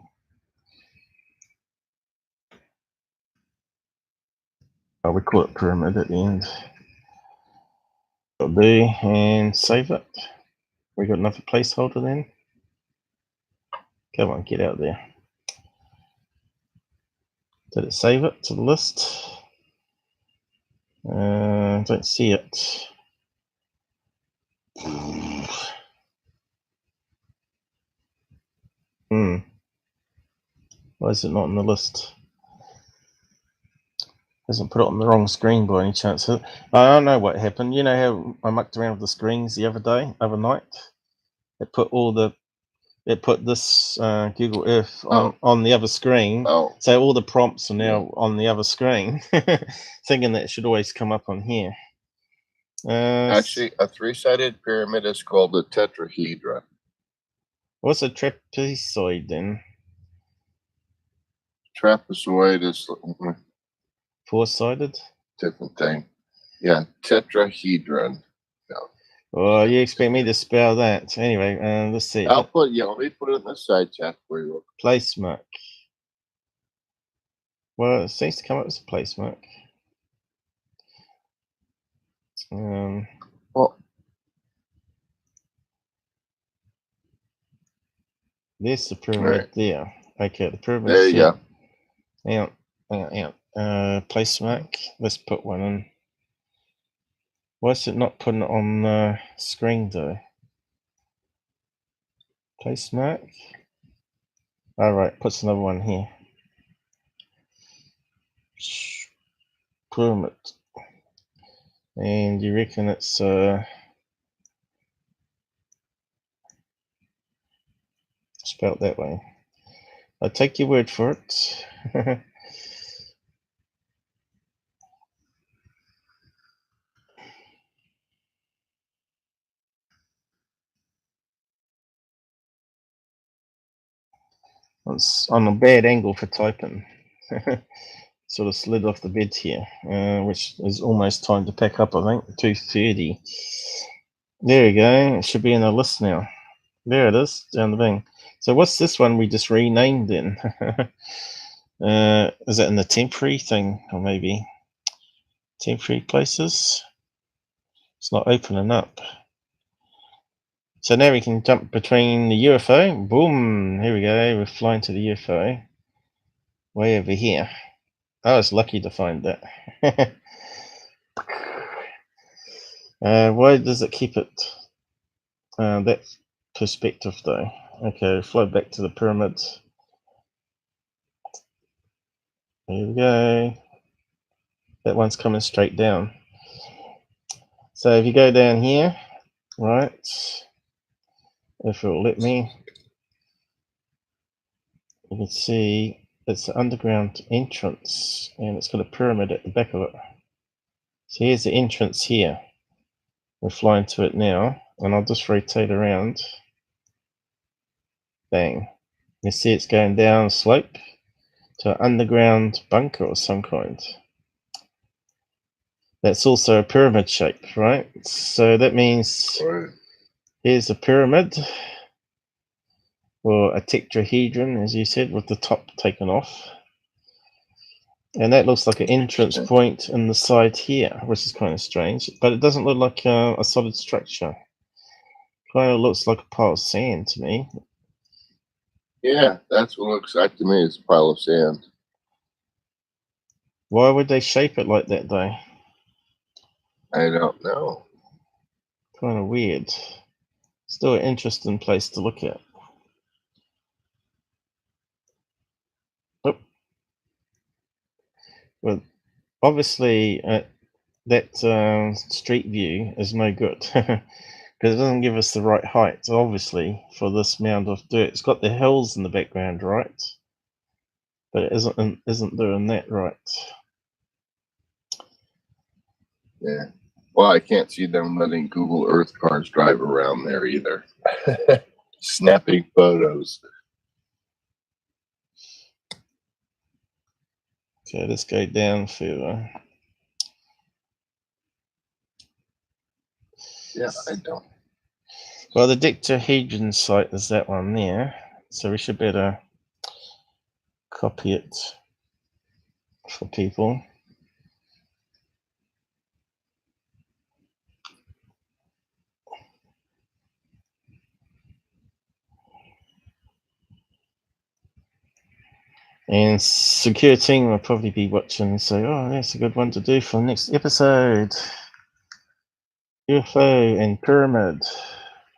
Oh, we call it pyramid at the end. That'll do, and save it. We got another placeholder then. Come on, get out there. Did it save it to the list? Don't see it. Why is it not on the list? Hasn't put it on the wrong screen by any chance. I don't know what happened. You know how I mucked around with the screens the other night? It put this Google Earth on the other screen. So all the prompts are now on the other screen, thinking that it should always come up on here. Actually, a three-sided pyramid is called a tetrahedron. What's a trapezoid then? Trapezoid is Four-sided? different thing. Yeah, tetrahedron. No. Oh, you expect me to spell that? Anyway, let's see. Let me put it in the side chat for you. Place mark. Well, it seems to come up as a place mark. There's the pyramid there. Okay, the pyramid. There you go. Hang on. Place mark. Let's put one in. Why is it not putting it on the screen though? Place mark. All right, puts another one here. Pyramid. And you reckon it's spelled that way? I'll take your word for it. It's on a bad angle for typing. Sort of slid off the bed here, which is almost time to pack up, I think. 2:30. There we go. It should be in the list now. There it is, down the thing. So what's this one we just renamed in? Is it in the temporary thing, or maybe temporary places? It's not opening up. So now we can jump between the UFO. Boom! Here we go. We're flying to the UFO. Way over here. I was lucky to find that. Why does it keep it that perspective though? Okay, fly back to the pyramids. Here we go. That one's coming straight down. So if you go down here, right, if it'll let me, you can see it's an underground entrance and it's got a pyramid at the back of it. So here's the entrance here. We're flying to it now, and I'll just rotate around. Bang. You see it's going down a slope to an underground bunker or some kind. That's also a pyramid shape, right? So that means here's a pyramid, or a tetrahedron, as you said, with the top taken off. And that looks like an entrance point in the side here, which is kind of strange. But it doesn't look like a solid structure. Kind of looks like a pile of sand to me. Yeah, that's what it looks like to me. It's a pile of sand. Why would they shape it like that, though? I don't know. Kind of weird. Still an interesting place to look at. Oh. Well, obviously, that street view is no good. Because it doesn't give us the right height, obviously, for this mound of dirt. It's got the hills in the background, right? But it isn't doing that right. Yeah. Well, I can't see them letting Google Earth cars drive around there either. Snapping photos. Okay, let's go down further. Yeah, I don't. Well, the dictahedron site is that one there, so we should better copy it for people. And Secureteam will probably be watching and say, oh, that's a good one to do for the next episode. UFO and pyramid.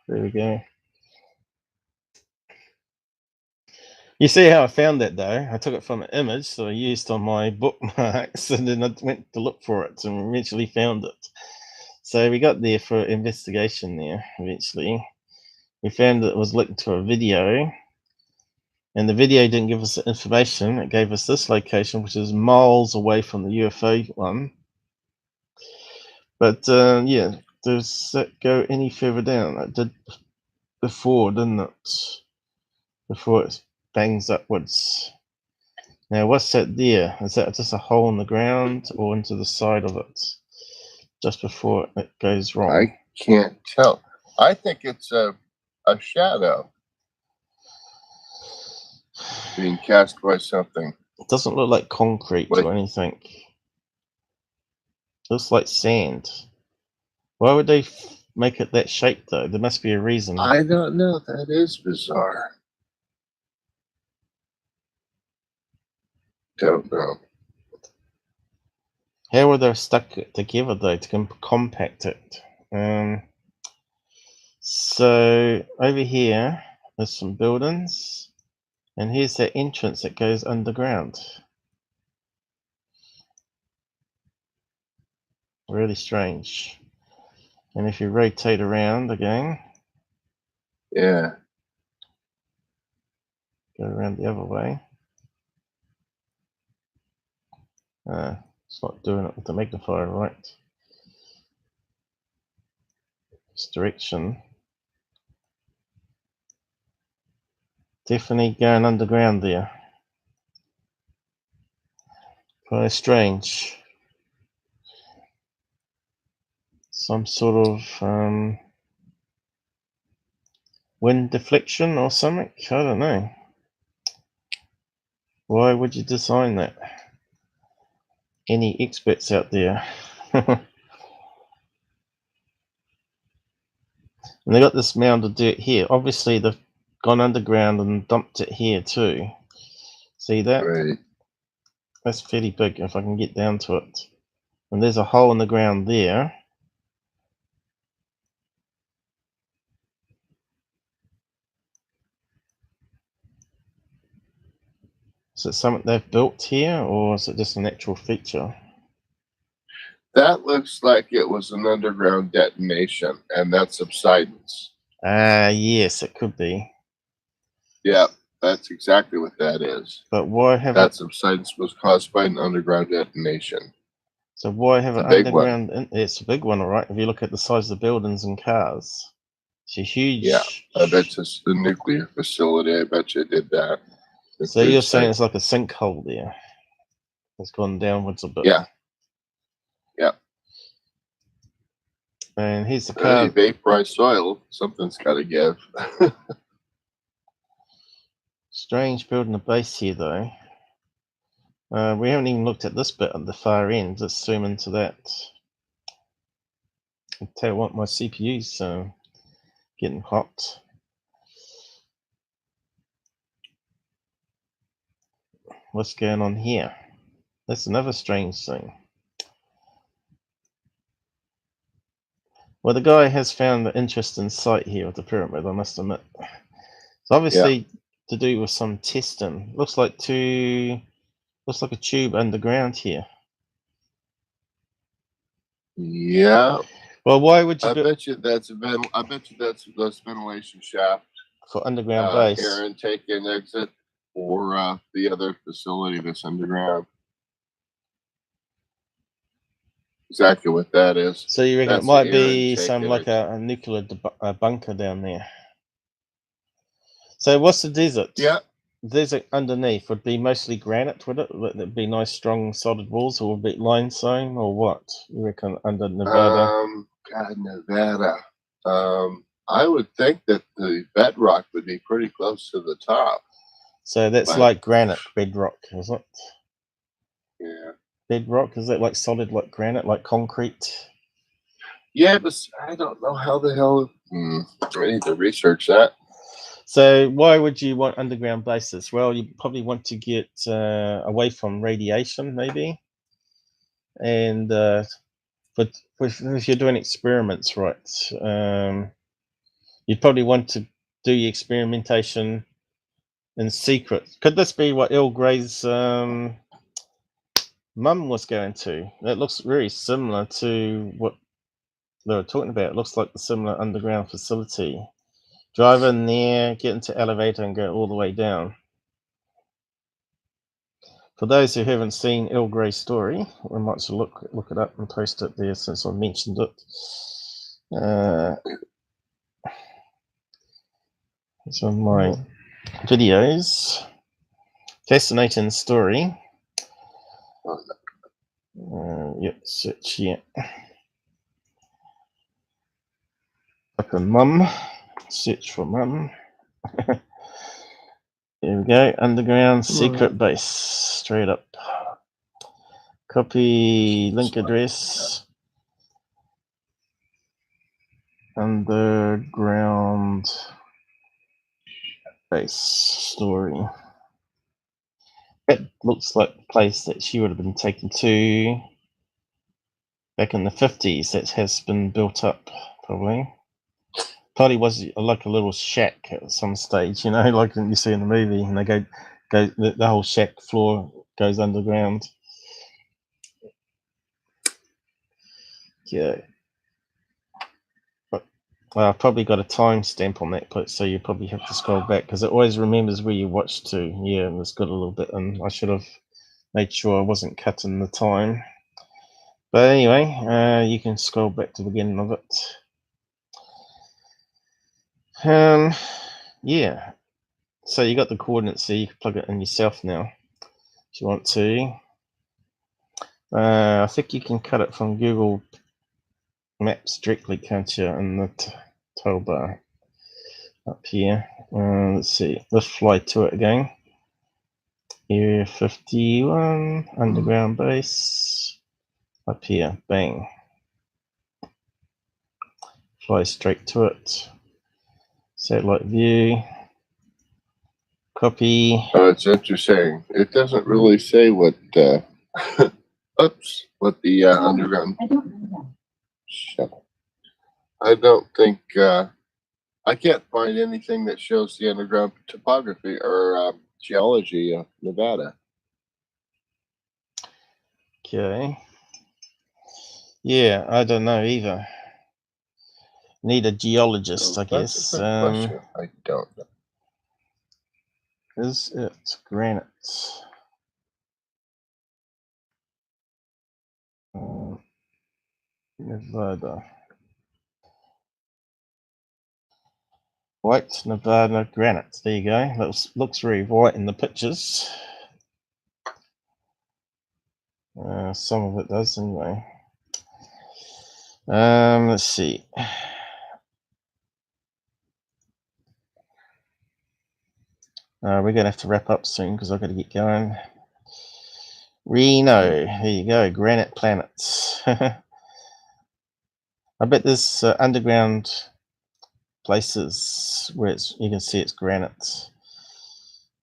There we go. You see how I found that though? I took it from an image, so I used on my bookmarks, and then I went to look for it and eventually found it. So we got there for investigation there eventually. We found that it was linked to a video, and the video didn't give us the information. It gave us this location, which is miles away from the UFO one. But yeah, does that go any further down? It did before, didn't it? Before it bangs upwards. Now, what's that there? Is that just a hole in the ground or into the side of it? Just before it goes wrong. I can't tell. I think it's a shadow being cast by something. It doesn't look like concrete or anything. It looks like sand. Why would they make it that shape though? There must be a reason. I don't know. That is bizarre. Don't know. How were they stuck together though to compact it? So over here there's some buildings, and here's that entrance that goes underground. Really strange. And if you rotate around again, yeah, go around the other way. It's not doing it with the magnifier right. This direction. Definitely going underground there. Quite strange. Some sort of wind deflection or something? I don't know. Why would you design that? Any experts out there? And they got this mound of dirt here. Obviously they've gone underground and dumped it here too. See that? right. That's fairly big if I can get down to it. And there's a hole in the ground there. Is it something they've built here, or is it just a natural feature? That looks like it was an underground detonation, and that's subsidence. Yes, it could be. Yeah, that's exactly what that is. But why have that subsidence was caused by an underground detonation? So why have It's an a big underground? It's a big one, all right. If you look at the size of the buildings and cars, it's a huge. Yeah, I bet it's the nuclear facility. I bet you did that. So you're saying it's like a sinkhole there? It's gone downwards a bit. Yeah. Yeah. And here's the car. Vaporized soil. Something's got to give. Strange building a base here, though. We haven't even looked at this bit at the far end. Let's zoom into that. I'll tell you what, my CPU's getting hot. What's going on here? That's another strange thing. Well, the guy has found an interesting site here with the pyramid, I must admit. It's obviously to do with some testing. Looks like a tube underground here. Yeah. Well, why would you? I bet you that's ventilation shaft for underground base. Air intake and exit for the other facility that's underground. Exactly what that is. So you reckon it might be some like a nuclear bunker down there? So what's the desert? Yeah. Desert underneath would be mostly granite, would it? Would it be nice, strong, solid walls, or would it be limestone, or what? You reckon under Nevada? God, Nevada. I would think that the bedrock would be pretty close to the top. So that's like granite bedrock, is it? Yeah. Bedrock, is that like solid like granite, like concrete? Yeah, but I don't know how the hell. I need to research that. So why would you want underground bases? Well, you probably want to get away from radiation, maybe. And but if you're doing experiments, right, you'd probably want to do your experimentation in secret. Could this be what Earl Grey's mum was going to? That looks very similar to what they were talking about. It looks like the similar underground facility. Drive in there, get into elevator, and go all the way down. For those who haven't seen Earl Grey's story, we might look it up and post it there since I mentioned it. It's on my videos. Fascinating story. Yep, search here. Like a mum. Search for mum. Here we go. Underground secret base. Straight up. Copy link address. Underground base story. It looks like the place that she would have been taken to back in the 50s. That has been built up, probably. Probably was like a little shack at some stage, you know, like you see in the movie, and they go the whole shack floor goes underground. Yeah. But I've probably got a timestamp on that place, so you probably have to scroll back because it always remembers where you watched to. Yeah, and it's got a little bit, and I should have made sure I wasn't cutting the time. But anyway, you can scroll back to the beginning of it. Yeah. So you got the coordinates there. You can plug it in yourself now if you want to. I think you can cut it from Google Maps directly, can't you? In the toolbar up here. Let's see. Let's fly to it again. Area 51, underground base. Up here, bang. Fly straight to it. Satellite view. Copy. Oh, it's interesting. It doesn't really say what. What the underground. I don't know that. Shut up. I don't think. I can't find anything that shows the underground topography or geology of Nevada. Okay. Yeah, I don't know either. Need a geologist, So I guess. that's a good question. I don't know. Is it granite? Nevada. White Nevada granite. There you go. Looks very white in the pictures. Some of it does anyway. Let's see. We're gonna have to wrap up soon because I've got to get going. Reno. There you go. Granite planets. I bet there's underground places where you can see it's granite.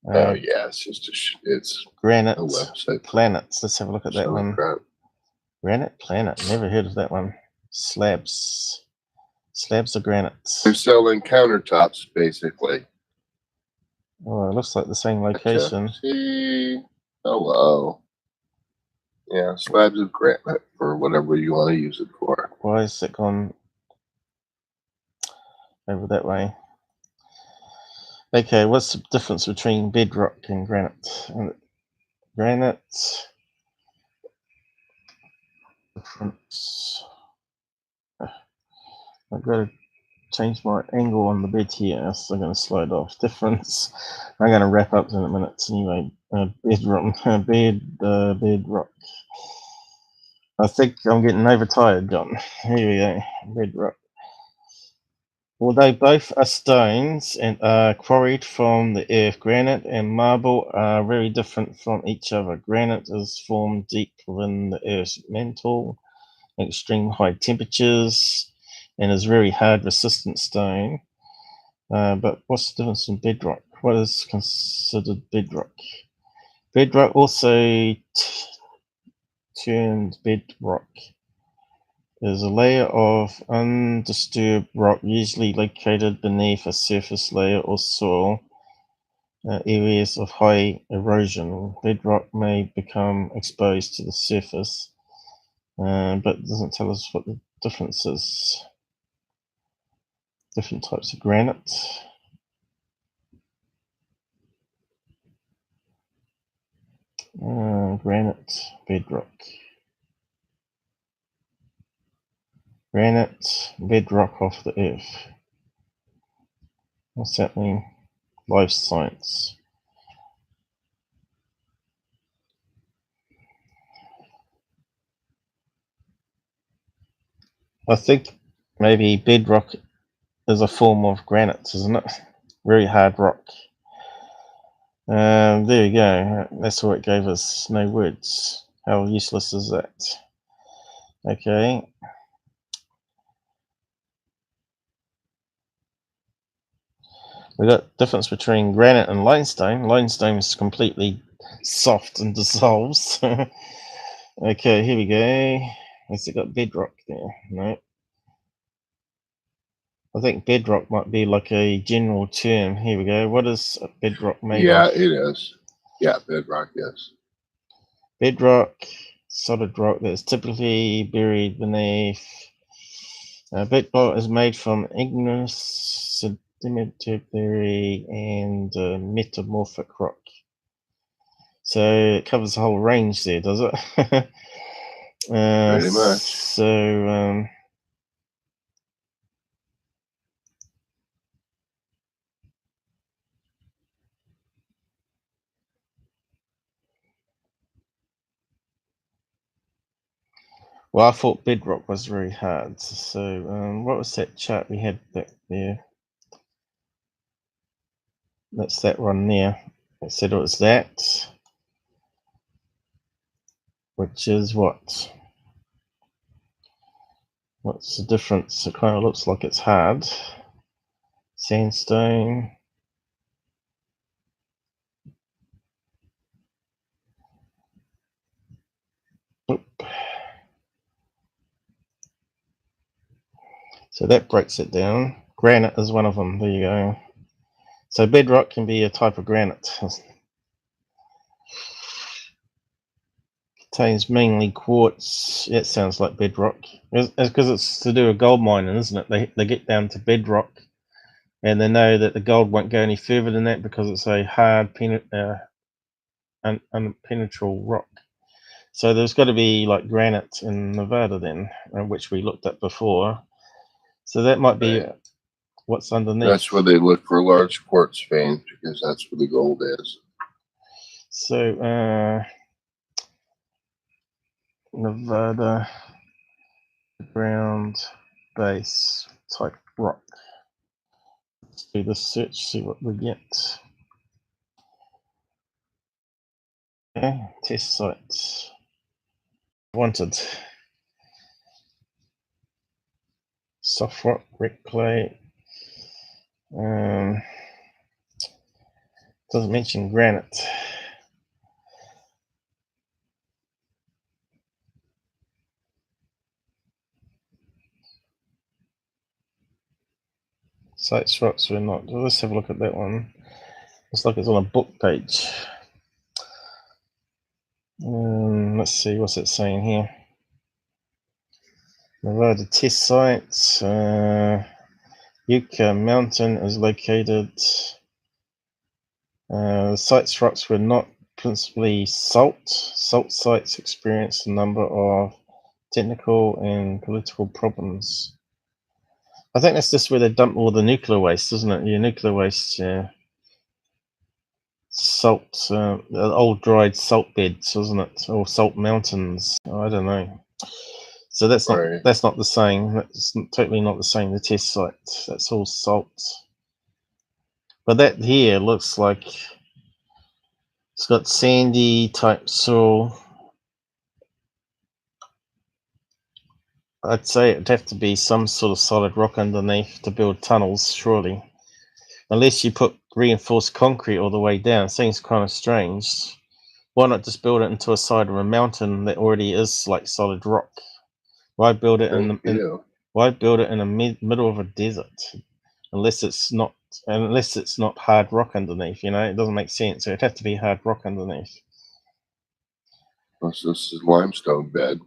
Oh yeah, it's just it's granite a website. planets. Let's have a look at that one. Granite planet. Never heard of that one. Slabs. Slabs of granite. They're selling countertops, basically. Oh, it looks like the same location. See? Hello. Yeah, slabs of granite for whatever you want to use it for. Why is it gone over that way? Okay, what's the difference between bedrock and granite? Granite difference. I've got to change my angle on the bed here, so I'm going to slide off. Difference. I'm going to wrap up in a minute anyway. Bedrock. Bedrock. I think I'm getting overtired, John. Here we go. Bedrock. Although both are stones and are quarried from the earth, granite and marble are very different from each other. Granite is formed deep within the earth's mantle at extreme high temperatures and is very hard, resistant stone. But what's the difference in bedrock? What is considered bedrock? Bedrock, also termed bedrock, is a layer of undisturbed rock usually located beneath a surface layer or soil, areas of high erosion. Bedrock may become exposed to the surface, but it doesn't tell us what the difference is. Different types of granite. Granite, bedrock. Granite, bedrock of the earth. What's that mean? Life science. I think maybe bedrock is a form of granite, isn't it? Very hard rock. There you go. That's what it gave us. No words. How useless is that? Okay. We got difference between granite and limestone. Limestone is completely soft and dissolves. Okay, here we go. Has it got bedrock there? No. I think bedrock might be like a general term. Here we go. What is bedrock made of? Yeah, it is. Yeah, bedrock, yes. Bedrock, solid rock that is typically buried beneath. Bedrock is made from igneous, sedimentary, and metamorphic rock. So it covers the whole range there, does it? Pretty much. So, well, I thought bedrock was very hard. So, what was that chart we had back there? That's that one there. It said it was that, which is what? What's the difference? It kind of looks like it's hard. Sandstone. Oop. So that breaks it down. Granite is one of them. There you go. So bedrock can be a type of granite. Contains mainly quartz. That sounds like bedrock. It's because it's to do with gold mining, isn't it? They get down to bedrock, and they know that the gold won't go any further than that because it's a hard, unpenetrable rock. So there's got to be like granite in Nevada then, which we looked at before. So that might be what's underneath. That's where they look for large quartz veins because that's where the gold is. So Nevada ground base type rock. Let's do the search, see what we get. Okay, test sites. Wanted. Soft rock, red clay. Doesn't mention granite. Sites rocks were not. Let's have a look at that one. Looks like it's on a book page. Let's see, what's it saying here? Nevada test sites. Yucca Mountain is located. Sites rocks were not principally salt. Salt sites experienced a number of technical and political problems. I think that's just where they dump all the nuclear waste, isn't it? Yeah, nuclear waste. Salt, old dried salt beds, isn't it? Or salt mountains. I don't know. So that's not Right. that's not the same. That's totally not the same. The test site. That's all salt. But that here looks like it's got sandy type soil. I'd say it'd have to be some sort of solid rock underneath to build tunnels, surely. Unless you put reinforced concrete all the way down. Seems kind of strange. Why not just build it into a side of a mountain that already is like solid rock? Why build it in the middle of a desert? Unless it's not hard rock underneath, you know, it doesn't make sense. It'd have to be hard rock underneath. This is limestone bed.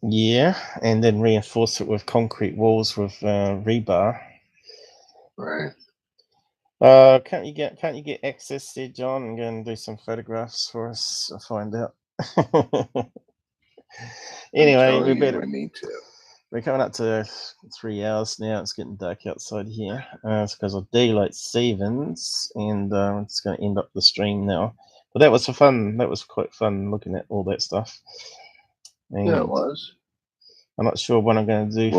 Yeah, and then reinforce it with concrete walls with rebar. Right. Can't you get access there, John, and go and do some photographs for us? I'll find out. Anyway, we need to. We're coming up to 3 hours now. It's getting dark outside here. It's because of daylight savings, and it's going to end up the stream now. But that was for fun. That was quite fun looking at all that stuff. And yeah, it was. I'm not sure what I'm going to do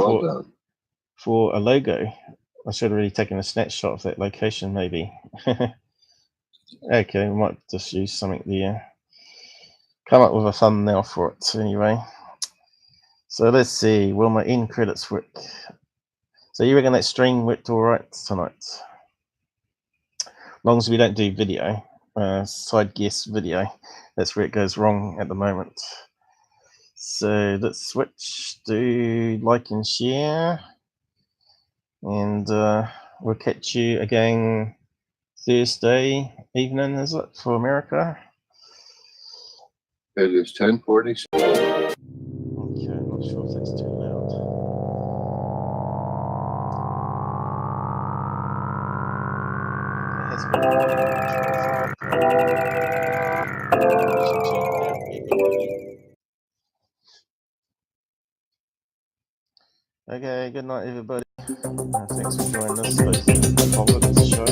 for a logo. I should have really taken a snapshot of that location, maybe. Okay, we might just use something there. Come up with a thumbnail for it anyway. So let's see, will my end credits work? So you reckon that stream worked all right tonight? As long as we don't do video, side guest video. That's where it goes wrong at the moment. So let's switch to like and share. And we'll catch you again Thursday evening, is it, for America? It is 10:46. Okay, I'm not sure if that's too loud. It has been okay, good night, everybody. Thanks for joining us. Those that followed the show.